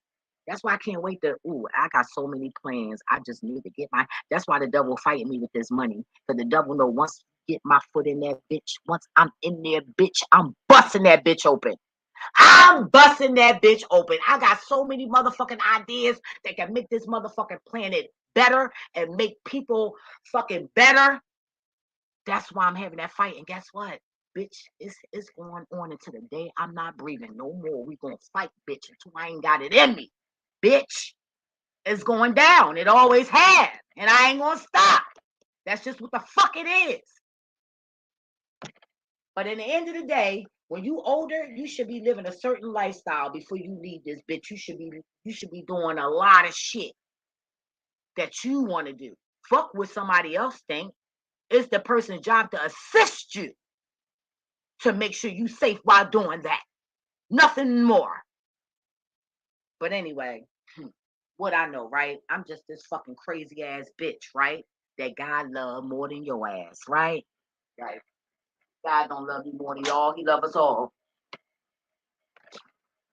That's why I can't wait to, I got so many plans. I just need to get that's why the devil fighting me with this money. Because the devil know once I get my foot in that bitch, once I'm in there, bitch, I'm busting that bitch open. I'm busting that bitch open. I got so many motherfucking ideas that can make this motherfucking planet better and make people fucking better. That's why I'm having that fight. And guess what? Bitch, it's going on until the day I'm not breathing no more. We gonna fight, bitch, until I ain't got it in me. Bitch, it's going down. It always has. And I ain't gonna stop. That's just what the fuck it is. But in the end of the day, when you older, you should be living a certain lifestyle before you leave this bitch. You should be doing a lot of shit that you want to do. Fuck what somebody else think. It's the person's job to assist you to make sure you safe while doing that. Nothing more. But anyway, what I know, right? I'm just this fucking crazy ass bitch, right? That God love more than your ass, right? Right. God don't love you more than y'all. He love us all.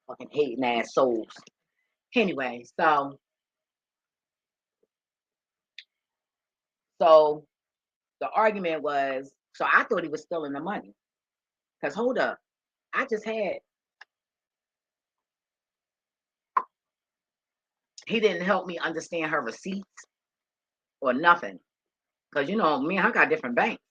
Fucking hating ass souls. Anyway, so the argument was, so I thought he was stealing the money. Because hold up, he didn't help me understand her receipts or nothing. Because, me and her got different banks.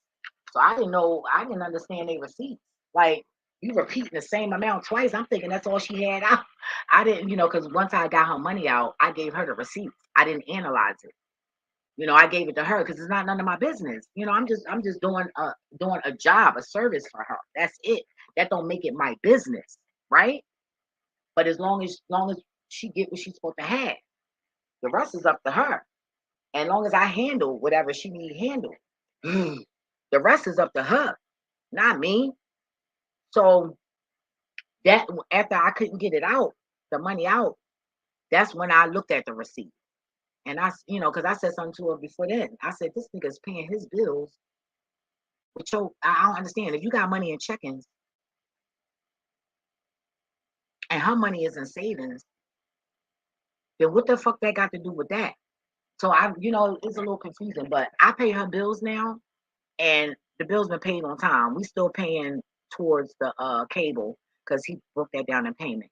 So I didn't understand their receipts. Like, you repeating the same amount twice. I'm thinking that's all she had out. I didn't, because once I got her money out, I gave her the receipts. I didn't analyze it. I gave it to her because it's not none of my business. I'm just doing a job, a service for her. That's it. That don't make it my business, right? But as long as she get what she's supposed to have, the rest is up to her. And long as I handle whatever she need handled, the rest is up to her, not me. So that after I couldn't get it out, the money out, that's when I looked at the receipt. And because I said something to her before then. I said, this nigga's paying his bills. But I don't understand. If you got money in checkings and her money is in savings, then what the fuck that got to do with that? So it's a little confusing, but I pay her bills now and the bill's been paid on time. We still paying towards the cable because he broke that down in payment.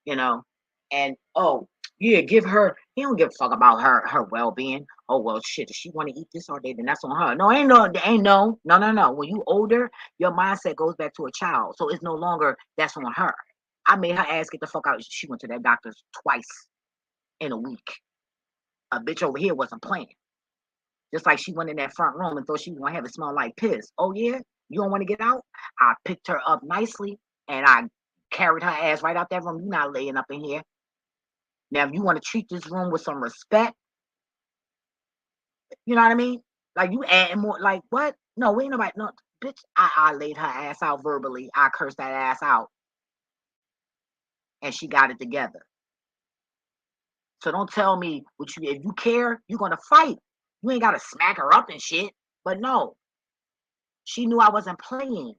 And oh yeah, give her He don't give a fuck about her well-being. Oh well, shit. If she want to eat this all day, then that's on her. No, no. When you older, your mindset goes back to a child, so it's no longer that's on her. I made her ass get the fuck out. She went to that doctor's twice in a week. A bitch over here wasn't playing. Just like she went in that front room and thought she was gonna have it smell like piss. Oh yeah, you don't want to get out? I picked her up nicely and I carried her ass right out that room. You're not laying up in here. Now, if you want to treat this room with some respect, you know what I mean? Like you adding more. Like what? No, we ain't nobody. No, bitch. I laid her ass out verbally. I cursed that ass out, and she got it together. So don't tell me what you. If you care, you're gonna fight. You ain't gotta smack her up and shit. But no, she knew I wasn't playing.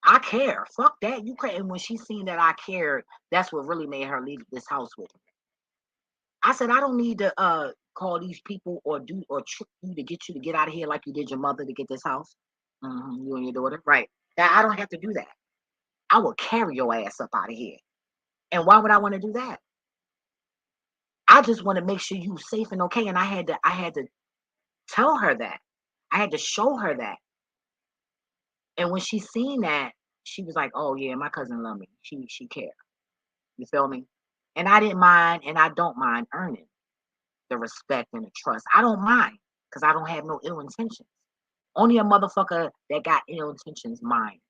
I care. Fuck that. You care. And when she seen that I cared, that's what really made her leave this house with me. I said, I don't need to call these people or do or trick you to get you to get out of here like you did your mother to get this house. You and your daughter. Right. That I don't have to do that. I will carry your ass up out of here. And why would I want to do that? I just want to make sure you safe and okay. And I had to tell her that. I had to show her that. And when she seen that, she was like, oh yeah, my cousin love me. She cared. You feel me? And I didn't mind, and I don't mind earning the respect and the trust. I don't mind because I don't have no ill intentions. Only a motherfucker that got ill intentions mind.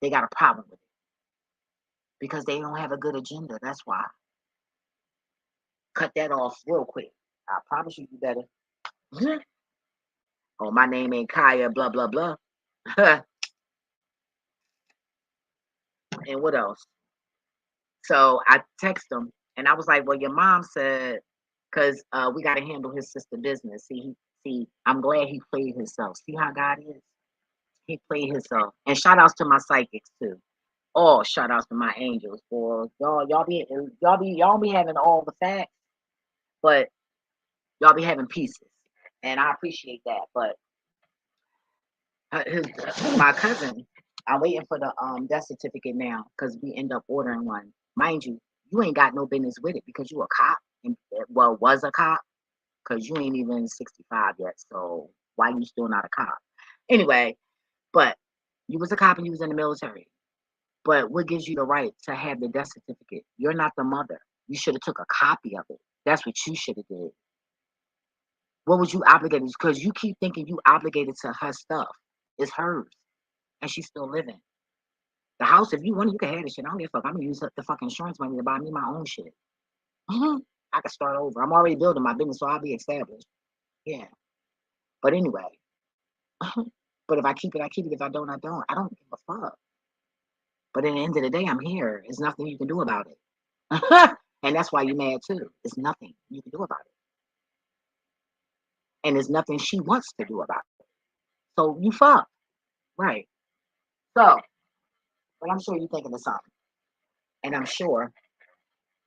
They got a problem with it because they don't have a good agenda. That's why. Cut that off real quick. I promise you better. Oh, my name ain't Kaya, blah, blah, blah. And what else? So I text him and I was like, well, your mom said, because we got to handle his sister business. See, I'm glad he played himself. See how God is? He played himself. And shout outs to my psychics too. All shout outs to my angels. For y'all be having all the facts, but y'all be having pieces. And I appreciate that. But my cousin, I'm waiting for the death certificate now because we end up ordering one. Mind you, you ain't got no business with it because you a cop and well was a cop because you ain't even 65 yet. So why you still not a cop? Anyway, but you was a cop and you was in the military. But what gives you the right to have the death certificate? You're not the mother. You should have took a copy of it. That's what you should have did. What was you obligated? Because you keep thinking you obligated to her stuff. It's hers, and she's still living. The house, if you want, you can have the shit. I don't give a fuck. I'm gonna use the fucking insurance money to buy me my own shit. I can start over. I'm already building my business, so I'll be established. Yeah. But anyway, but if I keep it, I keep it. If I don't, I don't. I don't give a fuck. But at the end of the day, I'm here. There's nothing you can do about it. And that's why you're mad too. There's nothing you can do about it. And there's nothing she wants to do about it. So you fuck. Right. So, but I'm sure you're thinking of something. And I'm sure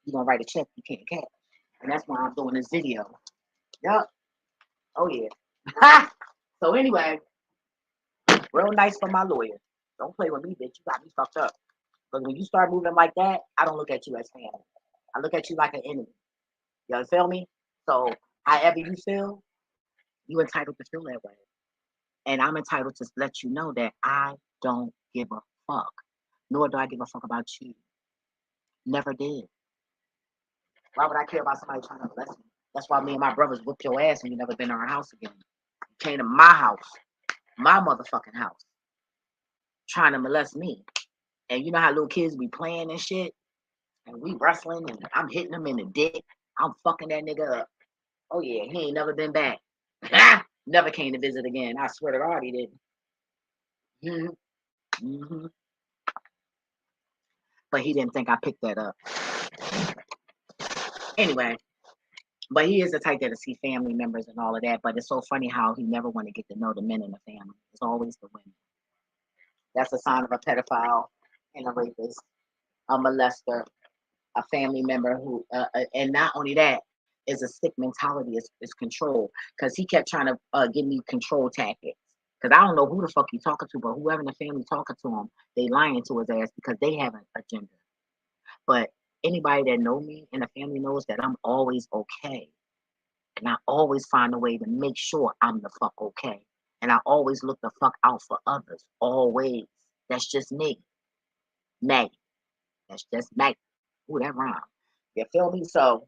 you're going to write a check you can't cash. And that's why I'm doing this video. Yup. Oh, yeah. So anyway, real nice from my lawyer. Don't play with me, bitch. You got me fucked up. But when you start moving like that, I don't look at you as family. I look at you like an enemy. You feel me? So however you feel, you entitled to feel that way. And I'm entitled to let you know that I don't give a fuck. Nor do I give a fuck about you. Never did. Why would I care about somebody trying to molest me? That's why me and my brothers whooped your ass and you never been in our house again. You came to my house, my motherfucking house, trying to molest me. And you know how little kids be playing and shit? And we wrestling and I'm hitting them in the dick. I'm fucking that nigga up. Oh yeah, he ain't never been back. Never came to visit again. I swear to God he didn't. Mm-hmm. But he didn't think I picked that up. Anyway, but he is the type that'll see family members and all of that. But it's so funny how he never want to get to know the men in the family. It's always the women. That's a sign of a pedophile and a rapist, a molester, a family member who, and not only that, is a sick mentality, is control. Because he kept trying to give me control tactics. Because I don't know who the fuck he talking to, but whoever in the family talking to him, they lying to his ass because they have an agenda. But Anybody that know me and the family knows that I'm always okay. And I always find a way to make sure I'm the fuck okay. And I always look the fuck out for others. Always. That's just me. Maggie. That's just Maggie. Ooh, that rhyme. You feel me? So,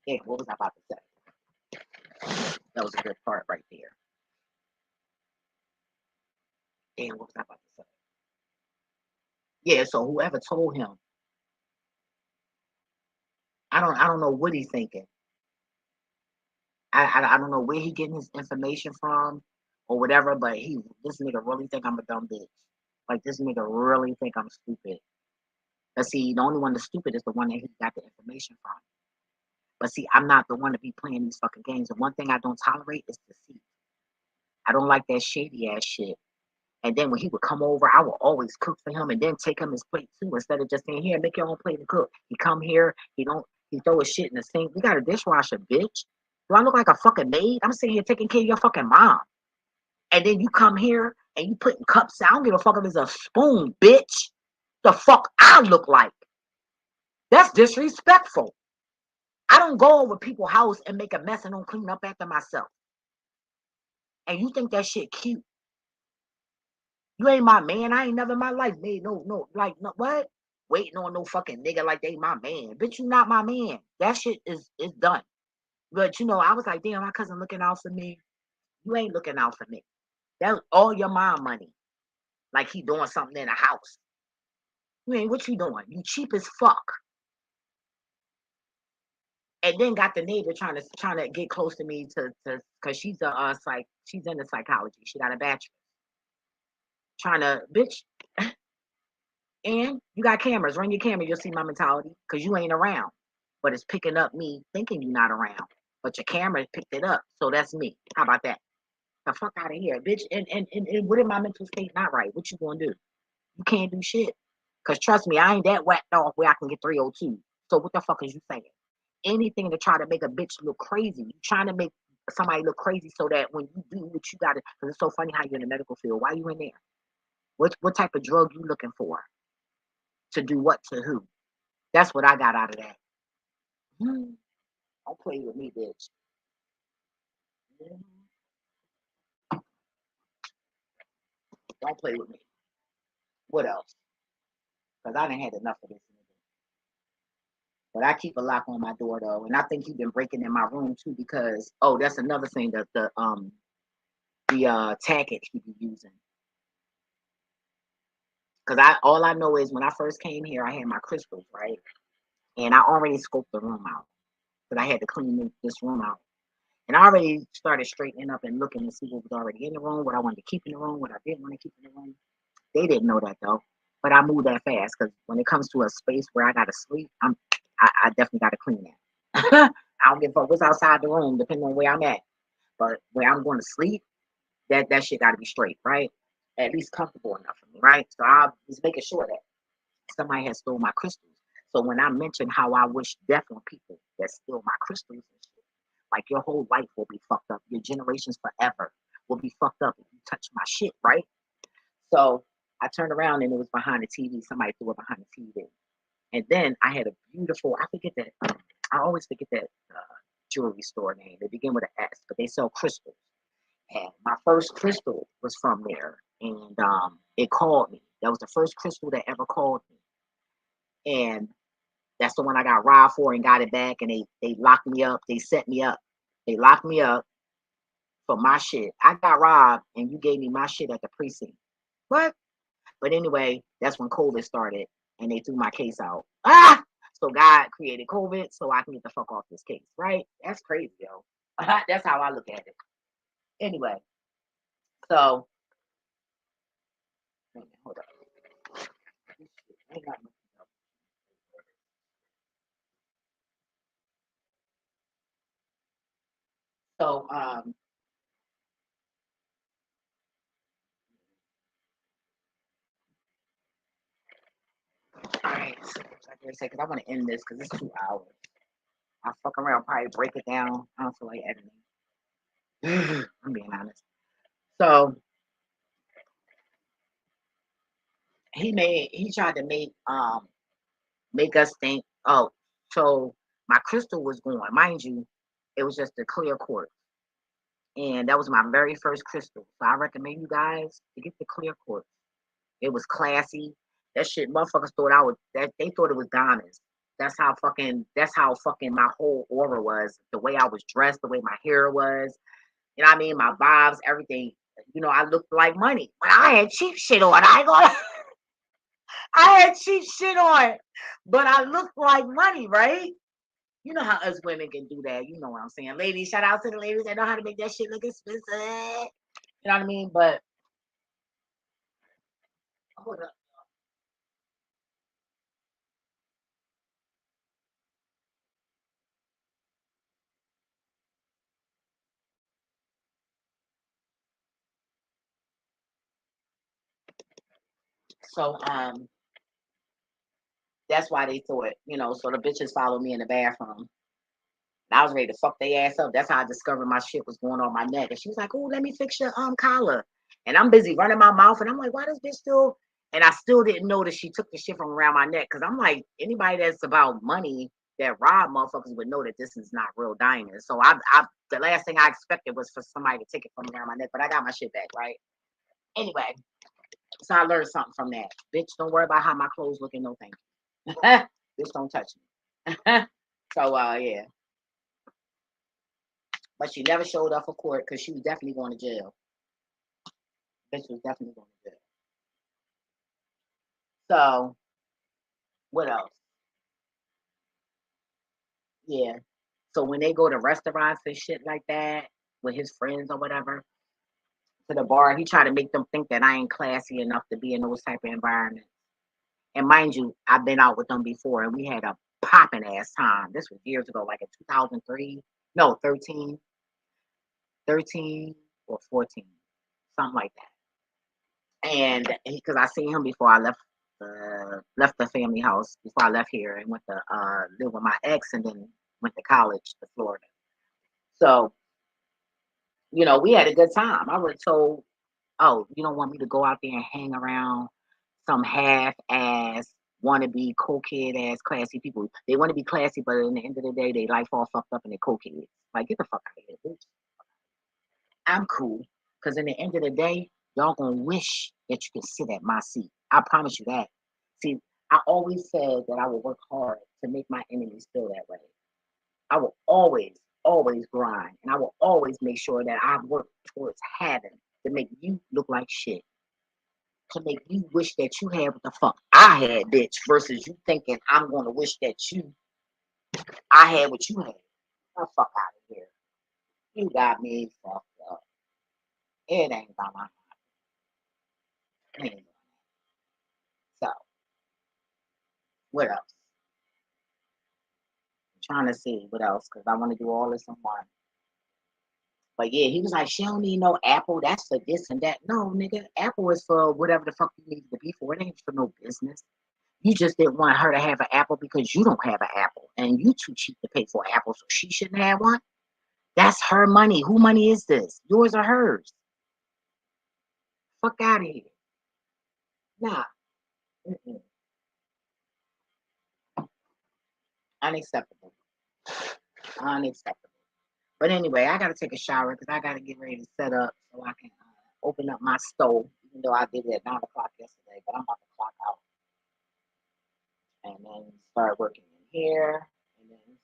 yeah, what was I about to say? That was a good part right there. Damn, what was I about to say? Yeah, so whoever told him, I don't know what he's thinking. I don't know where he getting his information from or whatever, but this nigga really think I'm a dumb bitch. Like this nigga really think I'm stupid. But see, the only one that's stupid is the one that he got the information from. But see, I'm not the one to be playing these fucking games. And one thing I don't tolerate is deceit. I don't like that shady ass shit. And then when he would come over, I would always cook for him and then take him his plate too, instead of just saying, here, make your own plate and cook. He come here, he throw his shit in the sink. We got a dishwasher, bitch. Do I look like a fucking maid? I'm sitting here taking care of your fucking mom. And then you come here and you putting cups out. I don't give a fuck if it's a spoon, bitch. The fuck I look like. That's disrespectful. I don't go over people's house and make a mess and don't clean up after myself. And you think that shit cute. You ain't my man. I ain't never in my life made no, what? Waiting on no fucking nigga like they my man. Bitch, you not my man. That shit is done. But you know, I was like, damn, my cousin looking out for me. You ain't looking out for me. That's all your mom money. Like he doing something in the house. You ain't, what you doing? You cheap as fuck. And then got the neighbor trying to get close to me to cause she's she's into psychology. She got a bachelor. Trying to, bitch. And you got cameras. Run your camera. You'll see my mentality. Cause you ain't around. But it's picking up me thinking you're not around. But your camera picked it up. So that's me. How about that? The fuck out of here, bitch. And what if my mental state not right? What you gonna do? You can't do shit. Cause trust me, I ain't that whacked off where I can get 302. So what the fuck is you saying? Anything to try to make a bitch look crazy. You trying to make somebody look crazy so that when you do what you gotta, cause it's so funny how you're in the medical field. Why you in there? What type of drug you looking for? To do what to who? That's what I got out of that. Don't play with me, bitch. Don't play with me. What else? Because I done had enough of this. But I keep a lock on my door though, and I think he's been breaking in my room too because that's another thing that the tactic he be using. Because all I know is when I first came here, I had my crystals right, and I already scoped the room out because I had to clean this room out, and I already started straightening up and looking to see what was already in the room, what I wanted to keep in the room, what I didn't want to keep in the room. They didn't know that though, but I moved that fast because when it comes to a space where I gotta sleep, I definitely gotta clean that. I don't give a fuck what's outside the room, depending on where I'm at. But where I'm going to sleep, that shit gotta be straight, right? At least comfortable enough for me, right? So I was making sure that somebody has stole my crystals. So when I mentioned how I wish death on people that steal my crystals and shit, like your whole life will be fucked up. Your generations forever will be fucked up if you touch my shit, right? So I turned around and it was behind the TV. Somebody threw it behind the TV. And then I had a beautiful, I forget that, I always forget that jewelry store name. They begin with an S, but they sell crystals. And my first crystal was from there. And it called me. That was the first crystal that ever called me. And that's the one I got robbed for and got it back. And they locked me up. They set me up. They locked me up for my shit. I got robbed and you gave me my shit at the precinct. What? But anyway, that's when COVID started and they threw my case out. So God created COVID so I can get the fuck off this case, right? That's crazy, yo. That's how I look at it. Anyway, so hold up. So all right, so because I want to end this because it's 2 hours. I'll fuck around, probably break it down. I don't feel like editing. I'm being honest. So he tried to make us think, oh, so my crystal was gone. Mind you, it was just a clear quartz. And that was my very first crystal. So I recommend you guys to get the clear quartz. It was classy. That shit, motherfuckers thought I was that they thought it was diamonds. That's how fucking my whole aura was. The way I was dressed, the way my hair was, you know what I mean? My vibes, everything. You know, I looked like money. But I had cheap shit on. I ain't gonna I had cheap shit on. But I looked like money, right? You know how us women can do that. You know what I'm saying. Ladies, shout out to the ladies that know how to make that shit look expensive. You know what I mean? But hold up. So that's why they thought, you know, so the bitches followed me in the bathroom. And I was ready to fuck their ass up. That's how I discovered my shit was going on my neck. And she was like, oh, let me fix your collar. And I'm busy running my mouth. And I'm like, why does bitch still? And I still didn't know that she took the shit from around my neck. Cause I'm like, anybody that's about money that rob motherfuckers would know that this is not real diamonds. So I the last thing I expected was for somebody to take it from around my neck, but I got my shit back, right? Anyway, so I learned something from that. Bitch, don't worry about how my clothes looking. No thank you. Bitch, don't touch me. So yeah. But she never showed up for court because she was definitely going to jail. Bitch was definitely going to jail. So what else? Yeah. So when they go to restaurants and shit like that with his friends or whatever to the bar, he tried to make them think that I ain't classy enough to be in those type of environments. And mind you, I've been out with them before and we had a popping ass time. This was years ago, like in 2003. No, 13, 13 or 14, something like that. And because I seen him before I left the family house, before I left here and went to live with my ex and then went to college to Florida. So, you know, we had a good time. I would have told, oh, you don't want me to go out there and hang around some half ass wannabe cokehead ass classy people. They want to be classy, but in the end of the day, they life all fucked up and they cokeheads. Like, get the fuck out of here, bitch. I'm cool. Because in the end of the day, y'all gonna wish that you could sit at my seat. I promise you that. See, I always said that I will work hard to make my enemies feel that way. I will always, always grind. And I will always make sure that I work towards having to make you look like shit. To make you wish that you had what the fuck I had, bitch, versus you thinking I'm gonna wish that I had what you had. The fuck out of here. You got me fucked up. It ain't about my money. So, what else? I'm trying to see what else because I want to do all this in one. But yeah, he was like, she don't need no Apple. That's for this and that. No, nigga, Apple is for whatever the fuck you need it to be for. It ain't for no business. You just didn't want her to have an Apple because you don't have an Apple and you too cheap to pay for an Apple, so she shouldn't have one. That's her money. Who money is this? Yours or hers? Fuck out of here. Nah. Mm-mm. Unacceptable. Unacceptable. But anyway, I gotta take a shower because I gotta get ready to set up so I can open up my stove. Even though I did it at 9 o'clock yesterday, but I'm about to clock out and then start working in here and then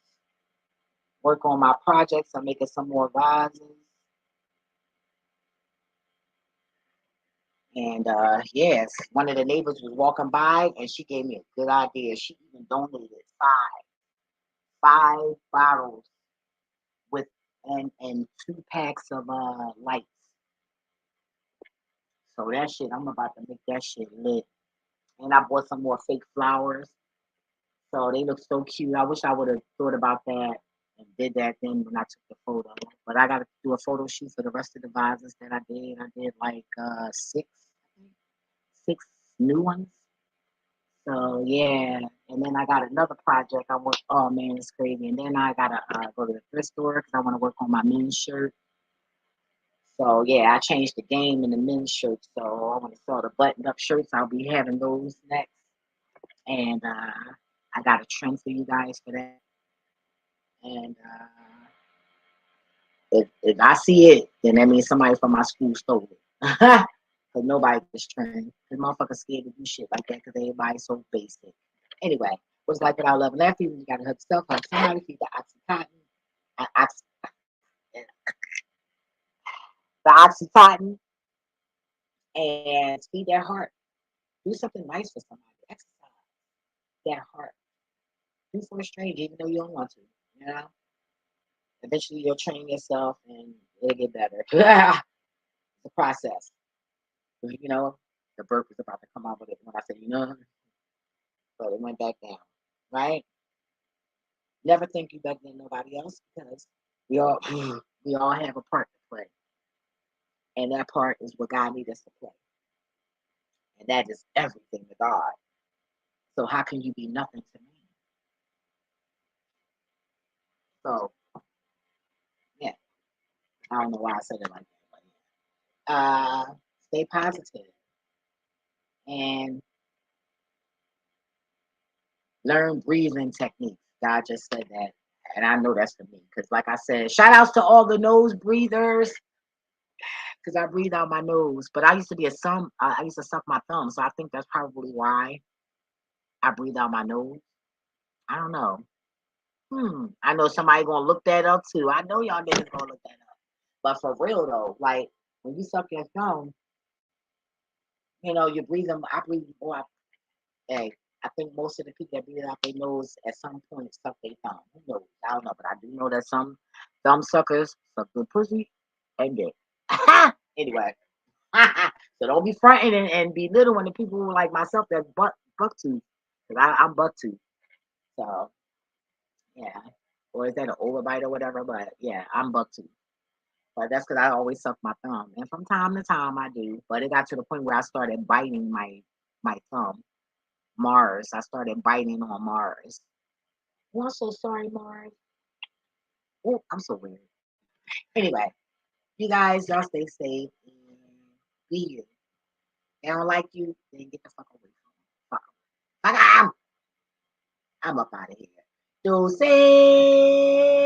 work on my projects. I'm making some more vases. And yes, one of the neighbors was walking by and she gave me a good idea. She even donated five bottles with and 2 packs of lights. So that shit, I'm about to make that shit lit. And I bought some more fake flowers. So they look so cute. I wish I would have thought about that and did that then when I took the photo. But I got to do a photo shoot for the rest of the vases that I did. I did like six new ones. So yeah, and then I got another project. I work. Oh man, it's crazy. And then I gotta go to the thrift store because I want to work on my men's shirt. So yeah, I changed the game in the men's shirts. So I want to sell the button-up shirts. I'll be having those next, and I got a trend for you guys for that. And if I see it, then that means somebody from my school stole it. Cause nobody is trend. Cause motherfuckers scared to do shit like that because everybody's so basic. Anyway, what's like what I love and laugh you gotta hug yourself, hug somebody, feed the oxycontin, and feed their heart. Do something nice for somebody. Exercise their heart. Do for a stranger, even though you don't want to. You know, eventually you'll train yourself and it'll get better. It's a process. You know, the burp was about to come out with it when I said, you know, but it went back down. Right? Never think you better than nobody else because we all we all have a part to play. And that part is what God needs us to play. And that is everything to God. So how can you be nothing to me? So yeah, I don't know why I said it like that, but stay positive and learn breathing techniques. God just said that. And I know that's for me. Because like I said, shout outs to all the nose breathers. Because I breathe out my nose. But I used to be I used to suck my thumb. So I think that's probably why I breathe out my nose. I don't know. I know somebody gonna look that up too. I know y'all niggas gonna look that up. But for real though, like when you suck your thumb, you know, you're breathing. I breathe more. Hey, I think most of the people that breathe out their nose at some point suck their thumb. Who knows? I don't know, but I do know that some thumb suckers suck good pussy and dick. Anyway, so don't be fronting and belittling the people like myself that's buck tooth. Cause I'm buck tooth. So yeah, or is that an overbite or whatever? But yeah, I'm buck tooth. But that's because I always suck my thumb, and from time to time I do. But it got to the point where I started biting my thumb. Mars. I started biting on Mars. Oh, I'm so sorry, Mars. Oh, I'm so weird. Anyway, you guys, y'all stay safe and be you. They don't like you, then get the fuck away from them. Fuck 'em. Fuck 'em. I'm up out of here. Deuces.